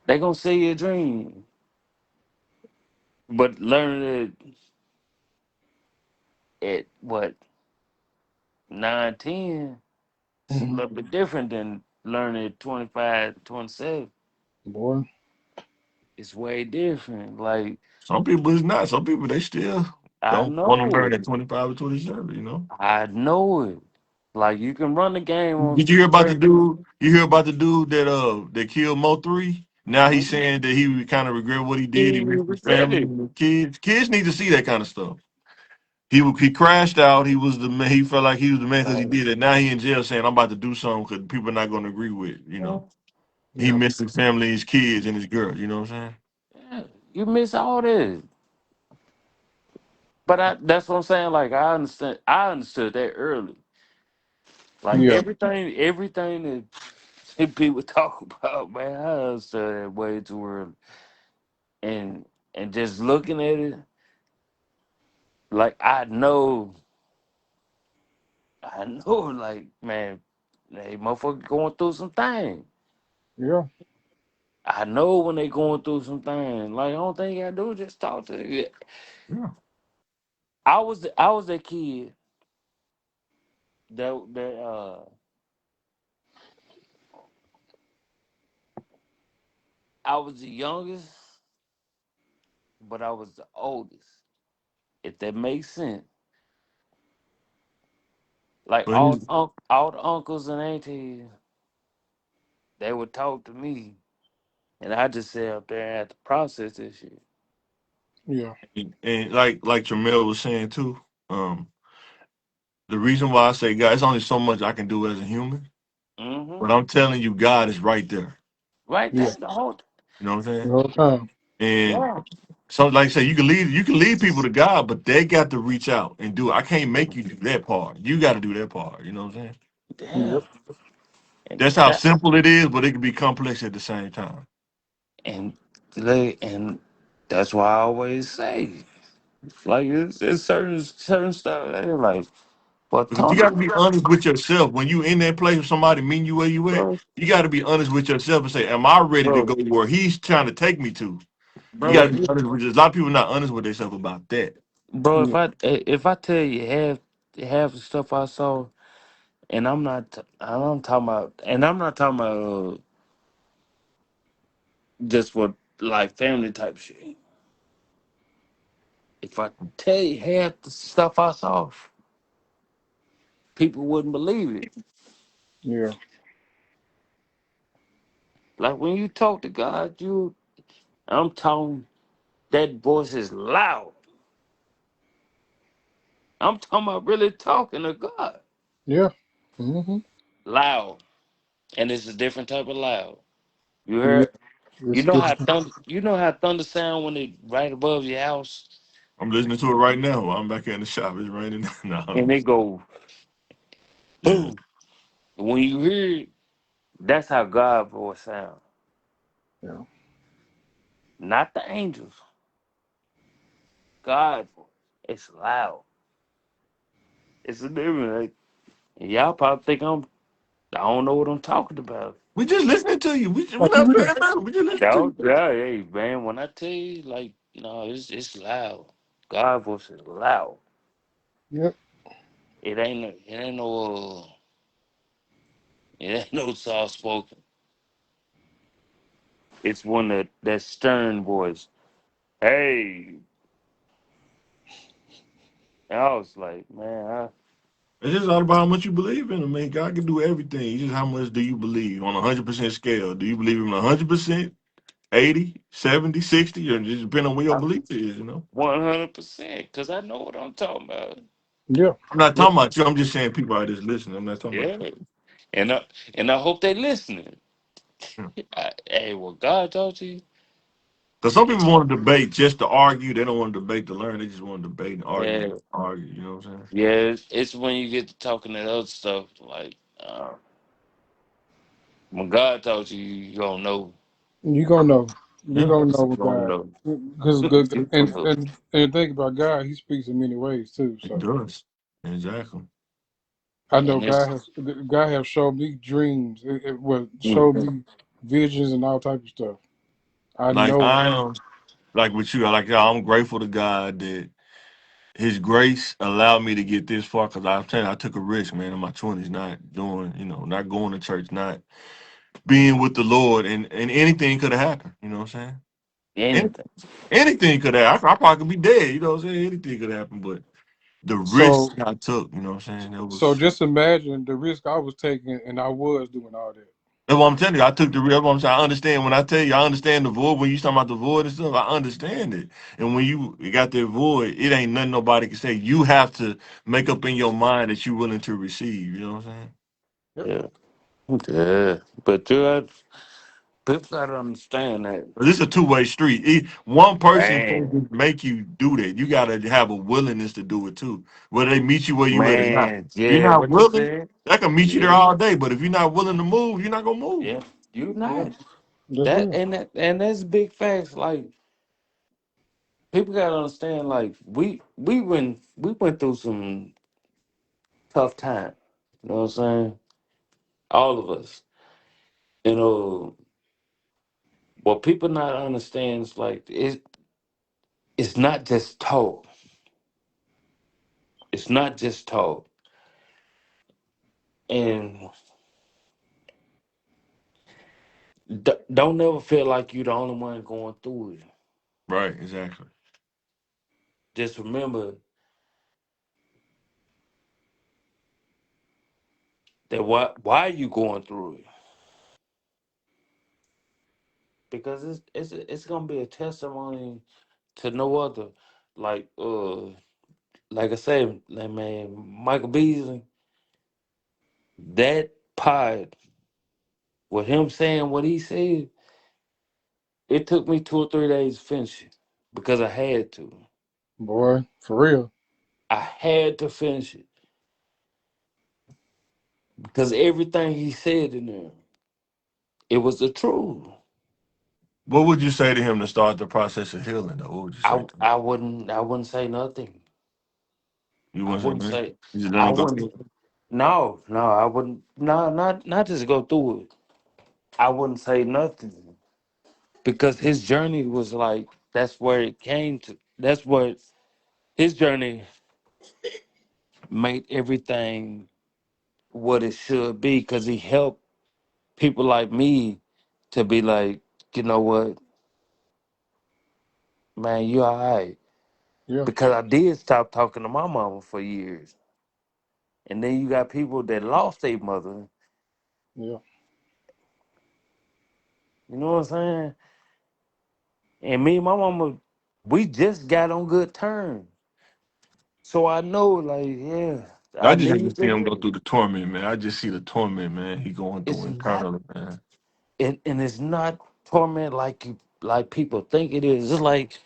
They gonna say your dream. But learning it at what 9, 10, it's a Hmm. little bit different than learning at 25, 27. Boy, It's way different. Like Some people it's not. Some people they still I don't want to know learn it. at 25 or 27. You know. I know it. Like you can run the game on Did you hear speed about the practice. dude? You hear about the dude that killed Mo 3? Now he's Mhm. saying that he kind of regret what he did. He He missed his regret family it. and the kids. Kids need to see that kind of stuff. He crashed out. He was the man. He felt like he was the man because he Like, did it. Now he in jail saying I'm about to do something because people are not going to agree with. You know. He yeah, missed his family, his kids, and his girl. You know what I'm saying? yeah, you miss all this. But that's what I'm saying. Like I understand. I understood that early. Like yeah, everything that people talk about, man, I understood that way too early. And just looking at it, like like man, they motherfucker going through some things. yeah, I know when they going through some things. Like, the only thing you gotta do is just talk to them. Yeah. I was that kid that I was the youngest, but I was the oldest. If that makes sense. Like But it's, all the uncles and aunties, they would talk to me, and I just sit up there and have to process this shit. yeah, and like Jamel was saying too. Um, the reason why I say God, it's only so much I can do as a human. Mm-hmm. But I'm telling you, God is right there. Right yeah. there, the whole You know what I'm The saying? whole time. And yeah, so, like I say, you can lead people to God, but they got to reach out and do it. I can't make you do that part. You got to do that part. You know what I'm saying? damn, Yep. and That's how that simple it is, but it can be complex at the same time. and and that's why I always say, like it's certain stuff. They're like, but Because you Tony, got to be honest with yourself. When you in that place with somebody meeting you where you at, bro, you got to be honest with yourself and say, "Am I ready to bro, go where he's trying to take me to?" You got bro, to be honest with yourself. A lot of people not honest with themselves about that. bro. Yeah, If I tell you half the stuff I saw, and I'm not talking about just for like family type shit. If I tell you half the stuff I saw, people wouldn't believe it. yeah, Like when you talk to God, I'm talking that voice is loud. I'm talking about really talking to God, yeah. Hmm. loud, and it's a different type of loud. You Yeah. heard? It's different. You know how thunder sound when it right above your house, I'm listening to it right now while I'm back here in the shop. It's raining. No, and it go yeah. boom. When you hear it, that's how God voice sound. Yeah, Not the angels. God voice. It's loud. It's a different. Like, and y'all probably think I don't know what I'm talking about. We just listening to you. We're like you not read. paying attention. We just listening to No, you. yeah, hey man, when I tell you, like, no, it's loud. God voice is loud. Yep. It ain't no soft spoken. It's one that stern voice. Hey, and I was like, man, It's just all about how much you believe in him, man. God can do everything. It's just how much do you believe on a 100% scale? Do you believe him 100%, 80, 70, 60, or just depending on where your I belief is, you know? 100%, because I know what I'm talking about. Yeah. I'm not Yep. talking about you. I'm just saying people are just listening. I'm not talking about Yeah, and I hope they listening. you. Hey, well, God talk to you. Because some people want to debate just to argue. They don't want to debate to learn. They just want to debate and argue, Yeah, argue. You know what I'm saying? yeah. It's when you get to talking that other stuff, like when God talks to you, you gonna know. You gonna know. You Yeah, gonna know You with gonna God. know. Because good You gonna know. and think about God, he speaks in many ways too. it So does. Exactly. I know And it's God has showed me dreams. It will show Mhm. me visions and all type of stuff. I Like know. I am, like with you, like y'all, I'm grateful to God that His grace allowed me to get this far. Because I'm telling you, I took a risk, man, in my 20s, not doing, not going to church, not being with the Lord, and anything could have happened. You know what I'm saying? anything. Anything could have. I probably could be dead. You know what I'm saying? Anything could happen, but the risk So I took, you know what I'm saying? It so was. just imagine the risk I was taking, and I was doing all that. That's what I'm telling you. I took the real. I'm saying I understand when I tell you I understand the void. When you talking about the void and stuff, I understand it. And when you got that void, it ain't nothing nobody can say. You have to make up in your mind that you're willing to receive. You know what I'm saying? Yep. Yeah, yeah. But you got people gotta understand that, But this is a two-way street. One person can't man. just make you do that. You got to have a willingness to do it too. Whether they meet you where you at or not. Man, If you're yeah. not What you willing, said? that can meet you there Yeah, all day. But if you're not willing to move, you're not gonna move. yeah. You Yeah. not That's real. and that's big facts. Like people gotta understand. Like we went through some tough time. You know what I'm saying? All of us. You know what people not understand is like it's not just talk. It's not just talk. And don't never feel like you're the only one going through it. Right, exactly. Just remember that why are you going through it? Because it's gonna be a testimony to no other. Like like I said, like man, Michael Beasley, that part with him saying what he said, it took me 2 or 3 days to finish it because I had to. Boy, for real. I had to finish it because everything he said in there, it was the truth. What would you say to him to start the process of healing? Though, what would you say to him? I wouldn't say nothing. You I wouldn't say wouldn't man. say You just let I him go. wouldn't. No, I wouldn't. No, not just go through it. I wouldn't say nothing because his journey was like that's where it came to. That's what his journey made everything what it should be because he helped people like me to be like, you know what, man, you all right. Yeah. Because I did stop talking to my mama for years. And then you got people that lost their mother. Yeah. You know what I'm saying? And me and my mama, we just got on good terms. So I know, like, yeah, I I just have to need see him go to. through the torment, man. I just see the torment, man. He going It's through not, internally, man. and it's not torment like people think it is. It's like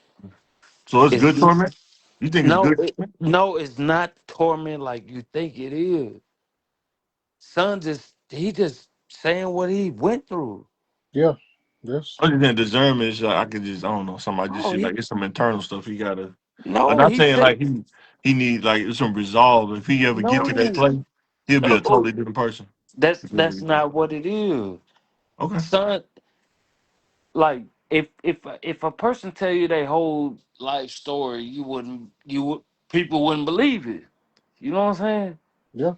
So it's it's good torment. You think it's no, good? no, it's not torment like you think it is. Son he just saying what he went through. Yeah. Yes. Other than discernment, it's like, I could just I don't know. Something I just Oh, see like it's some internal stuff he gotta. I'm no, not he saying said like he need like some resolve. If he ever get to that no, place, he'll be a no. totally different person. That's not what it is. Okay, Son, like if a person tell you their whole life story, you would people wouldn't believe it. You know what I'm saying? Yeah.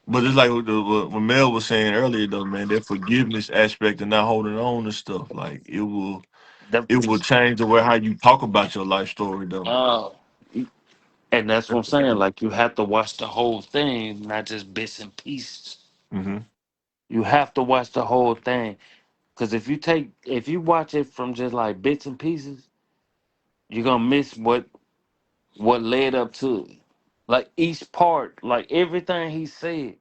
but it's like what Mel was saying earlier, though, man. That forgiveness aspect and not holding on to stuff, like The, it will change the way how you talk about your life story, though. uh, and that's what I'm saying. Like you have to watch the whole thing, not just bits and pieces. Mm-hmm. You have to watch the whole thing. Cause if you watch it from just like bits and pieces, you're gonna miss what led up to it. Like each part, like everything he said,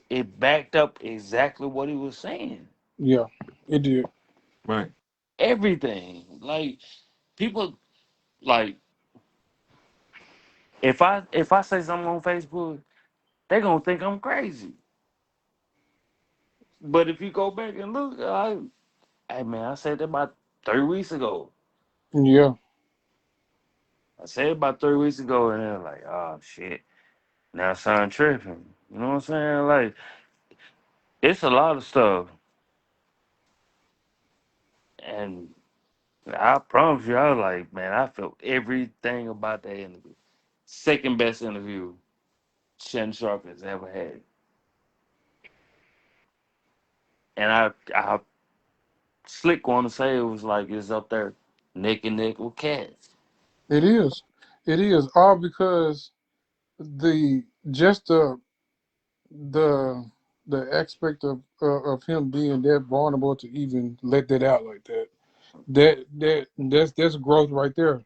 it backed up exactly what he was saying. Yeah. It did. Right. everything. Like people, like if I say something on Facebook, they gonna think I'm crazy. But if you go back and look, hey man, I said that about 3 weeks ago. Yeah, I said it about 3 weeks ago, and they're like, oh shit, now son tripping. You know what I'm saying? Like it's a lot of stuff, and I promise you, I was like, man, I felt everything about that interview. Second best interview Shannon Sharp has ever had, and I slick want to say it was like it's up there, neck and neck with cats. it is. It is all because the just the the aspect of him being that vulnerable to even let that out like that. That's growth right there.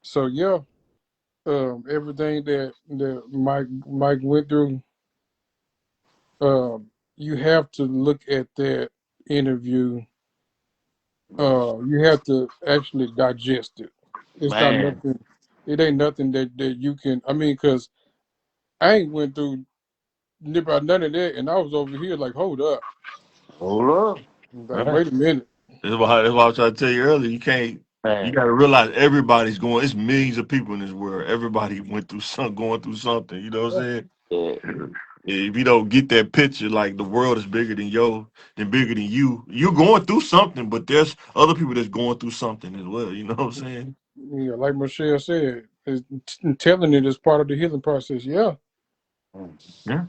So yeah, everything that Mike went through, you have to look at that interview. You have to actually digest it. It's not Man, nothing. It ain't nothing that you can. I mean, because I ain't went through about none of that, and I was over here like, hold up, hold up, like right? wait a minute. That's why I was trying to tell you earlier. You Man, got to realize everybody's going. It's millions of people in this world. Everybody went through going through something. You know what Yeah, I'm yeah, saying? If you don't get that picture, like the world is bigger than bigger than you. You're going through something, but there's other people that's going through something as well. You know what I'm saying? yeah, like Michelle said, telling it is part of the healing process. Yeah, Yeah.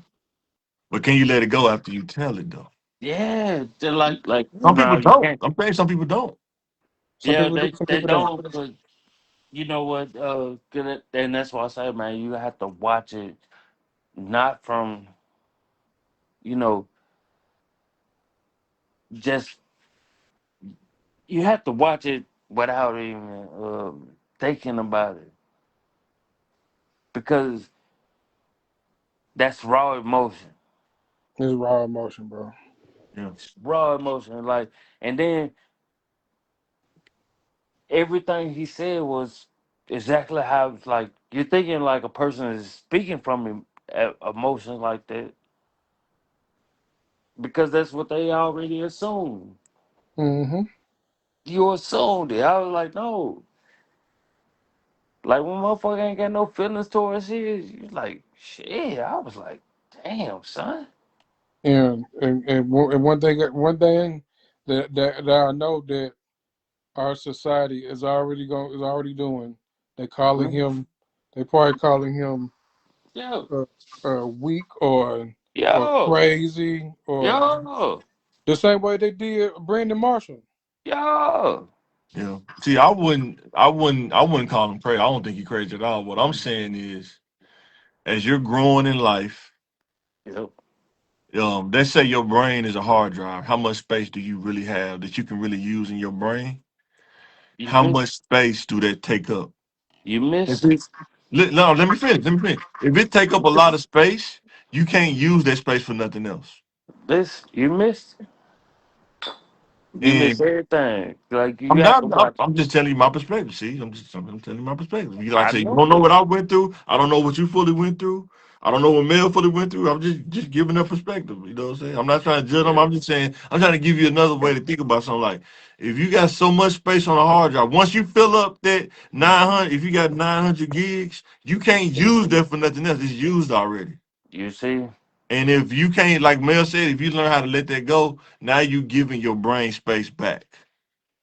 But can you let it go after you tell it though? yeah. They're like Some people bro, you don't. can't. I'm saying some people don't. some Yeah, people do, they some they people don't. don't. But you know what? And that's why I say, man, you have to watch it not from you know just you have to watch it without even thinking about it because that's raw emotion. It's raw emotion, bro. Yeah. Raw emotion, like, and then everything he said was exactly how it's like you're thinking like a person is speaking from emotions like that because that's what they already assumed. Mm-hmm. You assumed it. I was like, no. Like when motherfucker ain't got no feelings towards shit, you like shit. I was like, damn, son. And one thing that I know that our society is already doing. They calling Mhm. him. They probably calling him Yo, uh, weak or yo, crazy or yo, the same way they did Brandon Marshall. yo. Yeah. See, I wouldn't call him crazy. I don't think he's crazy at all. What I'm saying is, as you're growing in life, Yep. let's say your brain is a hard drive. How much space do you really have that you can really use in your brain? You How missed. much space do that take up? You If missed. it's no, let me finish. Let me finish. If it take up a lot of space, you can't use that space for nothing else. This. You missed. You missed And everything. Like you I'm have to not. I'm, watch it. I'm just telling you my perspective. See, I'm telling you my perspective. You like I I say, you know. don't know what I went through. I don't know what you fully went through. I don't know what Mel fully went through. I'm just giving a perspective. You know what I'm saying? I'm not trying to judge them. Yeah. I'm just saying I'm trying to give you another way to think about something. Like if you got so much space on a hard drive, once you fill up that 900, if you got 900 gigs, you can't use that for nothing else. It's used already. You see. And if you can't, like Mel said, if you learn how to let that go, now you giving your brain space back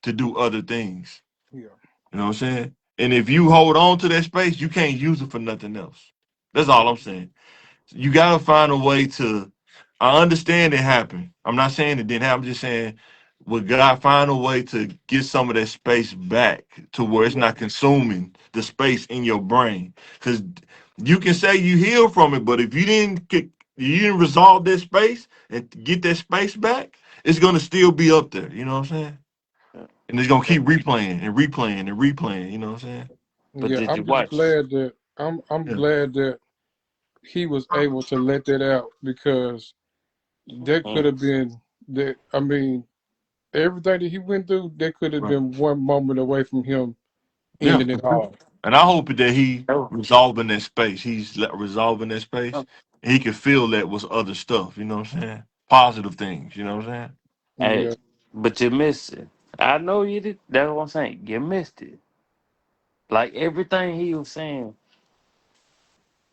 to do other things. Yeah, You know what I'm saying? And if you hold on to that space, you can't use it for nothing else. That's all I'm saying. You gotta find a way to. I understand it happened. I'm not saying it didn't happen. I'm just saying, we gotta find a way to get some of that space back to where it's yeah, not consuming the space in your brain. Because you can say you healed from it, but if you didn't resolve that space and get that space back, it's gonna still be up there. You know what I'm saying? And it's gonna But, keep replaying and replaying and replaying. You know what I'm saying? but yeah. did you I'm just watch? glad that I'm Yeah. glad that he was able to let that out because that could Mm. have been that. I mean, everything that he went through, that could have Right. been one moment away from him Yeah, ending for it sure. all. And I hope that he Oh, resolving that space. He's resolving that space. And he can feel that with other stuff. You know what I'm saying? Positive things. You know what I'm saying? hey, Yeah, but you missed it. I know you did. That's what I'm saying. You missed it. Like everything he was saying,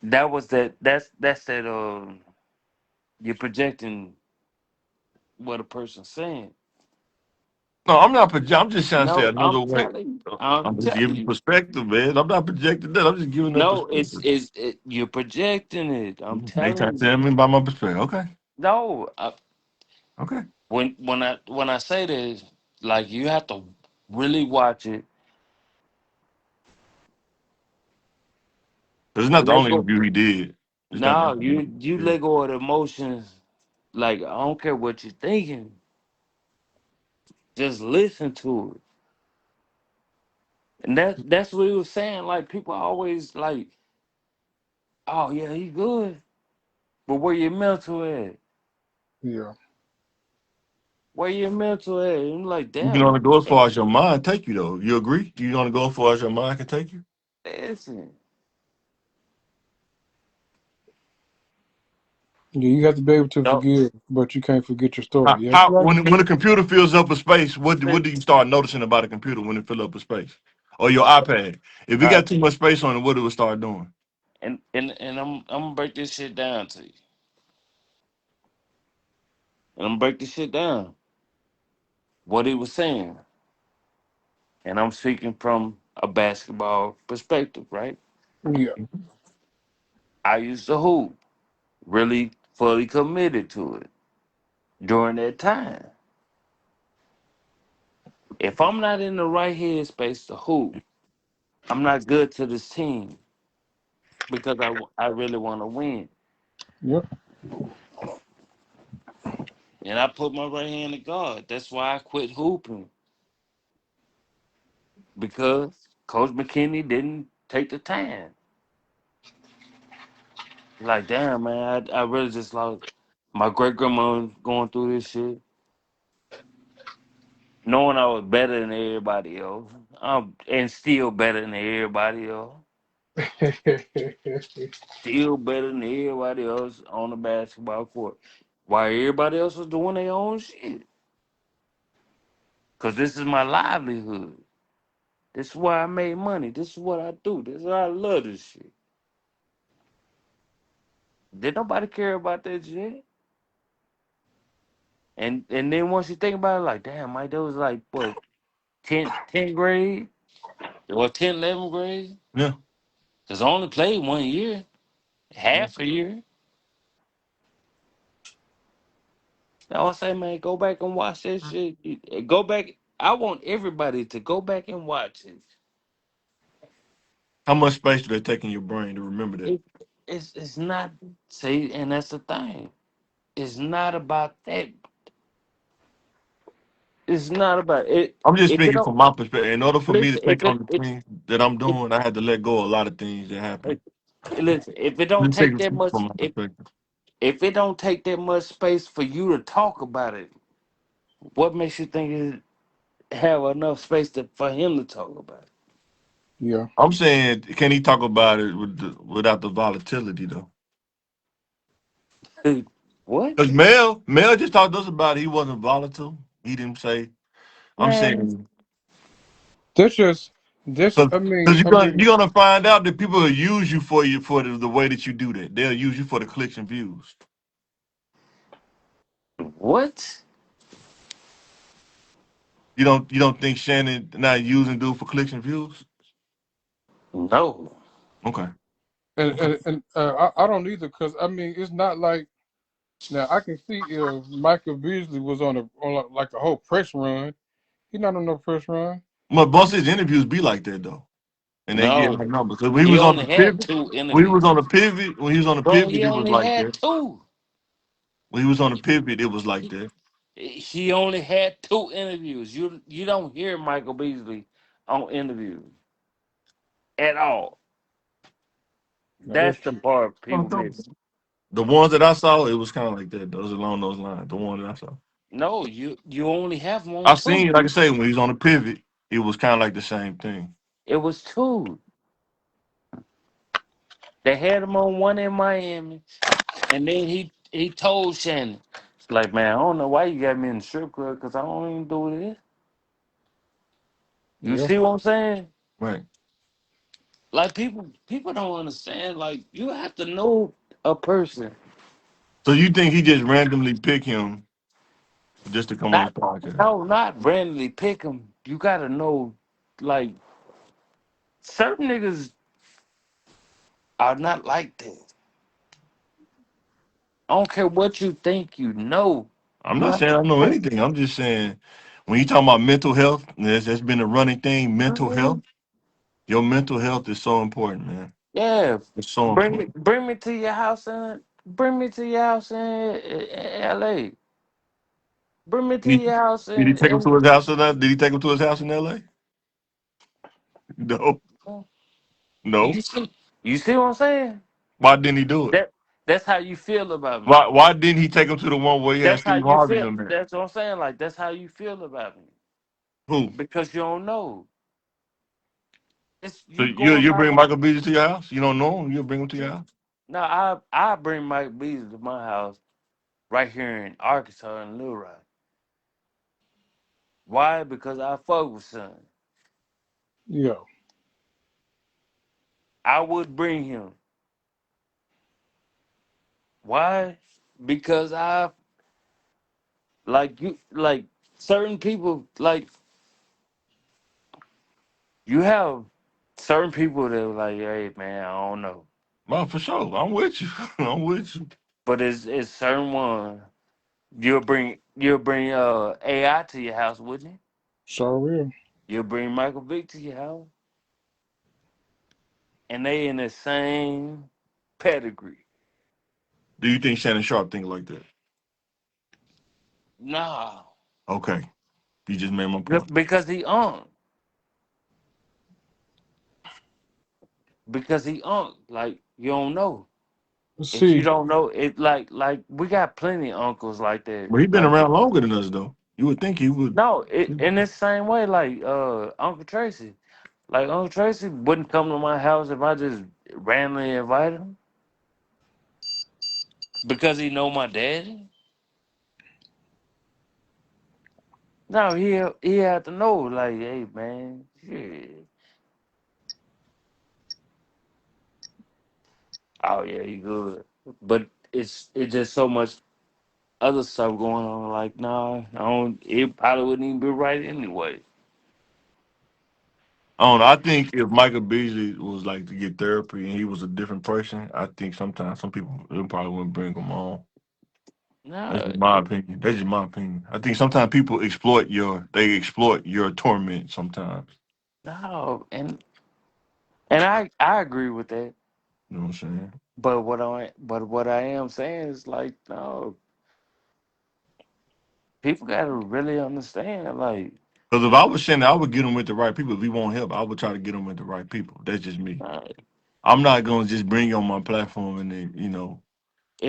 that was that. That's that. You're projecting what a person's saying. No, I'm not. I'm just trying to say No, another I'm way. telling you. I'm I'm just telling giving you. perspective, man. I'm not projecting that. I'm just giving that No, it's perspective. it's it, you're projecting it. I'm They trying telling to tell you. me about my perspective. Okay. No, Okay. when I say this, like you have to really watch it. Because it's not the Let only go. interview he did. It's not the No, only you interview let go of the emotions. Like I don't care what you're thinking. Just listen to it. And that's what he was saying. Like people always like, oh yeah, he good. But where your mental at? yeah, Where your mental at? I'm like, he did. You can damn, only go as far as your mind take you, though. You agree? You can only go as far as your mind can take you? listen. yeah. You have to be able to No, forgive, but you can't forget your story. Yeah, How you're right. when the computer fills up a space, what listen. do you start noticing about a computer when it fill up a space? Or your iPad? If it All right, got too much space on it, what it would start doing? and I'm gonna break this shit down to you. And I'm gonna break this shit down. What he was saying, and I'm speaking from a basketball perspective, right? Yeah, I used to hoop, really fully committed to it during that time. If I'm not in the right headspace to hoop, I'm not good to this team because I really want to win. yep, And I put my right hand to God. That's why I quit hooping because Coach McKinney didn't take the time. Like, damn, man, I really just lost my great grandma going through this shit, knowing I was better than everybody else, and still better than everybody else, still better than everybody else on the basketball court. While everybody else was doing their own shit. Because this is my livelihood. This is why I made money. This is what I do. This is why I love this shit. Did nobody care about that shit? And then once you think about it, like, damn, Mike, that was like, what, 10th grade? Or 10th, 11th grade? Yeah. Because I only played 1 year, yeah, half a year. I would say, man, go back and watch that shit. Go back. I want everybody to go back and watch it. How much space do they take in your brain to remember that? it it's not, see, and that's the thing. It's not about that. It's not about it. I'm just If it speaking don't from my perspective. In order for me to listen, take on the things that I'm it, doing, I had to let go of a lot of things that happened. listen, if it don't Just take taking that much, from my perspective. if it don't take that much space for you to talk about it, what makes you think it have enough space for him to talk about yeah. I'm saying, can he talk about it without the volatility though? it? What, Because Mel just talked to us about it. He wasn't volatile. He didn't say. I'm man? saying That's just that's. because you're gonna find out that people will use you for the way that you do that. They'll use you for the clicks and views. What? You don't think Shannon not using dude for clicks and views? No, Okay. Okay. And I don't either because it's not like now I can see if Michael Beasley was like a whole press run. He's not on no press run. But most of his interviews be like that though, and they get no. high numbers. So when he He was on only the had pivot, two interviews, bro. He it was only like had that. two. When he was on the pivot, it was like that. He only had two interviews. You don't hear Michael Beasley on interviews at all. Now that's That's the true. part Oh, people no. miss. The ones that I saw, it was kind of like that. Those along those lines. The one that I saw. No, you only have them on I seen, two. like I say, when he's on the pivot, it was kind of like the same thing. It was two. They had him on one in Miami, and then he told Shannon, it's like, man, I don't know why you got me in the strip club because I don't even do this. You Yeah. see what I'm saying? Right. Like people don't understand. Like you have to know a person. So you think he just randomly pick him just to come on his Not podcast? no, not randomly pick them. You gotta know, like certain niggas are not like that. I don't care what you think you know. I'm You not have saying I to know know. anything. I'm just saying when you talking about mental health, that's been a running thing. Mental health, your mental health is so important, man. Yeah, It's so important. bring me to your house and bring me to your house in L.A. Bring me to Did your house did he take him to his house or not? Did he take him to his house in L.A.? No, no. you see you see what I'm saying? Why didn't he do it? That that's how you feel about me. Why didn't he take him to the one where he had That's how Steve you Harvey feel. them there? That's what I'm saying. Like that's how you feel about me Who? because you don't know. It's So you going you by. bring Michael Beasley to your house? You don't know him? You'll bring him to your house? No, I bring Mike Beasley to my house right here in Arkansas in Little Rock. Why? Because I fuck with son. Yeah. I would bring him. Why? Because I like you like certain people like you have certain people that are like, hey man, I don't know. Well, for sure. I'm with you. I'm with you. But it's certain one you'll bring AI to your house, wouldn't you? Sure will. You'll bring Michael Vick to your house, and they in the same pedigree. Do you think Shannon Sharp think like that? Nah, Okay. You just made my point. because he on. Because he on. Like you don't know. If you See, don't know it, like we got plenty of uncles like that. But he been Like around longer than us though. You would think he would. no, in the same way, like Uncle Tracy. Like Uncle Tracy wouldn't come to my house if I just randomly invited him because he know my daddy. No, he had to know, like, hey man, shit. Oh yeah, he good. But it's just so much other stuff going on. Like, nah, I don't. It probably wouldn't even be right anyway. I don't know. I think if Michael Beasley was like to get therapy and he was a different person, I think sometimes some people they probably wouldn't bring him on. That's No, just my opinion. That's just my opinion. I think sometimes people exploit your torment sometimes. no, and I agree with that. You know what I'm saying? But what I am saying is like, no, people gotta really understand. Like, Because if I was Shannon, I would get him with the right people. If he won't help, I would try to get him with the right people. That's just me. uh, I'm not gonna just bring you on my platform and then,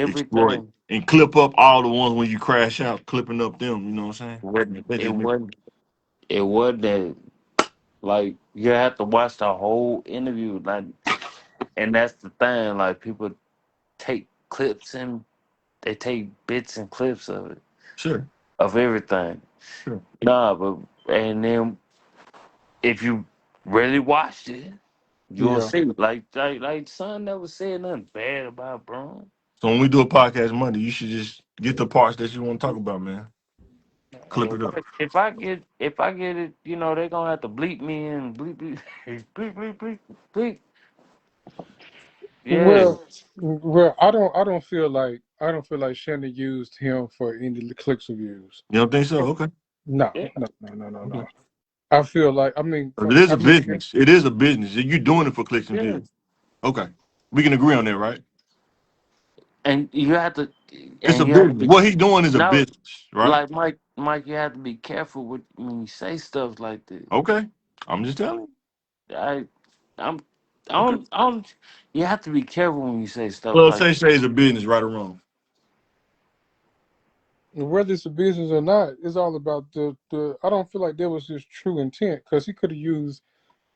exploit everything and clip up all the ones when you crash out, clipping up them, you know what I'm saying? wasn't That's it just me. wasn't it wasn't that like you have to watch the whole interview. Like, and that's the thing. Like people take clips and they take bits and clips of it Sure, of everything. sure. Nah, but and then if you really watched it, you'll yeah. see. Like son never said nothing bad about Braun. So when we do a podcast Monday, you should just get the parts that you want to talk about, man. And Clip it up. if I get it, they're gonna have to bleep me and bleep bleep bleep bleep bleep bleep. Yeah. Well, I don't feel like Shannon used him for any clicks or views. You don't think so? Okay. No, Yeah. no, no, no, no, Okay. no. I feel like But it is I a mean, business. It is a business. You're doing it for clicks and Yeah. views. Okay. We can agree on that, right? And you have to It's a and you have to business. be What he's doing is a now business, right? like Mike, you have to be careful with when you say stuff like this. Okay. I'm just telling you. I I'm Okay. I don't you have to be careful when you say stuff Well, like say is a business, right or wrong. whether it's a business or not, it's all about the. I don't feel like that was his true intent because he could have used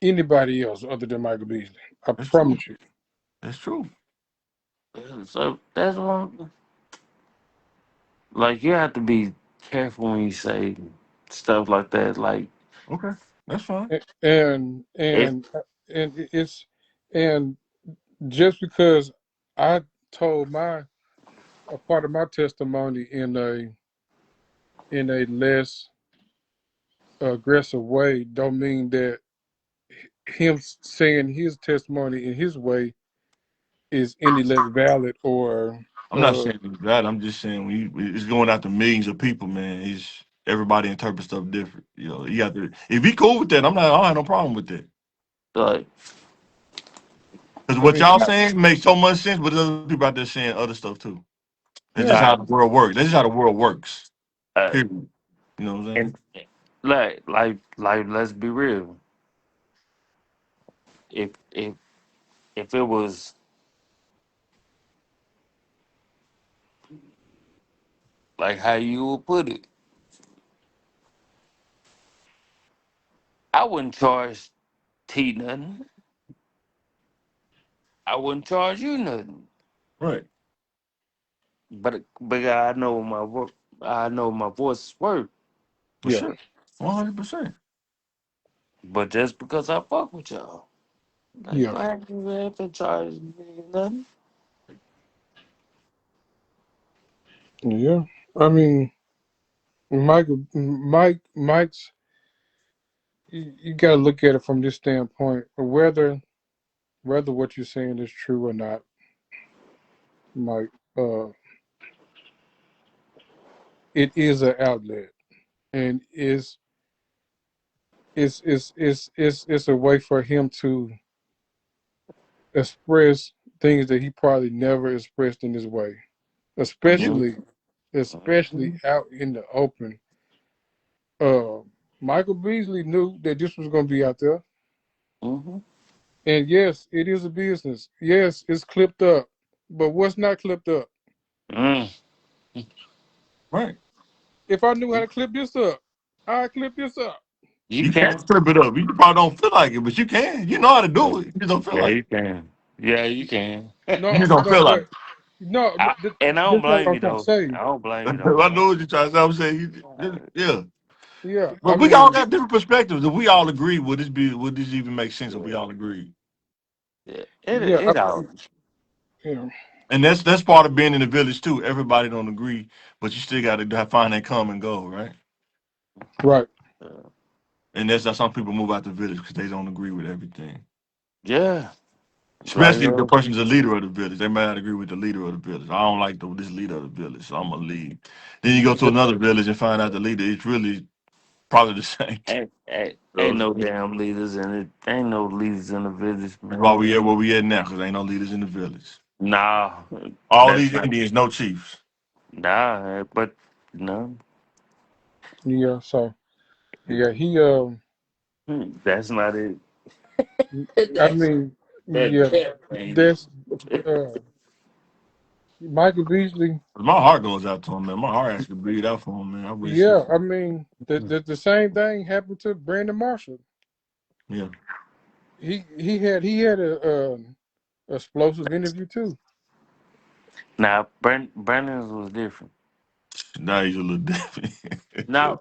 anybody else other than Michael Beasley. I That's true. promise you. That's true. So that's one. Like you have to be careful when you say stuff like that. Like Okay, that's fine. And if it's and just because I told my a part of my testimony in a less aggressive way, don't mean that him saying his testimony in his way is any less valid or I'm not saying that. I'm just saying when it's going out to millions of people, man. It's everybody interprets stuff different. You know, you have to. If he cool with that, I don't have no problem with that. like Because I what mean y'all saying makes so much sense, but there's other people out there saying other stuff too. That's just yeah how like the world works. That's just how the world works. uh, Period. You know what I'm saying? and let's be real. If if it was like how you would put it, I wouldn't charge T nothing. I wouldn't charge you nothing. Right. But I know my voice is worth. For yeah sure. 100%. But just because I fuck with y'all, like yeah go ahead and charge me nothing. yeah. I mean Mike's you got to look at it from this standpoint, whether what you're saying is true or not, Mike. It is an outlet, and it's a way for him to express things that he probably never expressed in this way, Yeah. especially Mm-hmm. out in the open. Uh, Michael Beasley knew that this was going to be out there, Mm-hmm. and yes, it is a business. Yes, it's clipped up, but what's not clipped up? Mm. Right. If I knew how to clip this up, I clip this up. You You can can. strip it up. You probably don't feel like it, but you can. You know how to do it. You just don't feel Yeah, like you it. can. Yeah, you can. You No, just don't no, feel like but no, And I don't that's not what blame I'm you trying to though. say. I don't blame you it. though. I know what you're trying to say. I'm saying, yeah. Yeah, I But we all mean, got different perspectives. If we all agree, would this even make sense if we all agree? Yeah, yeah, it all. yeah, And that's part of being in the village too. Everybody don't agree, but you still got to find that common goal, right? right. And that's how some people move out the village because they don't agree with everything. Yeah, like Especially if the person's the leader of the village, they might not agree with the leader of the village. I don't like this leader of the village, so I'm gonna leave. Then you go to another village and find out the leader is really probably the same. ain't no damn leaders in it. Ain't no leaders in the village, That's why man. we at where we at now, because ain't no leaders in the village. Nah, All that's these not. Indians, no chiefs. Nah, but no, Yeah, so yeah, that's not it. I That's mean, that yeah, ain't it. that's uh, Michael Beasley. My heart goes out to him, man. My heart actually bleed out for him, man. I really see. Yeah, I mean, the same thing happened to Brandon Marshall. Yeah. He had a explosive interview too. Now, Brandon's was different. Now he's a little different. No,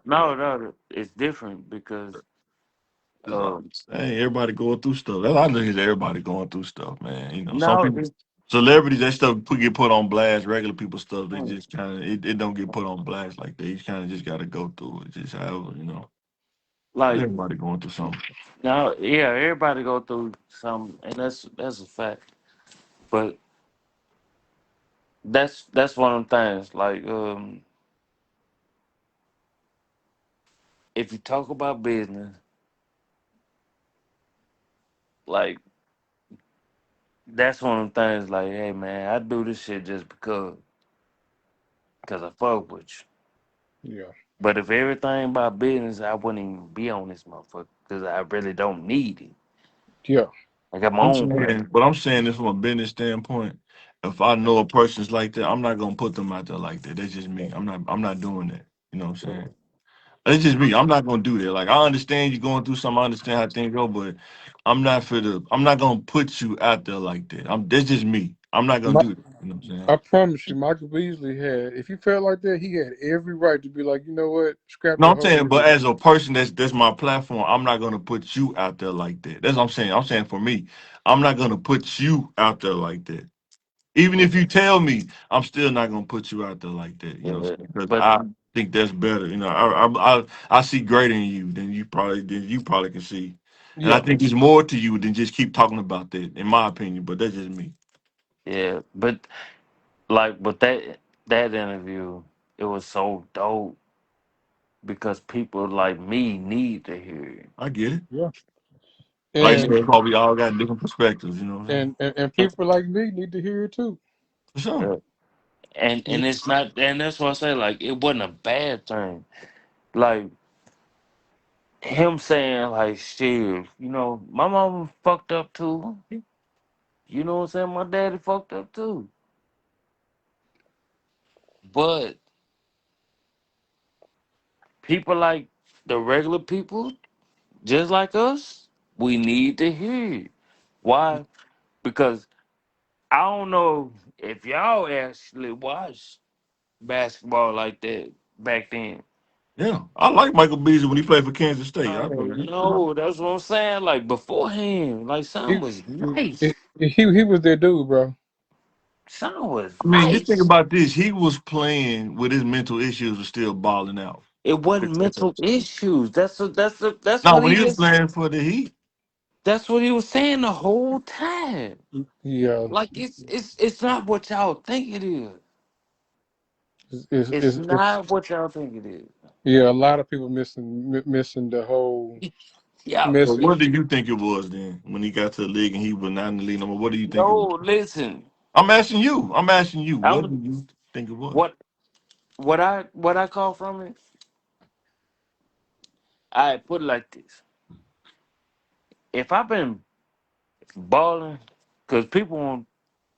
it's different because That's all um, I'm saying. Everybody going through stuff. That's I look at everybody going through stuff, man. You know, some no, people, it's celebrities, that stuff get put on blast. Regular people stuff, they just kind of it don't get put on blast like that. You kind of just got to go through it. Just however, you know. But like everybody going through something. now, yeah, everybody go through some, and that's a fact. But that's one of them things. Like if you talk about business, like that's one of them things. Like, hey man, I do this shit just because I fuck with you. Yeah, But if everything about business, I wouldn't even be on this motherfucker because I really don't need it. yeah, I got my I'm own saying, plan. but I'm saying this from a business standpoint. if I know a person's like that, I'm not gonna put them out there like that. That's just me. I'm not doing that. You know what I'm saying? That's just me. I'm not gonna do that. Like I understand you going through something. I understand how things go, but I'm not gonna put you out there like that. That's just me. I'm not gonna My, do that. You know what I'm saying? I promise you, Michael Beasley had. If he felt like that, he had every right to be like, you know what, scrap No, the I'm whole saying, but deal. as a person that's my platform, I'm not gonna put you out there like that. That's what I'm saying. I'm saying for me, I'm not gonna put you out there like that. Even if you tell me, I'm still not gonna put you out there like that. You know, Yeah, because but I think that's better. You know, I see greater in you than you probably can see, and I Yeah, think there's more to you than just keep talking about that, in my opinion. But that's just me. yeah, but like, but that interview, it was so dope because people like me need to hear it. I get it. yeah, Like you and said, probably all got different perspectives. You know what I'm saying? and people like me need to hear it too. For sure. Yeah. And it's not, and that's why I say like it wasn't a bad thing. Like him saying like shit, my mom fucked up too. You know what I'm saying? My daddy fucked up too. But people like the regular people, just like us, we need to hear it. Why? Because I don't know if y'all actually watched basketball like that back then. Yeah, I like Michael Beasley when he played for Kansas State. I Oh know. no, that's what I'm saying. Like beforehand, like He son was he nice. he was their dude, bro. Son was I mean, just think nice. about this. He was playing with his mental issues and still balling out. It wasn't mental issues. That's Now, what when he he was was. playing for the Heat, That's what he was saying the whole time. Yeah, Like it's not what y'all think it is. it's, it's, It's it's, it's not what y'all think it is. yeah. A lot of people missing the whole Yeah, so message. what do you think it was then when he got to the league and he was not in the league no more? What do you think it was? no, listen. I'm asking you. I'm asking you. What I'm do you think it was? what what I call from it. I put it like this: if I've been balling, because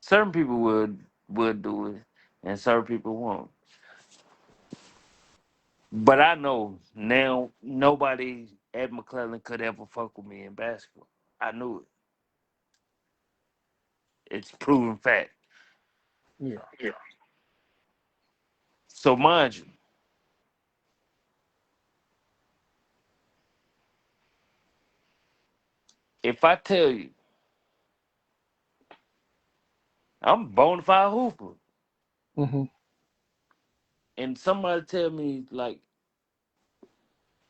certain people would do it, and certain people won't. But I know now nobody at McClellan could ever fuck with me in basketball. I knew it. It's proven fact. Yeah. So mind you, if I tell you I'm a bona fide hooper, Hmm. and somebody tell me like,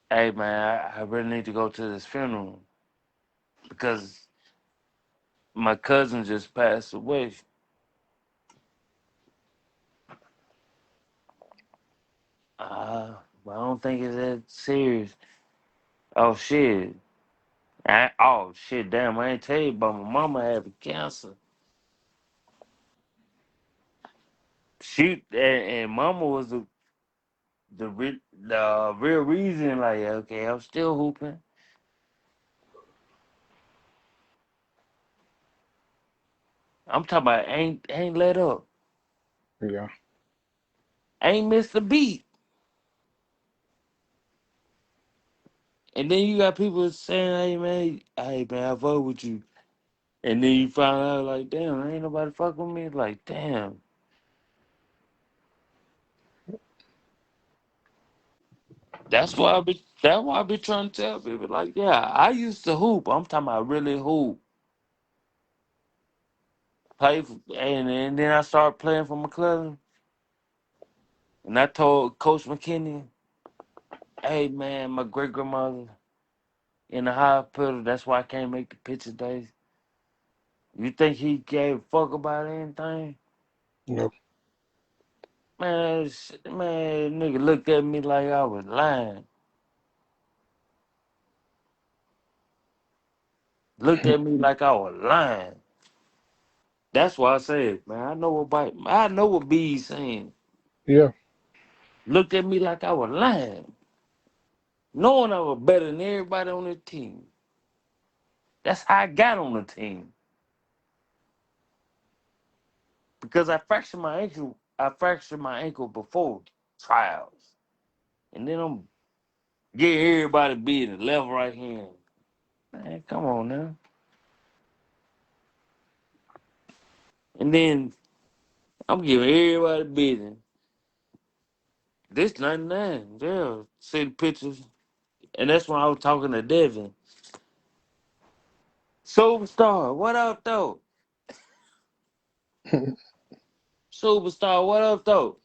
"Hey man, I really need to go to this funeral because my cousin just passed away." But I don't think it's that serious. Oh shit! Oh shit! Damn! I ain't tell you about my mama having cancer. She and mama was the real reason. Like, okay, I'm still hooping. I'm talking about ain't let up, Yeah. ain't missed a beat. And then you got people saying, hey man, I vote with you. And then you find out like, damn, ain't nobody fuck with me. Like, damn. That's why I be trying to tell people, like, yeah, I used to hoop. I'm talking about really hoop. And then I started playing for McClellan. And I told Coach McKinney, hey man, my great grandmother in the hospital, that's why I can't make the picture days. You think he gave a fuck about anything? No. Man, nigga looked at me like I was lying. Looked at me like I was lying. That's why I said, man, I know what B's saying. Yeah. Looked at me like I was lying. Knowing I was better than everybody on the team. That's how I got on the team. because I fractured my ankle. I fractured my ankle before trials, and then I'm getting everybody beating left, right hand. Man, come on now. And then I'm giving everybody beating. This 99, yeah. See the pictures, and that's when I was talking to Devin. Superstar, what up though? Superstar, what up though?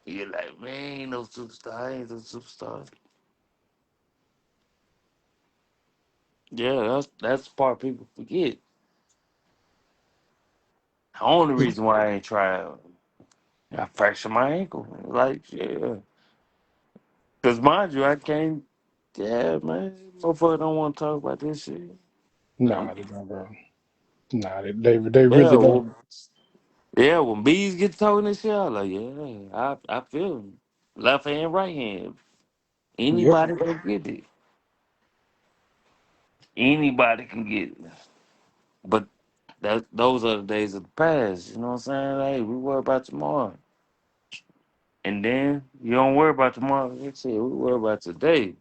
You're like, man, ain't no superstar. I ain't no superstar. Yeah, that's the part people forget. The only reason why I ain't tried, I fractured my ankle. Like, yeah. Because mind you, I can't, yeah, man. Motherfucker don't want to talk about this shit. Nah, they don't, bro. Nah, they Yeah, really don't. when bees get talking this shit, I'm like, yeah, I feel it. Left hand, right hand. Yep. Anybody can get it. Anybody can get it. But those are the days of the past. You know what I'm saying? Hey, we worry about tomorrow. And then you don't worry about tomorrow. Like I said, we worry about today.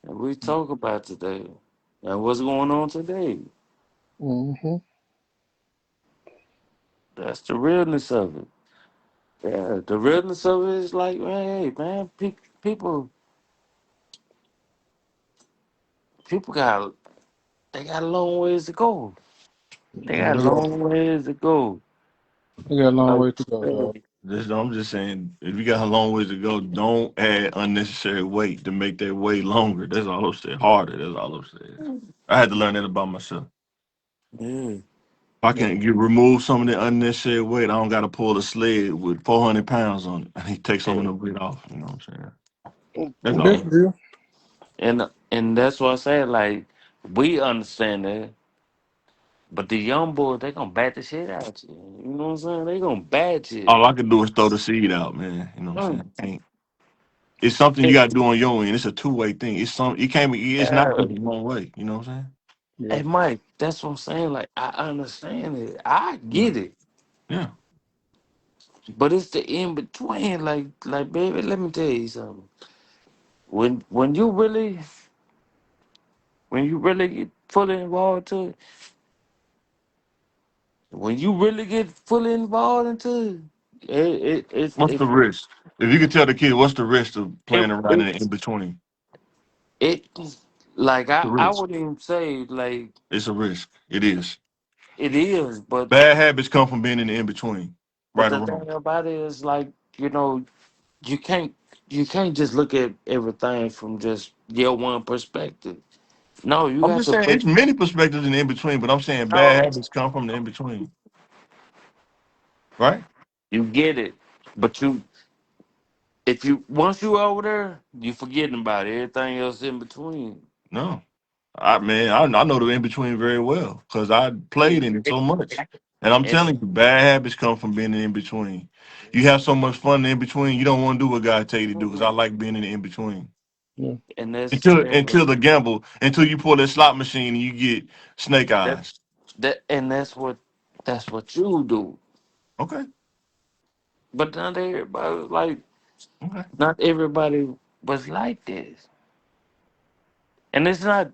And we talk about today. And what's going on today. Mm-hmm. That's the realness of it. Yeah, the realness of it is like, man, hey, man, people they got a long ways to go. They Yeah, got a long ways to go. they got a long Like, way to go, dog. I'm just saying, if you got a long ways to go, don't add unnecessary weight to make that way longer. That's all I'm saying. Harder. That's all I'm saying. I had to learn that about myself. yeah. If I Yeah. can remove some of the unnecessary weight, I don't got to pull a sled with 400 pounds on it. I need to take some of Yeah. the weight off. You know what I'm saying? That's That's all. real. And that's what I say, like, we understand that. But the young boys, they gonna bat the shit out you. You know what I'm saying? They gonna bat you. All I can do is throw the seed out, man. You know what I'm saying? Mm. It's something you It, got to do on your end. It's a two-way thing. It's some. It can't be. It's not yeah. just one way. You know what I'm Yeah. Hey Mike, that's what I'm saying. Like, I understand it. I saying? get it. Yeah. But it's the in between. Like, baby, let me tell you something. When you really get fully involved to it, when you really get fully involved into What's the risk? If you could tell the kid, what's the risk of it playing around in it the in between? it like It's a I risk. wouldn't even say like It's a risk. It is. it is, Bad habits come from being in the in between, but right the or wrong. thing about it is like, you know, you can't you can't just look at everything from just your one perspective. No, you I'm have just to saying break. it's many perspectives in the in between, but I'm saying No, bad habits come from the in between, right? you get it, but you if you once you over there, you forgetting about everything else in between. No, I know the in between very well because I played in it so much, and I'm And telling you, bad habits come from being in the in between. You have so much fun in the in between, you don't want to do what God tell you to do because I like being in the in between. Yeah. and that's Until the gamble, until you pull that slot machine and you get snake that eyes. that's what you do. Okay, But okay. not everybody was like this. And it's not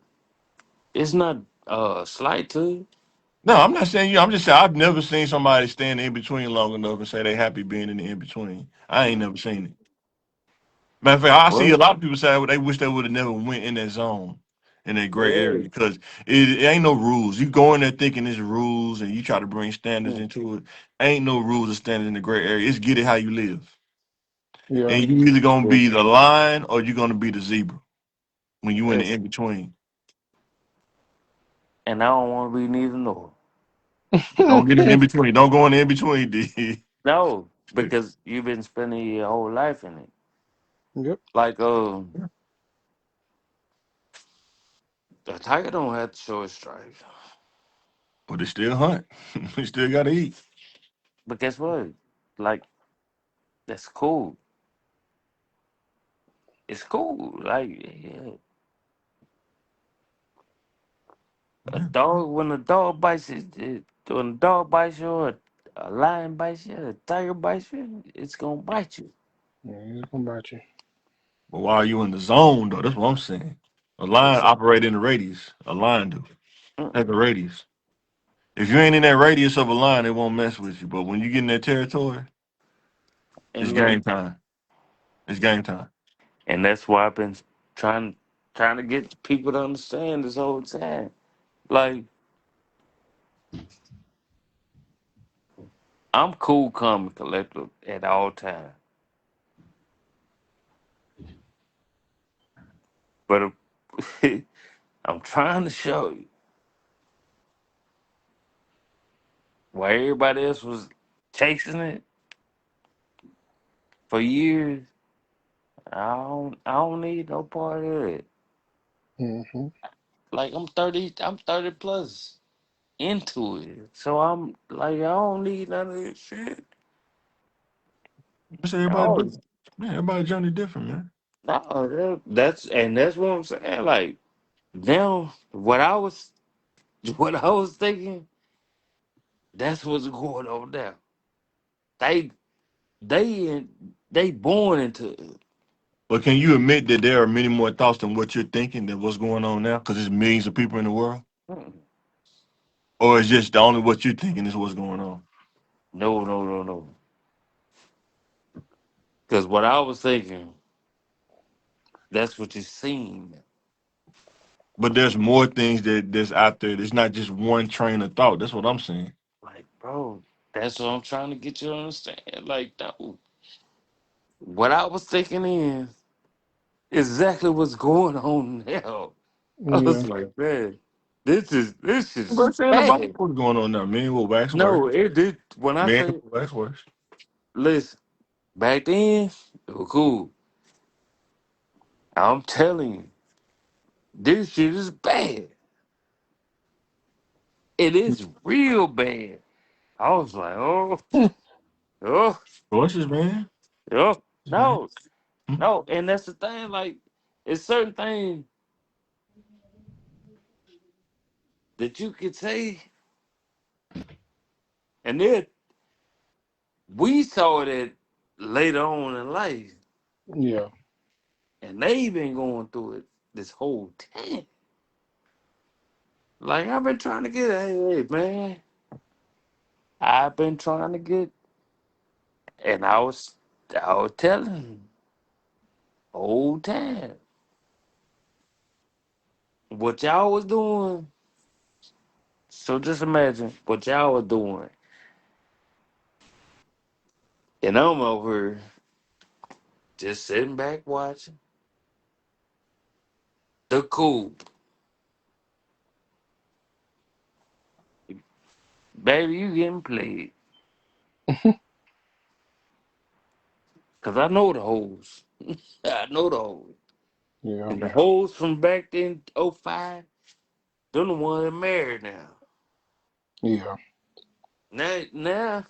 slight to you. No, I'm not saying you. I'm just saying I've never seen somebody stand in between long enough and say they happy being in the in between. I ain't never seen it. Matter of fact, I see a Well, lot of people say they wish they would have never went in that zone, in that gray area, yeah. because it ain't no rules. You go in there thinking there's rules, and you try to bring standards into it. Ain't no rules or standards in the gray area. It's get it how you live, Yeah. and you either gonna be the lion or you're gonna be the zebra when you in the Yes. in between. And I don't want to be neither nor. Don't get in between. Don't go in the in between, D. No, because you've been spending your whole life in it. Yep. Like the tiger don't have to show his stripes. But they still hunt. They still gotta eat. But guess what? Like, that's cool. It's cool. Like, yeah. A Yeah. dog when a dog bites you, when a dog bites you, or a lion bites you, a tiger bites you, it's gonna bite you. Yeah, it's gonna bite you. But while you in the zone, though, that's what I'm saying. A lion Exactly. operate in the radius. A lion do. Has Mm-mm. a radius. If you ain't in that radius of a lion, they won't mess with you. But when you get in that territory, it's And look, game time. It's game time. and that's why I've been trying trying to get people to understand this whole time. Like, I'm cool, calm, and collected at all times. But I'm trying to show you why everybody else was chasing it for years. I don't need no part of it. Mm-hmm. Like, I'm 30 plus into it. So I'm like, I don't need none of this shit. That's everybody, Oh man, everybody journey different, man. no, that's what I'm saying. Like, now what I was thinking, that's what's going on now. They they they born into it. But can you admit that there are many more thoughts than what you're thinking than what's going on now? Because there's millions of people in the world, Mm. or it's just the only what you're thinking is what's going on. No, no, no, no. Because what I was thinking, that's what you seen. But there's more things that's out there. There's not just one train of thought. That's what I'm saying. Like, bro, that's what I'm trying to get you to understand. Like, no, what I was thinking is exactly what's going on now. I Yeah. was like, man, this is But saying about bad. what's going on now, men will wax No, worse. it did. When I Men say, will wax worse. listen, back then, it was cool. I'm telling you, this shit is bad. It is real bad. I was like, oh, oh, Choices, man. oh, Man. no, no. And that's the thing. Like, it's certain things that you could say, and then we saw that later on in life, Yeah. and they been going through it this whole time. Like, I've been trying to get, hey, man, I've been trying to get, and I was telling him whole time what y'all was doing. So just imagine what y'all was doing, and I'm over here just sitting back watching the cool, baby. You getting played because I know the hoes. I know the hoes, Yeah. and the hoes from back then, '05. They're the ones that married now. Yeah. Now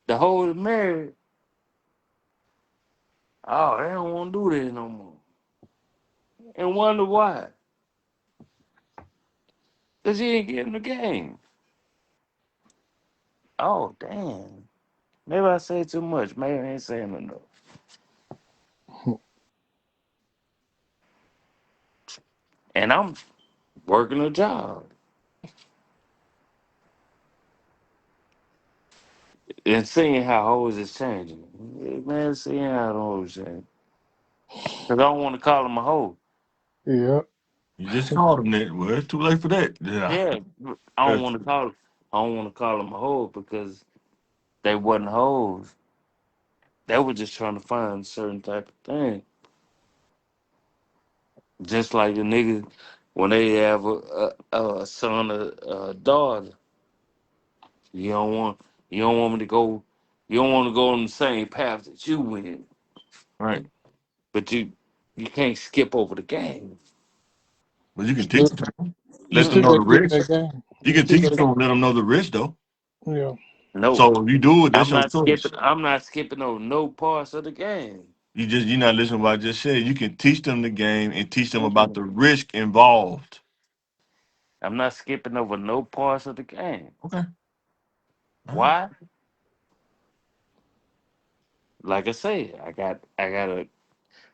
the hoes that married. Oh, they don't want to do this no more. And wonder why? Cause he ain't getting the game. Oh damn. Maybe I say too much. Maybe I ain't saying enough. And I'm working a job and seeing how hoes is changing. Yeah, man, seeing how the hoes change. Cause I don't want to call them a hoe. Yeah. You just called them that. Well, it's too late for that. Yeah. Yeah, I don't That's want to call. I don't want to call them a hoe because they wasn't hoes. They were just trying to find a certain type of thing. Just like a nigga when they have a son or a daughter, you don't want you don't want me to go. You don't want to go on the same path that you went, right. but you can't skip over the game. But you You can teach still, them. you Let them still Mm-mm. know got the to get in that risk. game. You You can still got teach to. them, let them know the risk, though. Yeah. No, So if you do it, that's I'm your not choice. skipping. I'm not skipping over no parts of the game. You're not listening to what I just said. You can teach them the game and teach them about Mm-mm. the risk involved. I'm not skipping over no parts of the game. Okay. Why? Like I say,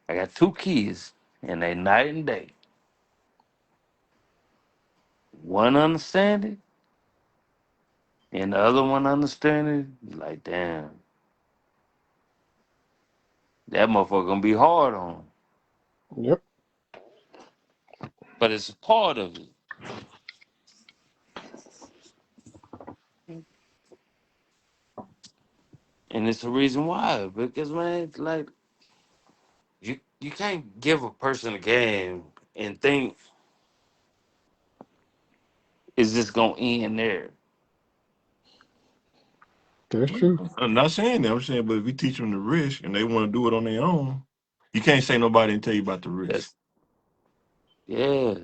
I got two kids, and they night and day. One understanding, and the other one understanding. Like, damn, that motherfucker gonna be hard on 'em. Yep, But it's a part of it, and it's the reason why. Because man, it's like you can't give a person a game and think it's just gonna end there. that's true. I'm not saying that. I'm saying, but if we teach them the risk and they want to do it on their own, you can't say nobody and tell you about the risk. That's yeah,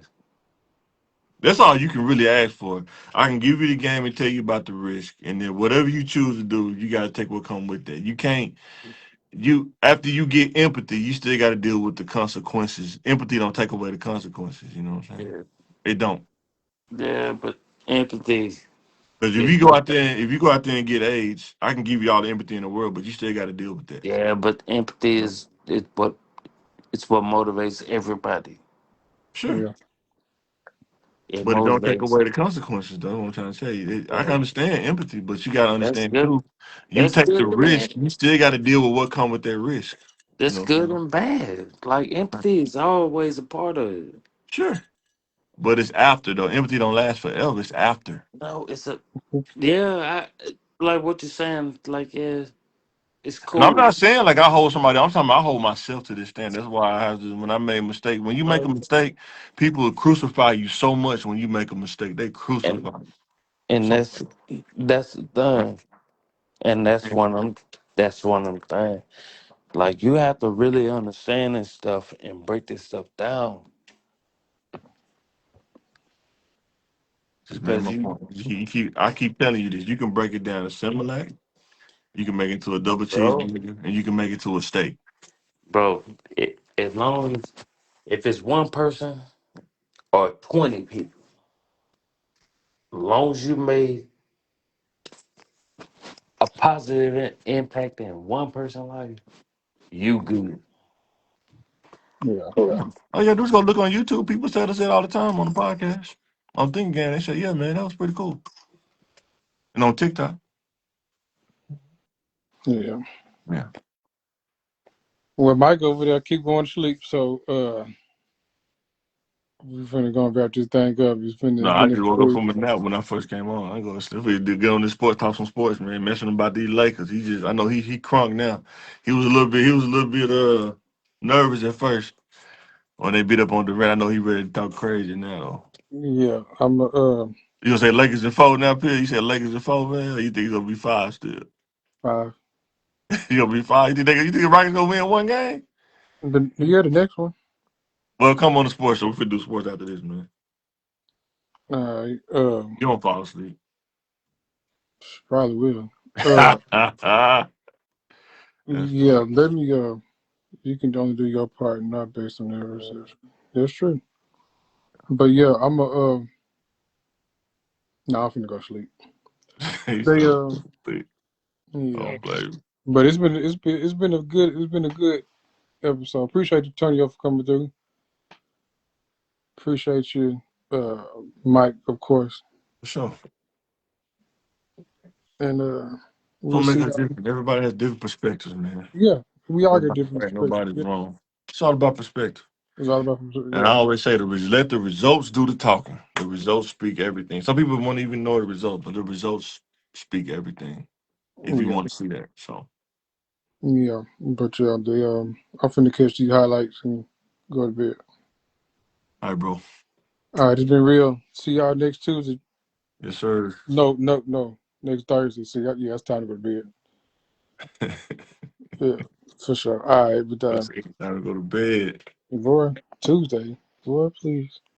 That's all you can really ask for. I can give you the game and tell you about the risk, and then whatever you choose to do, you got to take what come with that. You can't. You after you get empathy, you still got to deal with the consequences. Empathy don't take away the consequences. You know what I'm saying? yeah, It don't. yeah. But empathy Because if is you go out there, if you go out there and get AIDS, I can give you all the empathy in the world, but you still got to deal with that. yeah, but empathy is it's what motivates everybody. Sure. Yeah, It But it don't take motivates. away the consequences. That's what I'm trying to tell you. I can Yeah, understand empathy, but you got to that's understand good. too. You That's take the good and bad. risk. You still got to deal with what come with that risk. You That's know what good I'm and bad. Like saying? empathy is always a part of it. Sure. But it's after though. Empathy don't last forever. It's after. No, it's a yeah. Like what you're saying. Like yeah, it's And I'm cool. not saying like I hold somebody. I'm talking about I hold myself to this standard. That's why I have to. When I made a mistake, when you make a Bro. mistake, people will crucify you so much. When you make a mistake, they And crucify you. and So that's the thing. And that's one of them things. Like you have to really understand this stuff and break this stuff down just made because my you, point. I keep telling you this. You can break it down to Similac. You can make it to a double bro, cheeseburger, and you can make it to a steak. bro. As long as if it's one person or 20 people, as long as you made a positive impact in one person's life, you good. yeah, Yeah. Oh yeah, just go look on YouTube. People say this all the time on the podcast. I'm thinking, they say, yeah, man, that was pretty cool. And on TikTok, yeah. yeah. Well, Mike over there keep going to sleep, so we finna go and wrap this thing up. No, It's I been just a woke up good. from a nap when I first came on. I go to sleep. We did get on this sports, talk some sports, man. Mention about these Lakers. I know he crunk now. He was a little bit nervous at first when they beat up on Durant. I know he ready to talk crazy now. Yeah, I'm You gonna say Lakers in four now, Pierre? You said Lakers in four, man? Or you think he's gonna be five still? five. He gonna be five? You think the Rockets gonna win one game? The next one. Well, come on the sports show. We finna do sports after this, man. You don't fall asleep. Probably will. That's Yeah. funny. Let me. You can only do your part, not based on their reception. That's true. But yeah, I'm a. No, I'm finna go sleep. He's They so stupid. yeah. Oh, baby. But it's been a good episode. Appreciate you, Tonyo, for coming through. Appreciate you, uh, Mike, of course. For sure. And Don't we'll make see. us different. Everybody has different perspectives, man. Yeah, we all get Nobody's different right. perspectives. Nobody's Yeah, wrong. It's all about perspective. it's all about And I yeah, always say let the results do the talking. The results speak everything. Some people won't even know the results, but the results speak everything. If you yeah, want to see that, so yeah. But yeah, I'm finna catch these highlights and go to bed. all right, bro. All right, it's been real. See y'all next Tuesday. Yes, sir. No, no, no. Next Thursday. See, yeah, it's time to go to bed. Yeah, for sure. All right, but That's it. Time to go to bed. boy, Tuesday, boy, please.